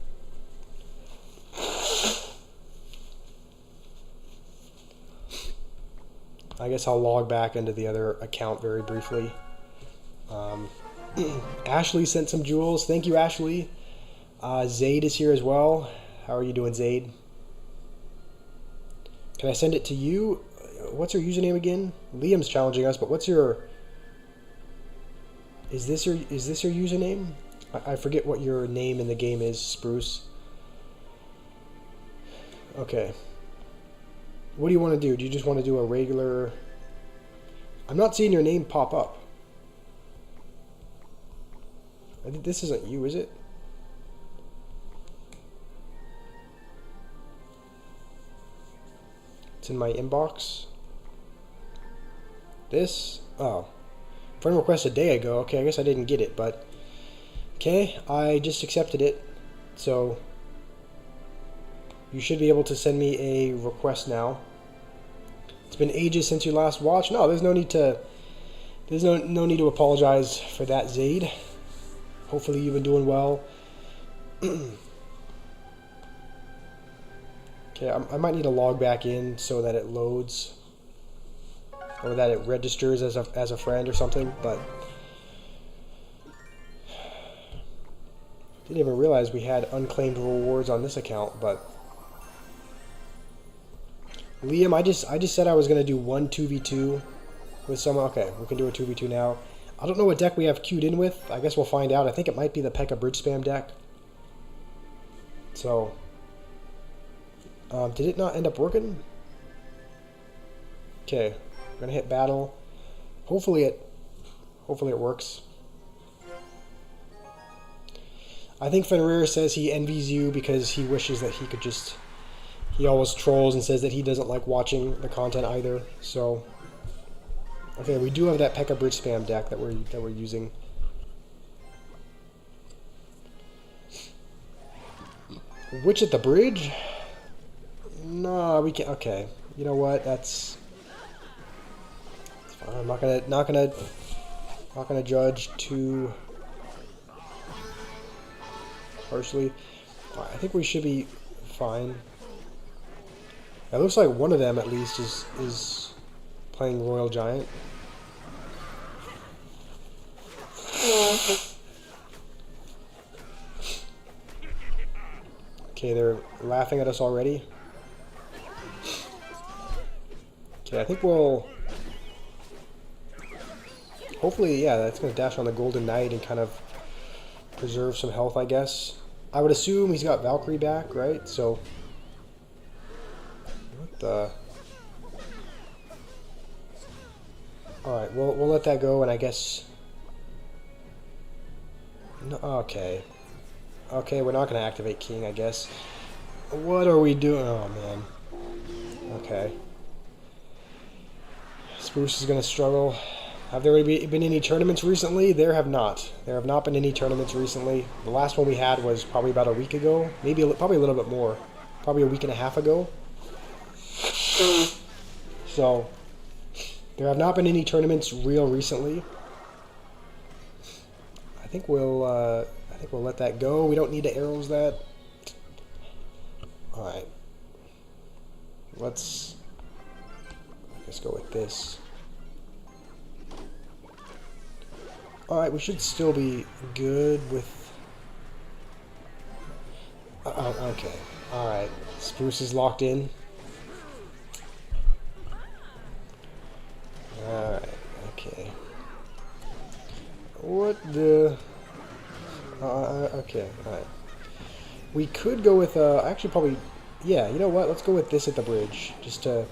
I guess I'll log back into the other account very briefly. Ashley sent some jewels. Thank you, Ashley. Zaid is here as well. How are you doing, Zaid? Can I send it to you? What's your username again? Liam's challenging us, but what's your... Is this your username? I forget what your name in the game is, Spruce. Okay. What do you want to do? Do you just want to do a regular... I'm not seeing your name pop up. I think this isn't you, is it? It's in my inbox. This? Oh. Friend request a day ago. Okay, I guess I didn't get it, but... Okay, I just accepted it. So... You should be able to send me a request now. It's been ages since you last watched. No, there's no need to... There's no need to apologize for that, Zaid. Hopefully you've been doing well. Okay, I might need to log back in so that it loads. Or that it registers as a friend or something, but... Didn't even realize we had unclaimed rewards on this account, but... Liam, I just said I was going to do one 2v2 with someone. Okay, we can do a 2v2 now. I don't know what deck we have queued in with. I guess we'll find out. I think it might be the P.E.K.K.A. Bridge Spam deck. So, did it not end up working? Okay, we're going to hit battle. Hopefully it works. I think Fenrir says he envies you because he wishes that he could just... He always trolls and says that he doesn't like watching the content either. So, okay, we do have that P.E.K.K.A. Bridge Spam deck that we're using. Witch at the bridge? No, we can't. Okay, you know what? That's fine. I'm not gonna judge too harshly. I think we should be fine. It looks like one of them, at least, is playing Royal Giant. Okay, they're laughing at us already. Okay, I think we'll... Hopefully, yeah, that's going to dash on the Golden Knight and kind of preserve some health, I guess. I would assume he's got Valkyrie back, right? So... Alright, we'll let that go, and I guess... No, okay. Okay, we're not going to activate King, I guess. What are we doing? Oh, man. Okay. Spruce is going to struggle. Have there been any tournaments recently? There have not. There have not been any tournaments recently. The last one we had was probably about a week ago. Maybe probably a little bit more. Probably a week and a half ago. So, there have not been any tournaments real recently. I think we'll let that go. We don't need to arrows that. All right. Let's go with this. All right, we should still be good with. Okay. All right. Spruce is locked in. All right. Okay. What the? Okay. All right. We could go with actually probably. Yeah. You know what? Let's go with this at the bridge just to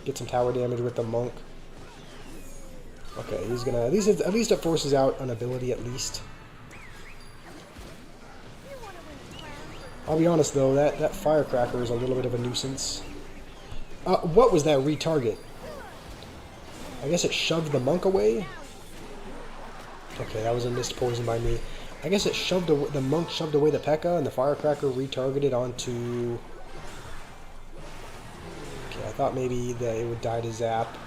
get some tower damage with the monk. Okay, he's gonna at least it forces out an ability at least. I'll be honest though, that firecracker is a little bit of a nuisance. What was that retarget? I guess it shoved the monk away. Okay, that was a missed poison by me. I guess it shoved the monk shoved away the P.E.K.K.A. and the firecracker retargeted onto. Okay, I thought maybe that it would die to zap,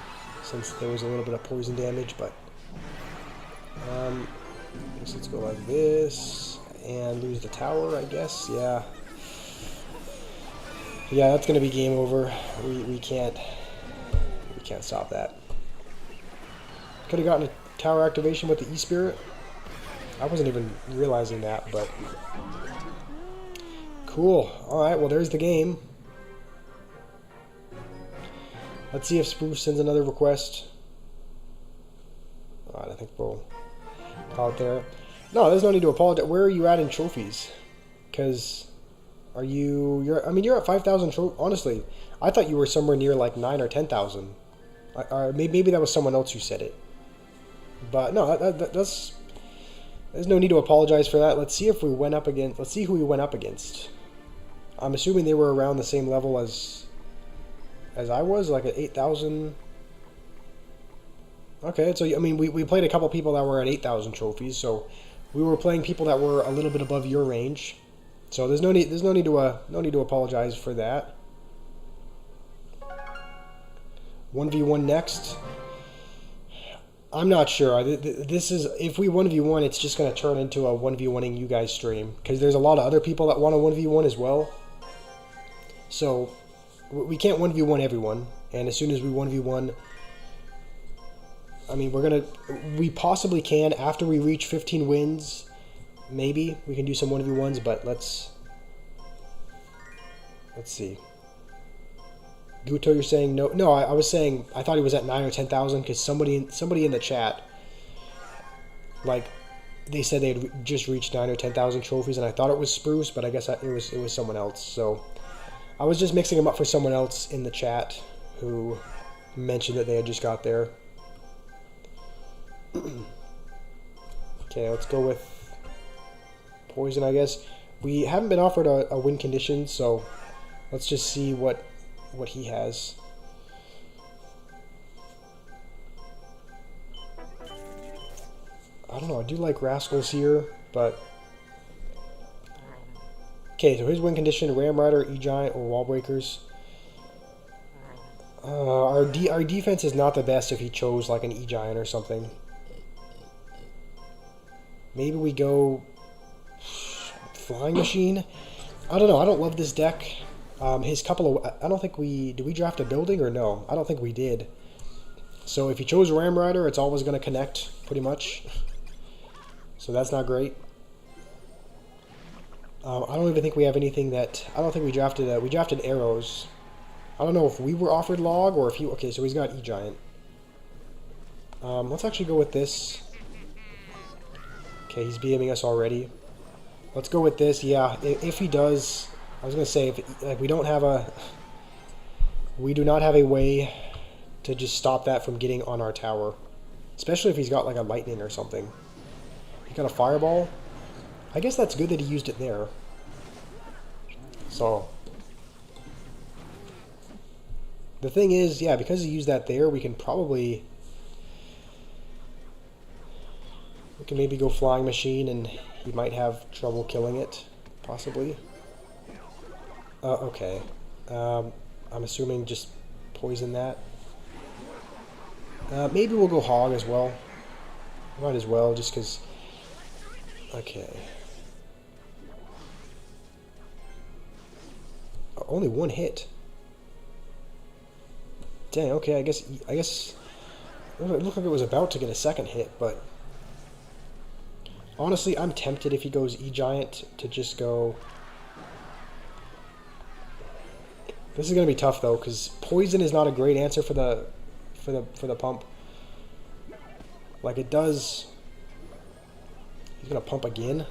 since there was a little bit of poison damage, but I guess let's go like this and lose the tower, I guess. Yeah, that's gonna be game over. We can't stop that. Could have gotten a tower activation with the E-Spirit. I wasn't even realizing that, but cool. All right, well there's the game. Let's see if Spruce sends another request. Alright, I think we'll call it there. No, there's no need to apologize. Where are you at in trophies? Because I mean, you're at 5,000 trophies. Honestly, I thought you were somewhere near like 9 or 10,000. Maybe that was someone else who said it. But no, there's no need to apologize for that. Let's see if we went up against. Let's see who we went up against. I'm assuming they were around the same level as I was, like at 8,000. Okay, so I mean, we played a couple people that were at 8,000 trophies, so we were playing people that were a little bit above your range. So there's no need to apologize for that. 1v1 next. I'm not sure. This is, if we 1v1, it's just going to turn into a 1v1ing you guys stream, because there's a lot of other people that want a 1v1 as well. So we can't 1v1 everyone, and as soon as we 1v1, I mean, we possibly can, after we reach 15 wins, maybe we can do some 1v1s, but let's see. Guto, you're saying no? No, I was saying I thought he was at 9 or 10,000 because somebody in the chat, like, they said they had just reached 9 or 10,000 trophies, and I thought it was Spruce, but I guess it was someone else. So I was just mixing them up for someone else in the chat who mentioned that they had just got there. Okay, let's go with Poison, I guess. We haven't been offered a win condition, so let's just see what he has. I don't know, I do like Rascals here, but... Okay, so his win condition, Ram Rider, E-Giant, or Wall Breakers. Our defense is not the best if he chose like an E-Giant or something. Maybe we go... Flying Machine? I don't know, I don't love this deck. His couple of... I don't think did we draft a building or no? I don't think we did. So if he chose Ram Rider, it's always going to connect, pretty much. So that's not great. I don't even think we have anything that... I don't think we drafted... we drafted arrows. I don't know if we were offered log or if he... Okay, so he's got E-Giant. Let's actually go with this. Okay, he's BMing us already. Let's go with this. Yeah, if he does... I was going to say, if we don't have a... We do not have a way to just stop that from getting on our tower. Especially if he's got like a lightning or something. He got a fireball. I guess that's good that he used it there. So the thing is, yeah, because he used that there, we can maybe go flying machine, and he might have trouble killing it, possibly. Okay. I'm assuming just poison that. Maybe we'll go hog as well. Might as well, just because... Okay. Only one hit. Dang, okay, I guess... It looked like it was about to get a second hit, but... Honestly, I'm tempted if he goes E-Giant to just go... This is going to be tough, though, because poison is not a great answer for the pump. Like, it does... He's going to pump again.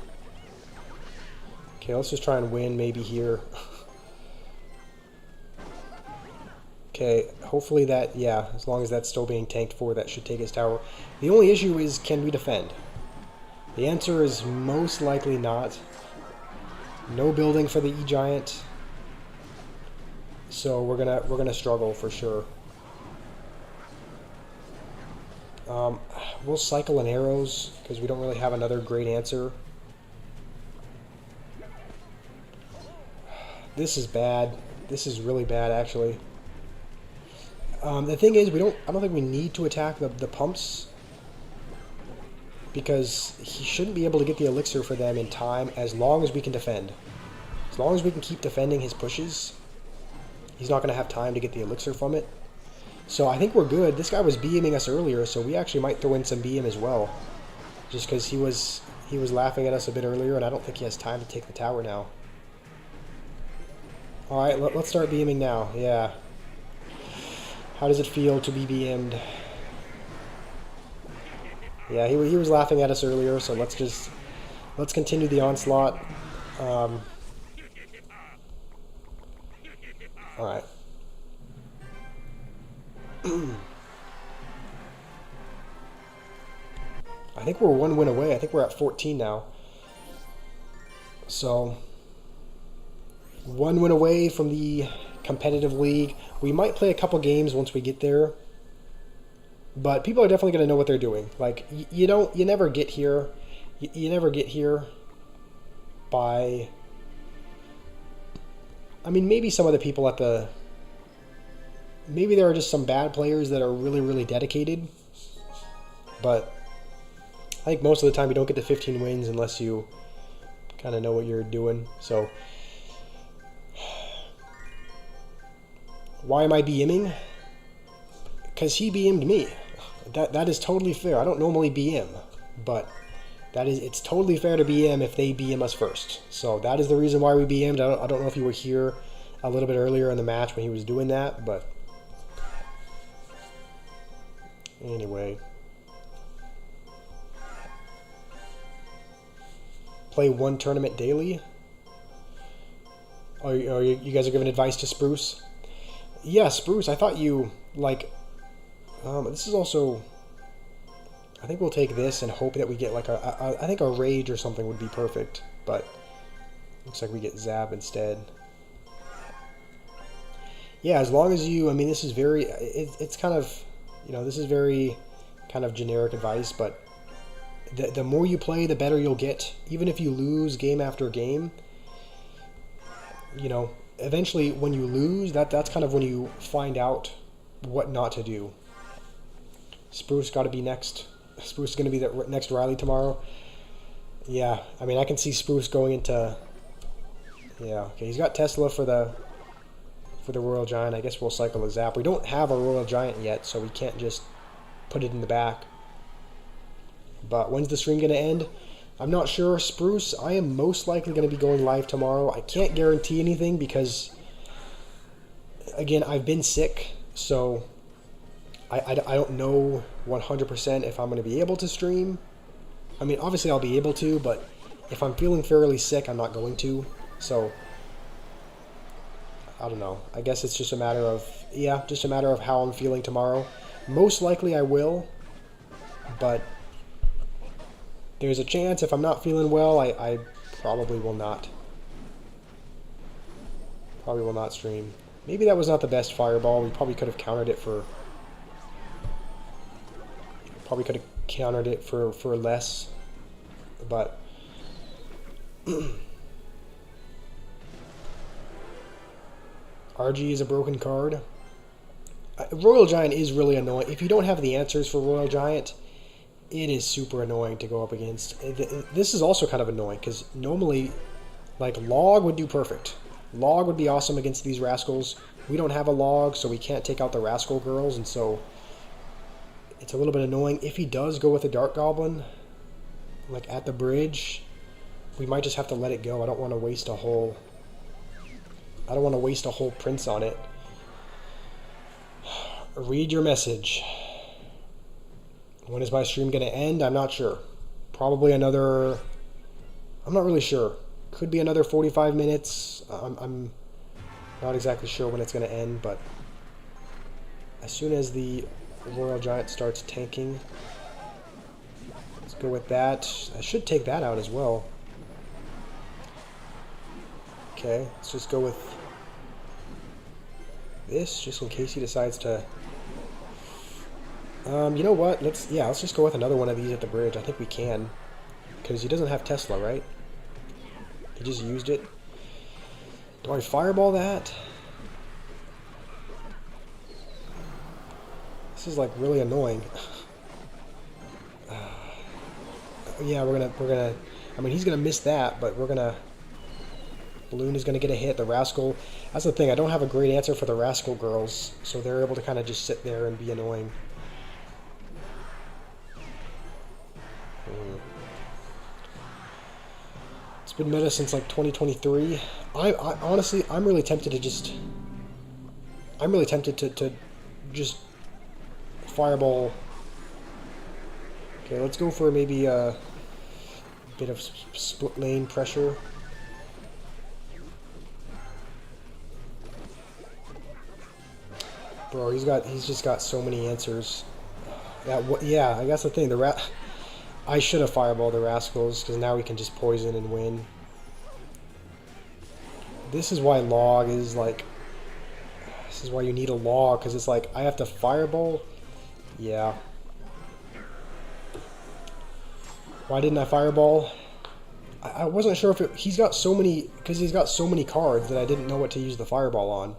Okay, let's just try and win maybe here. Okay, hopefully that, yeah, as long as that's still being tanked for, that should take his tower. The only issue is, can we defend? The answer is most likely not. No building for the E-Giant. So we're gonna struggle for sure. We'll cycle in arrows because we don't really have another great answer. This is bad. This is really bad, actually. The thing is, I don't think we need to attack the pumps, because he shouldn't be able to get the elixir for them in time as long as we can defend. As long as we can keep defending his pushes, he's not going to have time to get the elixir from it. So I think we're good. This guy was BMing us earlier, so we actually might throw in some BM as well. Just because he was laughing at us a bit earlier, and I don't think he has time to take the tower now. Alright, let's start BMing now. Yeah. How does it feel to be BM'd? Yeah, he was laughing at us earlier, so let's continue the onslaught. Alright. I think we're one win away. I think we're at 14 now. So, one win away from the competitive league. We might play a couple games once we get there. But people are definitely going to know what they're doing. Like, you never get here. You never get here by... I mean, maybe some of the people at the... Maybe there are just some bad players that are really, really dedicated. But I think most of the time you don't get to 15 wins unless you kind of know what you're doing. So, why am I BMing? Because he BM'd me. That is totally fair. I don't normally BM, but it's totally fair to BM if they BM us first. So that is the reason why we BM'd. I don't know if you were here a little bit earlier in the match when he was doing that, but anyway. Play one tournament daily. Oh, you guys are giving advice to Spruce? Yeah, Spruce, I thought you, like... this is also... I think we'll take this and hope that we get like I think a Rage or something would be perfect, but looks like we get Zap instead. Yeah, as long as you... I mean, this is very... It's kind of... this is very kind of generic advice, but the more you play, the better you'll get. Even if you lose game after game, eventually when you lose, that's kind of when you find out what not to do. Spruce got to be next. Spruce is going to be the next Riley tomorrow. Yeah, I mean, I can see Spruce going into... Yeah, okay, he's got Tesla for the Royal Giant. I guess we'll cycle a Zap. We don't have a Royal Giant yet, so we can't just put it in the back. But when's the stream going to end? I'm not sure. Spruce, I am most likely going to be going live tomorrow. I can't guarantee anything because, again, I've been sick, so... I don't know 100% if I'm going to be able to stream. I mean, obviously I'll be able to, but if I'm feeling fairly sick, I'm not going to. So, I don't know. I guess it's just a matter of, just a matter of how I'm feeling tomorrow. Most likely I will. but there's a chance if I'm not feeling well, I probably will not. Probably will not stream. Maybe that was not the best fireball. We probably could have countered it for... Probably could have countered it for less. But... RG is a broken card. Royal Giant is really annoying. If you don't have the answers for Royal Giant, it is super annoying to go up against. This is also kind of annoying, because normally, like, Log would do perfect. Log would be awesome against these rascals. We don't have a Log, so we can't take out the Rascal Girls, and so it's a little bit annoying. If he does go with a Dark Goblin, like, at the bridge, we might just have to let it go. I don't want to waste a whole... I don't want to waste a whole Prince on it. Read your message. When is my stream going to end? I'm not sure. Probably another... I'm not really sure. Could be another 45 minutes. I'm not exactly sure when it's going to end, but as soon as the Royal Giant starts tanking, let's go with that. I should take that out as well. Okay, let's just go with this, just in case he decides to... you know what? Let's just go with another one of these at the bridge. I think we can, because he doesn't have Tesla, right? He just used it. Do I fireball that? This is like really annoying. Yeah, we're gonna. I mean, he's gonna miss that, but we're gonna. Balloon is gonna get a hit. The Rascal. That's the thing. I don't have a great answer for the Rascal Girls, so they're able to kind of just sit there and be annoying. It's been meta since like 2023. I honestly, I'm really tempted to just... I'm really tempted to just fireball. Okay, let's go for maybe a bit of split lane pressure. Bro, he's just got so many answers. Yeah, I guess the thing, I should have fireballed the Rascals, because now we can just poison and win. This is why Log is like... This is why you need a Log, because it's like, I have to fireball? Yeah. Why didn't I fireball? I wasn't sure if he's got so many... Because he's got so many cards that I didn't know what to use the fireball on.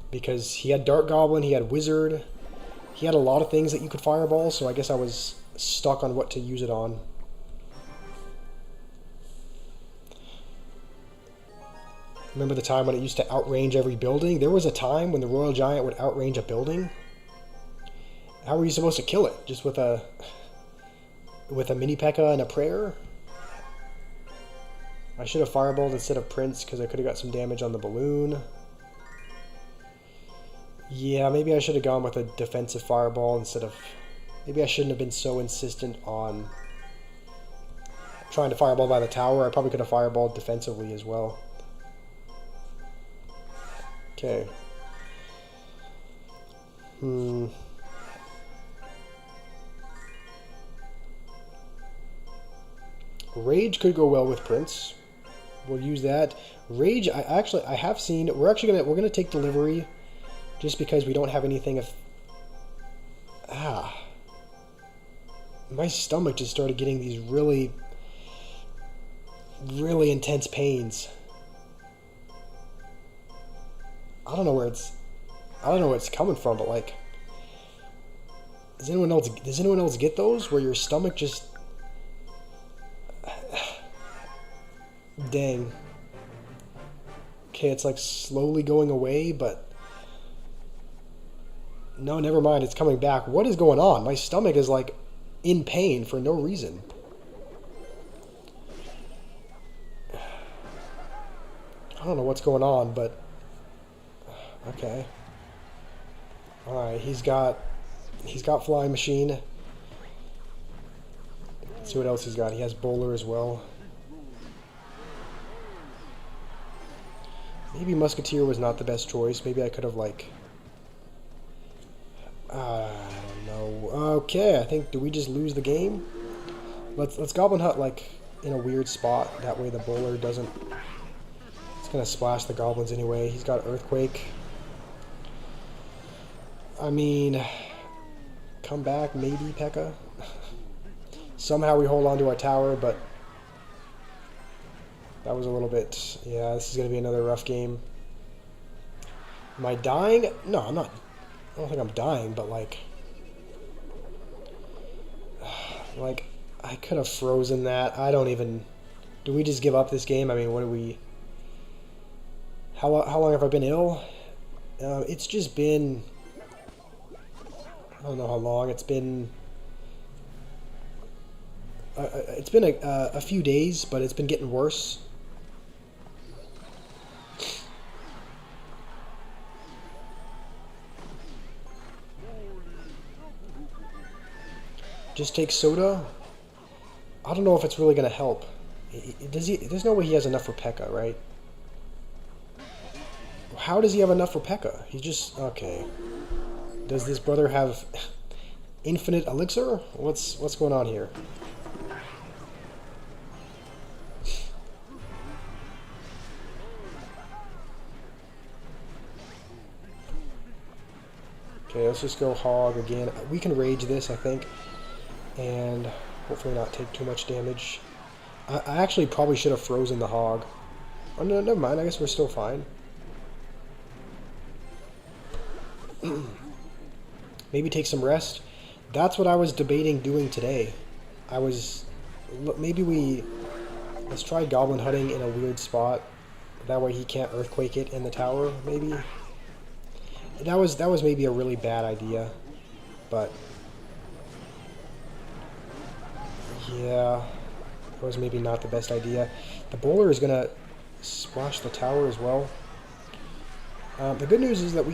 Because he had Dark Goblin, he had Wizard... He had a lot of things that you could fireball, so I guess I was stuck on what to use it on. Remember the time when it used to outrange every building? There was a time when the Royal Giant would outrange a building. How were you supposed to kill it? Just with a mini P.E.K.K.A. and a prayer? I should have fireballed instead of Prince, because I could have got some damage on the balloon. Yeah, maybe I should have gone with a defensive fireball instead of... Maybe I shouldn't have been so insistent on trying to fireball by the tower. I probably could have fireballed defensively as well. Okay. Rage could go well with Prince. We'll use that. Rage, I have seen... We're gonna take delivery just because we don't have anything of... My stomach just started getting these really, really intense pains. I don't know where it's coming from, but like, does anyone else get those where your stomach just... Dang. Okay, it's like slowly going away, but no, never mind, it's coming back. What is going on? My stomach is like in pain for no reason. I don't know what's going on, but okay. Alright, he's got Flying Machine. Let's see what else he's got. He has Bowler as well. Maybe Musketeer was not the best choice. Maybe I could have, like... I don't know. Okay, I think, do we just lose the game? Let's Goblin Hut like in a weird spot. That way the bowler doesn't. It's gonna splash the goblins anyway. He's got Earthquake. I mean, come back maybe P.E.K.K.A. Somehow we hold on to our tower, but that was a little bit. Yeah, this is gonna be another rough game. Am I dying? No, I'm not. I don't think I'm dying, but like, I could have frozen that. I don't even. Do we just give up this game? I mean, what do we? How long have I been ill? It's just been. I don't know how long. It's been. It's been a few days, but it's been getting worse. Just take soda. I don't know if it's really going to help. Does he? There's no way he has enough for P.E.K.K.A, right? How does he have enough for P.E.K.K.A? He just... Okay. Does this brother have infinite elixir? What's going on here? Okay, let's just go hog again. We can rage this, I think. And hopefully not take too much damage. I actually probably should have frozen the hog. Oh, no, never mind. I guess we're still fine. Maybe take some rest. That's what I was debating doing today. Maybe let's try Goblin Hutting in a weird spot. That way he can't Earthquake it in the tower, maybe. That was maybe a really bad idea. But yeah, that was maybe not the best idea. The bowler is gonna splash the tower as well. The good news is that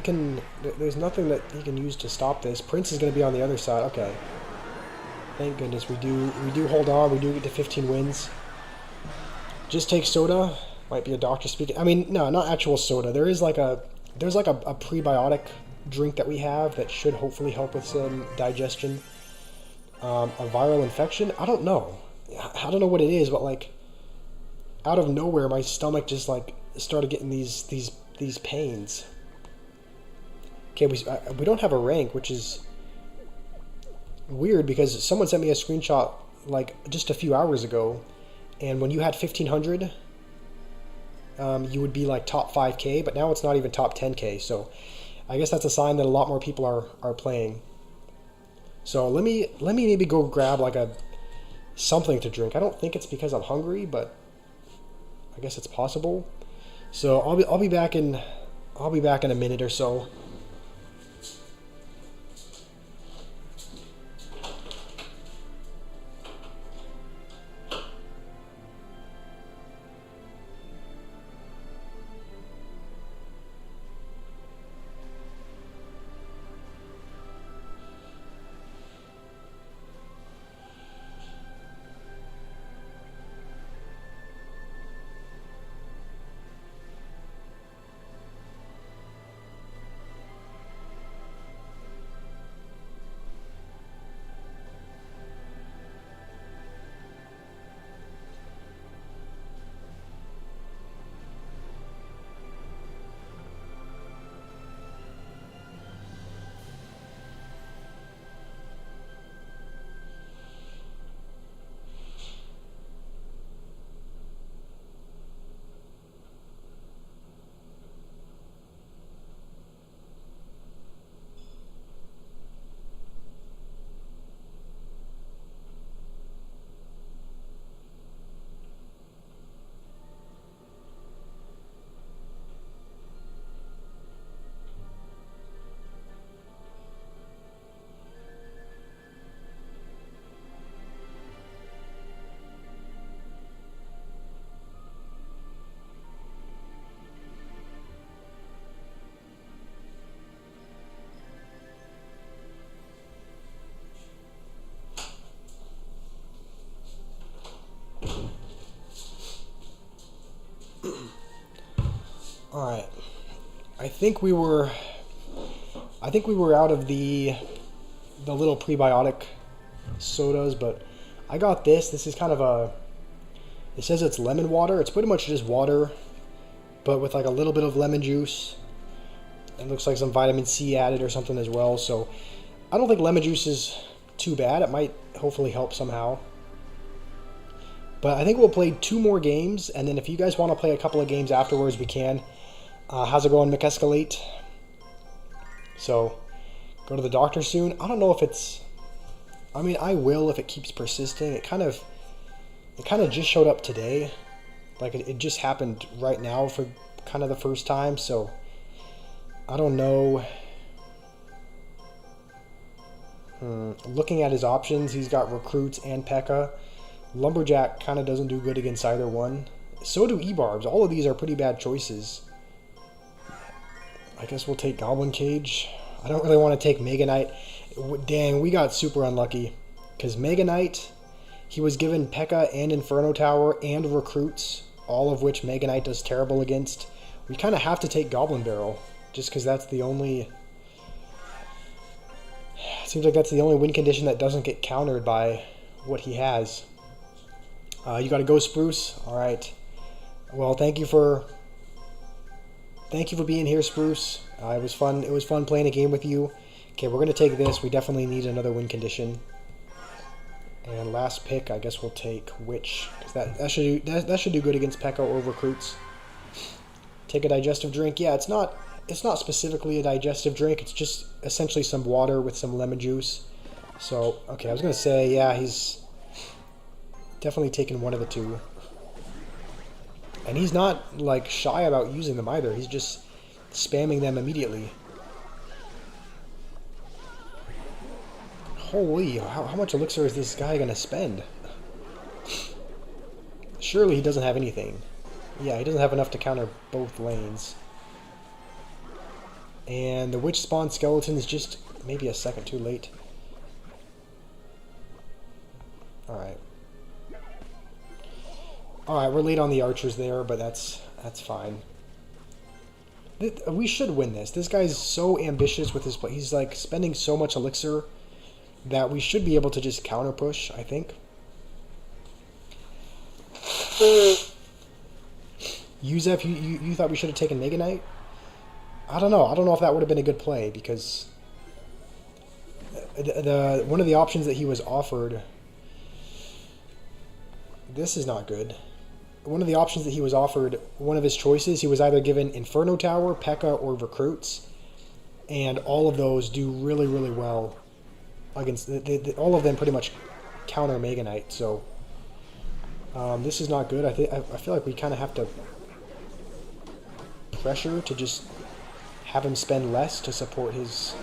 there's nothing that he can use to stop this. Prince is going to be on the other side. Okay. Thank goodness we do hold on. We do get to 15 wins. Just take soda. Might be a doctor speaking. I mean, no, not actual soda. There's like a prebiotic drink that we have that should hopefully help with some digestion. A viral infection? I don't know. I don't know what it is, but like out of nowhere my stomach just like started getting these pains. Okay, we don't have a rank, which is weird because someone sent me a screenshot like just a few hours ago, and when you had 1500, you would be like top 5k, but now it's not even top 10k. So I guess that's a sign that a lot more people are playing. So let me maybe go grab like something to drink. I don't think it's because I'm hungry, but I guess it's possible. So I'll be back in a minute or so. All right. I think we were out of the the little prebiotic sodas, but I got this. This is kind of a, it says it's lemon water. It's pretty much just water, but with like a little bit of lemon juice. It looks like some vitamin C added or something as well. So I don't think lemon juice is too bad. It might hopefully help somehow. But I think we'll play 2 more games, and then if you guys want to play a couple of games afterwards, we can. How's it going, McEscalate? So, go to the doctor soon. I don't know if it's... I mean, I will if it keeps persisting. It kind of just showed up today. Like, it just happened right now for kind of the first time, so... I don't know. Looking at his options, he's got Recruits and P.E.K.K.A. Lumberjack kind of doesn't do good against either one. So do E-Barbs. All of these are pretty bad choices. I guess we'll take Goblin Cage. I don't really want to take Mega Knight. Dang, we got super unlucky. Because Mega Knight, he was given P.E.K.K.A. and Inferno Tower and Recruits, all of which Mega Knight does terrible against. We kind of have to take Goblin Barrel, just because that's the only... Seems like that's the only win condition that doesn't get countered by what he has. You got to go Spruce. All right. Well, thank you for being here, Spruce. It was fun. It was fun playing a game with you. Okay, we're gonna take this. We definitely need another win condition. And last pick, I guess we'll take Witch, because that should do good against P.E.K.K.A. or Recruits. Take a digestive drink. Yeah, it's not specifically a digestive drink. It's just essentially some water with some lemon juice. So okay, I was gonna say yeah, he's definitely taking one of the 2. And he's not, like, shy about using them either. He's just spamming them immediately. Holy, how much elixir is this guy going to spend? Surely he doesn't have anything. Yeah, he doesn't have enough to counter both lanes. And the Witch Spawn Skeleton is just maybe a second too late. Alright. Alright, we're late on the archers there, but that's fine. We should win this. This guy's so ambitious with his play. He's like spending so much elixir that we should be able to just counter push, I think. Yuzef, you thought we should have taken Mega Knight? I don't know. I don't know if that would have been a good play, because one of the options that he was offered... This is not good. One of the options that he was offered, one of his choices, he was either given Inferno Tower, P.E.K.K.A. or Recruits. And all of those do really, really well against... all of them pretty much counter Mega Knight, so... this is not good. I feel like we kind of have to pressure to just have him spend less to support his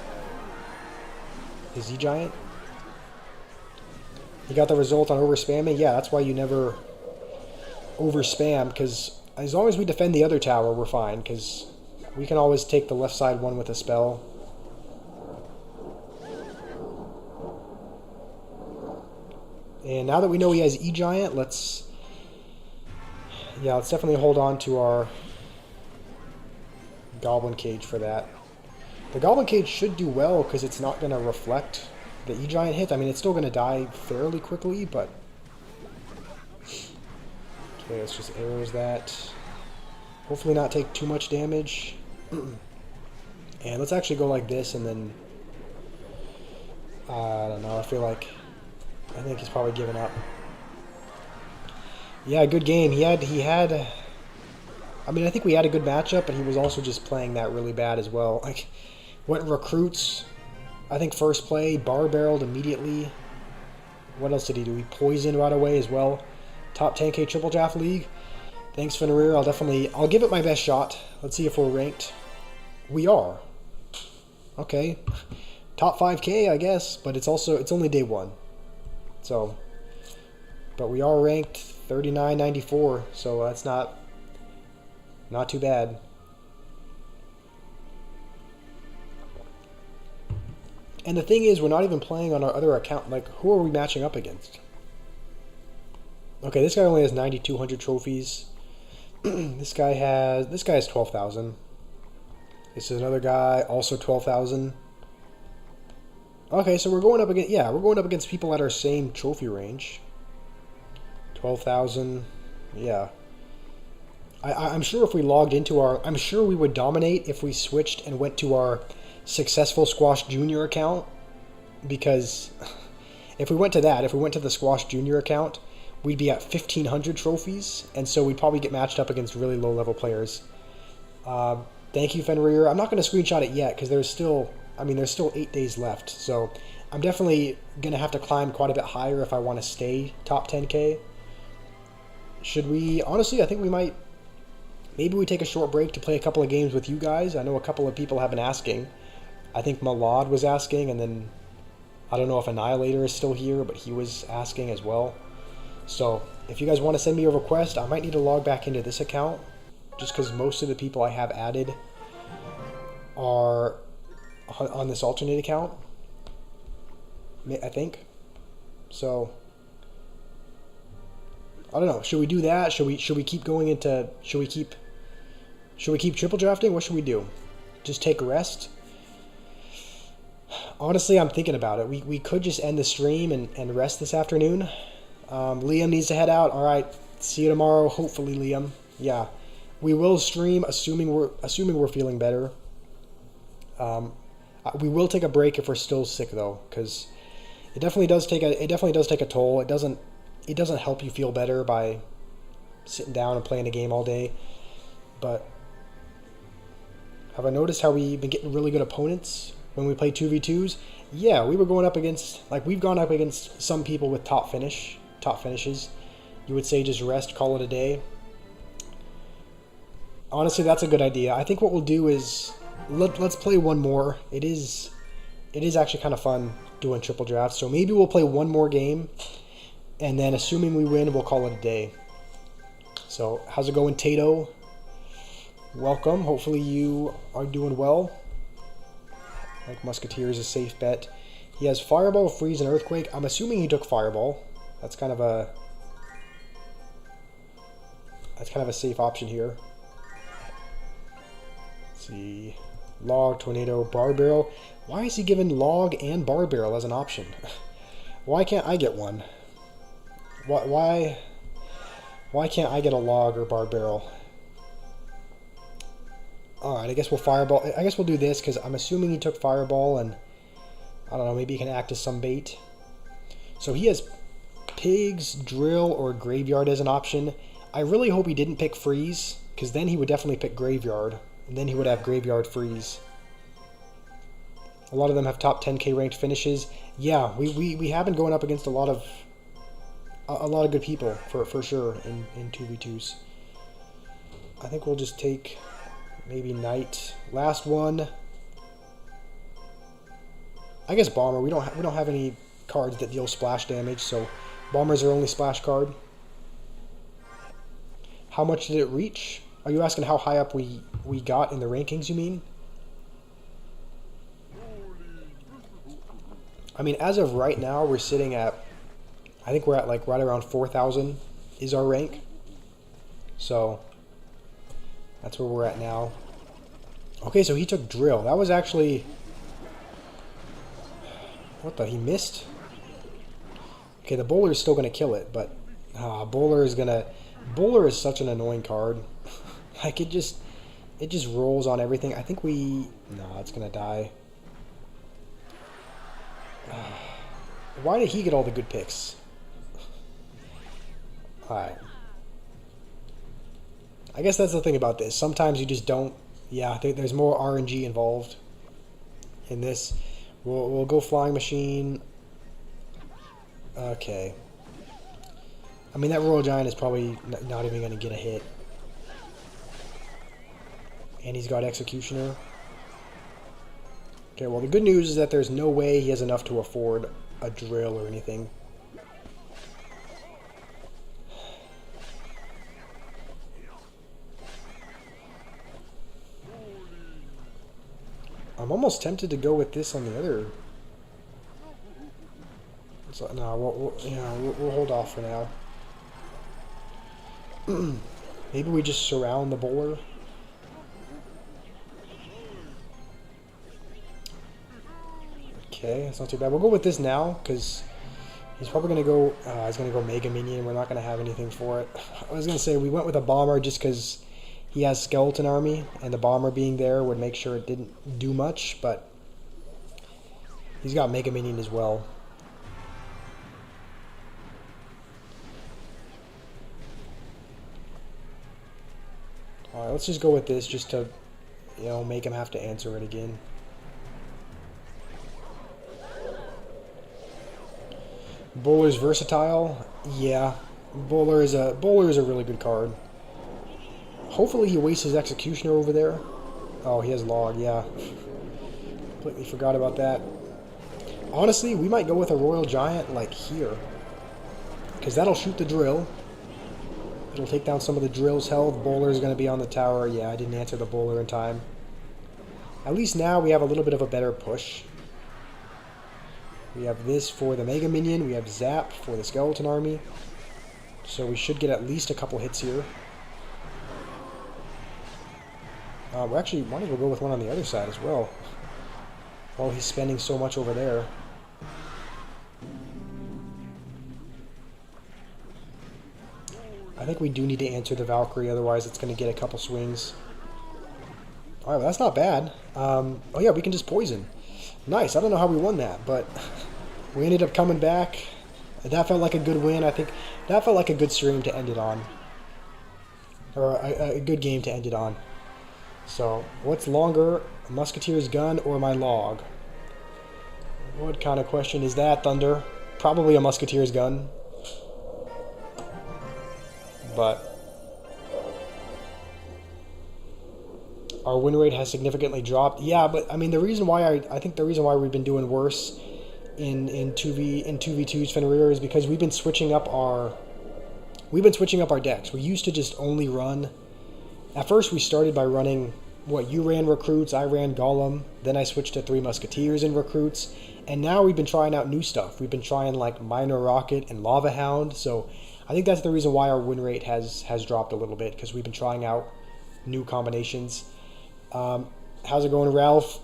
E-Giant. He got the result on over-spamming. Yeah, that's why you never over-spam, because as long as we defend the other tower, we're fine, because we can always take the left side one with a spell. And now that we know he has E-Giant, let's definitely hold on to our Goblin Cage for that. The Goblin Cage should do well, because it's not going to reflect the E-Giant hit. I mean, it's still going to die fairly quickly, but... Okay, let's just arrows that. Hopefully not take too much damage. And let's actually go like this, and then... I don't know, I think he's probably given up. Yeah, good game. He had... I mean, I think we had a good matchup, but he was also just playing that really bad as well. Like, went Recruits... I think first play, bar barreled immediately. What else did he do? He poisoned right away as well. Top 10k Triple Draft League. Thanks, Fenrir. I'll give it my best shot. Let's see if we're ranked. We are. Okay. Top 5k, I guess, but it's only day 1. So, but we are ranked 39.94, so that's not too bad. And the thing is, we're not even playing on our other account. Like, who are we matching up against? Okay, this guy only has 9,200 trophies. This guy has 12,000. This is another guy, also 12,000. Okay, so we're going up against, yeah, we're going up against people at our same trophy range. 12,000, yeah. I'm sure if we logged into our, I'm sure we would dominate if we switched and went to our successful Squash Junior account, because if we went to that, if we went to the Squash Junior account, we'd be at 1,500 trophies, and so we'd probably get matched up against really low-level players. Thank you, Fenrir. I'm not going to screenshot it yet, because there's still 8 days left, so I'm definitely going to have to climb quite a bit higher if I want to stay top 10k. Should we, honestly, I think we might, maybe we take a short break to play a couple of games with you guys. I know a couple of people have been asking. I think Malad was asking, and then I don't know if Annihilator is still here, but he was asking as well. So if you guys want to send me a request, I might need to log back into this account, just because most of the people I have added are on this alternate account, I think. So I don't know. Should we do that? Should we keep going into? Should we keep triple drafting? What should we do? Just take a rest? Honestly, I'm thinking about it. We could just end the stream and rest this afternoon. Liam needs to head out. All right. See you tomorrow. Hopefully, Liam. Yeah, we will stream, assuming we're feeling better. We will take a break if we're still sick, though, because it definitely does take a toll. It doesn't help you feel better by sitting down and playing a game all day. But have I noticed how we've been getting really good opponents when we play 2v2s? Yeah, we were going up against, we've gone up against some people with top finishes. You would say just rest, call it a day. Honestly, that's a good idea. I think what we'll do is let's play one more. It is actually kind of fun doing triple drafts. So maybe we'll play one more game, and then assuming we win, we'll call it a day. So how's it going, Tato? Welcome. Hopefully you are doing well. Like Musketeer is a safe bet. He has Fireball, Freeze, and Earthquake. I'm assuming he took Fireball. That's kind of a safe option here. Let's see. Log, Tornado, Bar Barrel. Why is he given Log and Bar Barrel as an option? Why can't I get one? Why can't I get a Log or Bar Barrel? Alright, I guess we'll Fireball. I guess we'll do this because I'm assuming he took Fireball, and I don't know, maybe he can act as some bait. So he has Pigs, Drill, or Graveyard as an option. I really hope he didn't pick Freeze, because then he would definitely pick Graveyard, and then he would have Graveyard Freeze. A lot of them have top 10k ranked finishes. Yeah, we have been going up against a lot of good people for sure in 2v2s. I think we'll just take maybe Knight. Last one. I guess Bomber. We don't have any cards that deal splash damage, so Bomber's our only splash card. How much did it reach? Are you asking how high up we got in the rankings, you mean? I mean, as of right now, we're sitting at, I think we're at like right around 4,000 is our rank. So that's where we're at now. Okay, so he took Drill. That was actually, what the, he missed? Okay, the Bowler is still going to kill it, but Bowler is such an annoying card. Like, it just rolls on everything. I think no, it's going to die. Why did he get all the good picks? Alright. I guess that's the thing about this. Sometimes you just don't. Yeah, there's more RNG involved in this. We'll go Flying Machine. Okay. I mean, that Royal Giant is probably not even going to get a hit. And he's got Executioner. Okay, well, the good news is that there's no way he has enough to afford a Drill or anything. I'm almost tempted to go with this on the other. So, no, we'll hold off for now. Maybe we just surround the Bowler. Okay, that's not too bad. We'll go with this now, because he's probably going to go, he's going to go Mega Minion. We're not going to have anything for it. I was going to say we went with a Bomber just because he has Skeleton Army, and the Bomber being there would make sure it didn't do much, but he's got Mega Minion as well. Alright, let's just go with this just to, make him have to answer it again. Bowler's versatile. Yeah, Bowler is a really good card. Hopefully he wastes his Executioner over there. Oh, he has Log, yeah. Completely forgot about that. Honestly, we might go with a Royal Giant, like, here. Because that'll shoot the drill. It'll take down some of the drill's health. Bowler is going to be on the tower. Yeah, I didn't answer the Bowler in time. At least now we have a little bit of a better push. We have this for the Mega Minion. We have Zap for the Skeleton Army. So we should get at least a couple hits here. We actually might as well go with one on the other side as well. While he's spending so much over there. I think we do need to answer the Valkyrie, otherwise it's going to get a couple swings. Alright, well that's not bad. Oh yeah, we can just poison. Nice, I don't know how we won that, but we ended up coming back. That felt like a good win. I think that felt like a good stream to end it on. Or a good game to end it on. So, what's longer, a Musketeer's gun or my log? What kind of question is that, Thunder? Probably a Musketeer's gun. But our win rate has significantly dropped. Yeah, but I mean the reason why I think the reason why we've been doing worse in 2v2s Fenrir is because we've been switching up our decks. We used to just only run. At first we started by running you ran recruits, I ran Golem, then I switched to 3 Musketeers and recruits, and now we've been trying out new stuff. We've been trying like Minor Rocket and Lava Hound, so I think that's the reason why our win rate has dropped a little bit, because we've been trying out new combinations. How's it going, Ralph?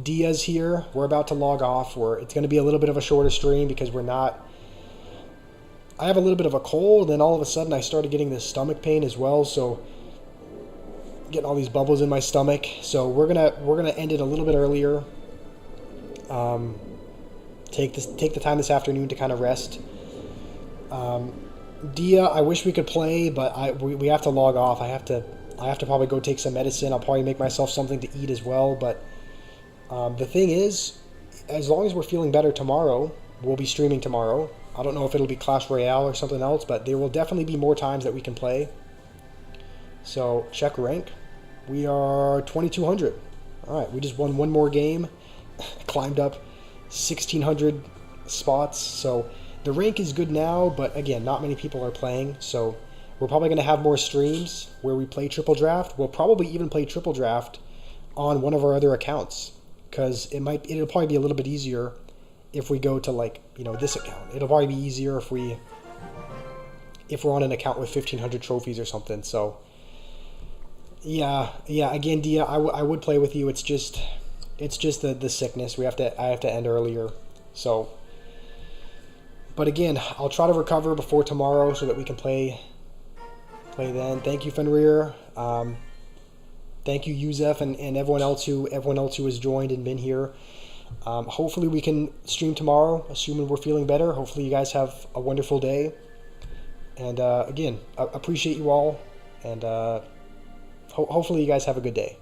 Dia's here. We're about to log off. It's going to be a little bit of a shorter stream because I have a little bit of a cold, and all of a sudden I started getting this stomach pain as well, so getting all these bubbles in my stomach. So we're gonna end it a little bit earlier. Take the time this afternoon to kind of rest. Dia, I wish we could play, but we have to log off. I have to probably go take some medicine. I'll probably make myself something to eat as well. But the thing is, as long as we're feeling better tomorrow, we'll be streaming tomorrow. I don't know if it'll be Clash Royale or something else, but there will definitely be more times that we can play. So check rank. We are 2200. All right, we just won one more game. Climbed up 1600 spots. So the rank is good now, but again, not many people are playing. So we're probably going to have more streams where we play Triple Draft. We'll probably even play Triple Draft on one of our other accounts, because it'll probably be a little bit easier if we go to this account. It'll probably be easier if we're on an account with 1500 trophies or something. So yeah. Again, Dia, I would play with you. It's just the sickness. I have to end earlier. So, but again, I'll try to recover before tomorrow so that we can play then. Thank you, Fenrir. Thank you, Yuzef, and everyone else who has joined and been here. Hopefully we can stream tomorrow, assuming we're feeling better. Hopefully you guys have a wonderful day. And again, appreciate you all, and hopefully you guys have a good day.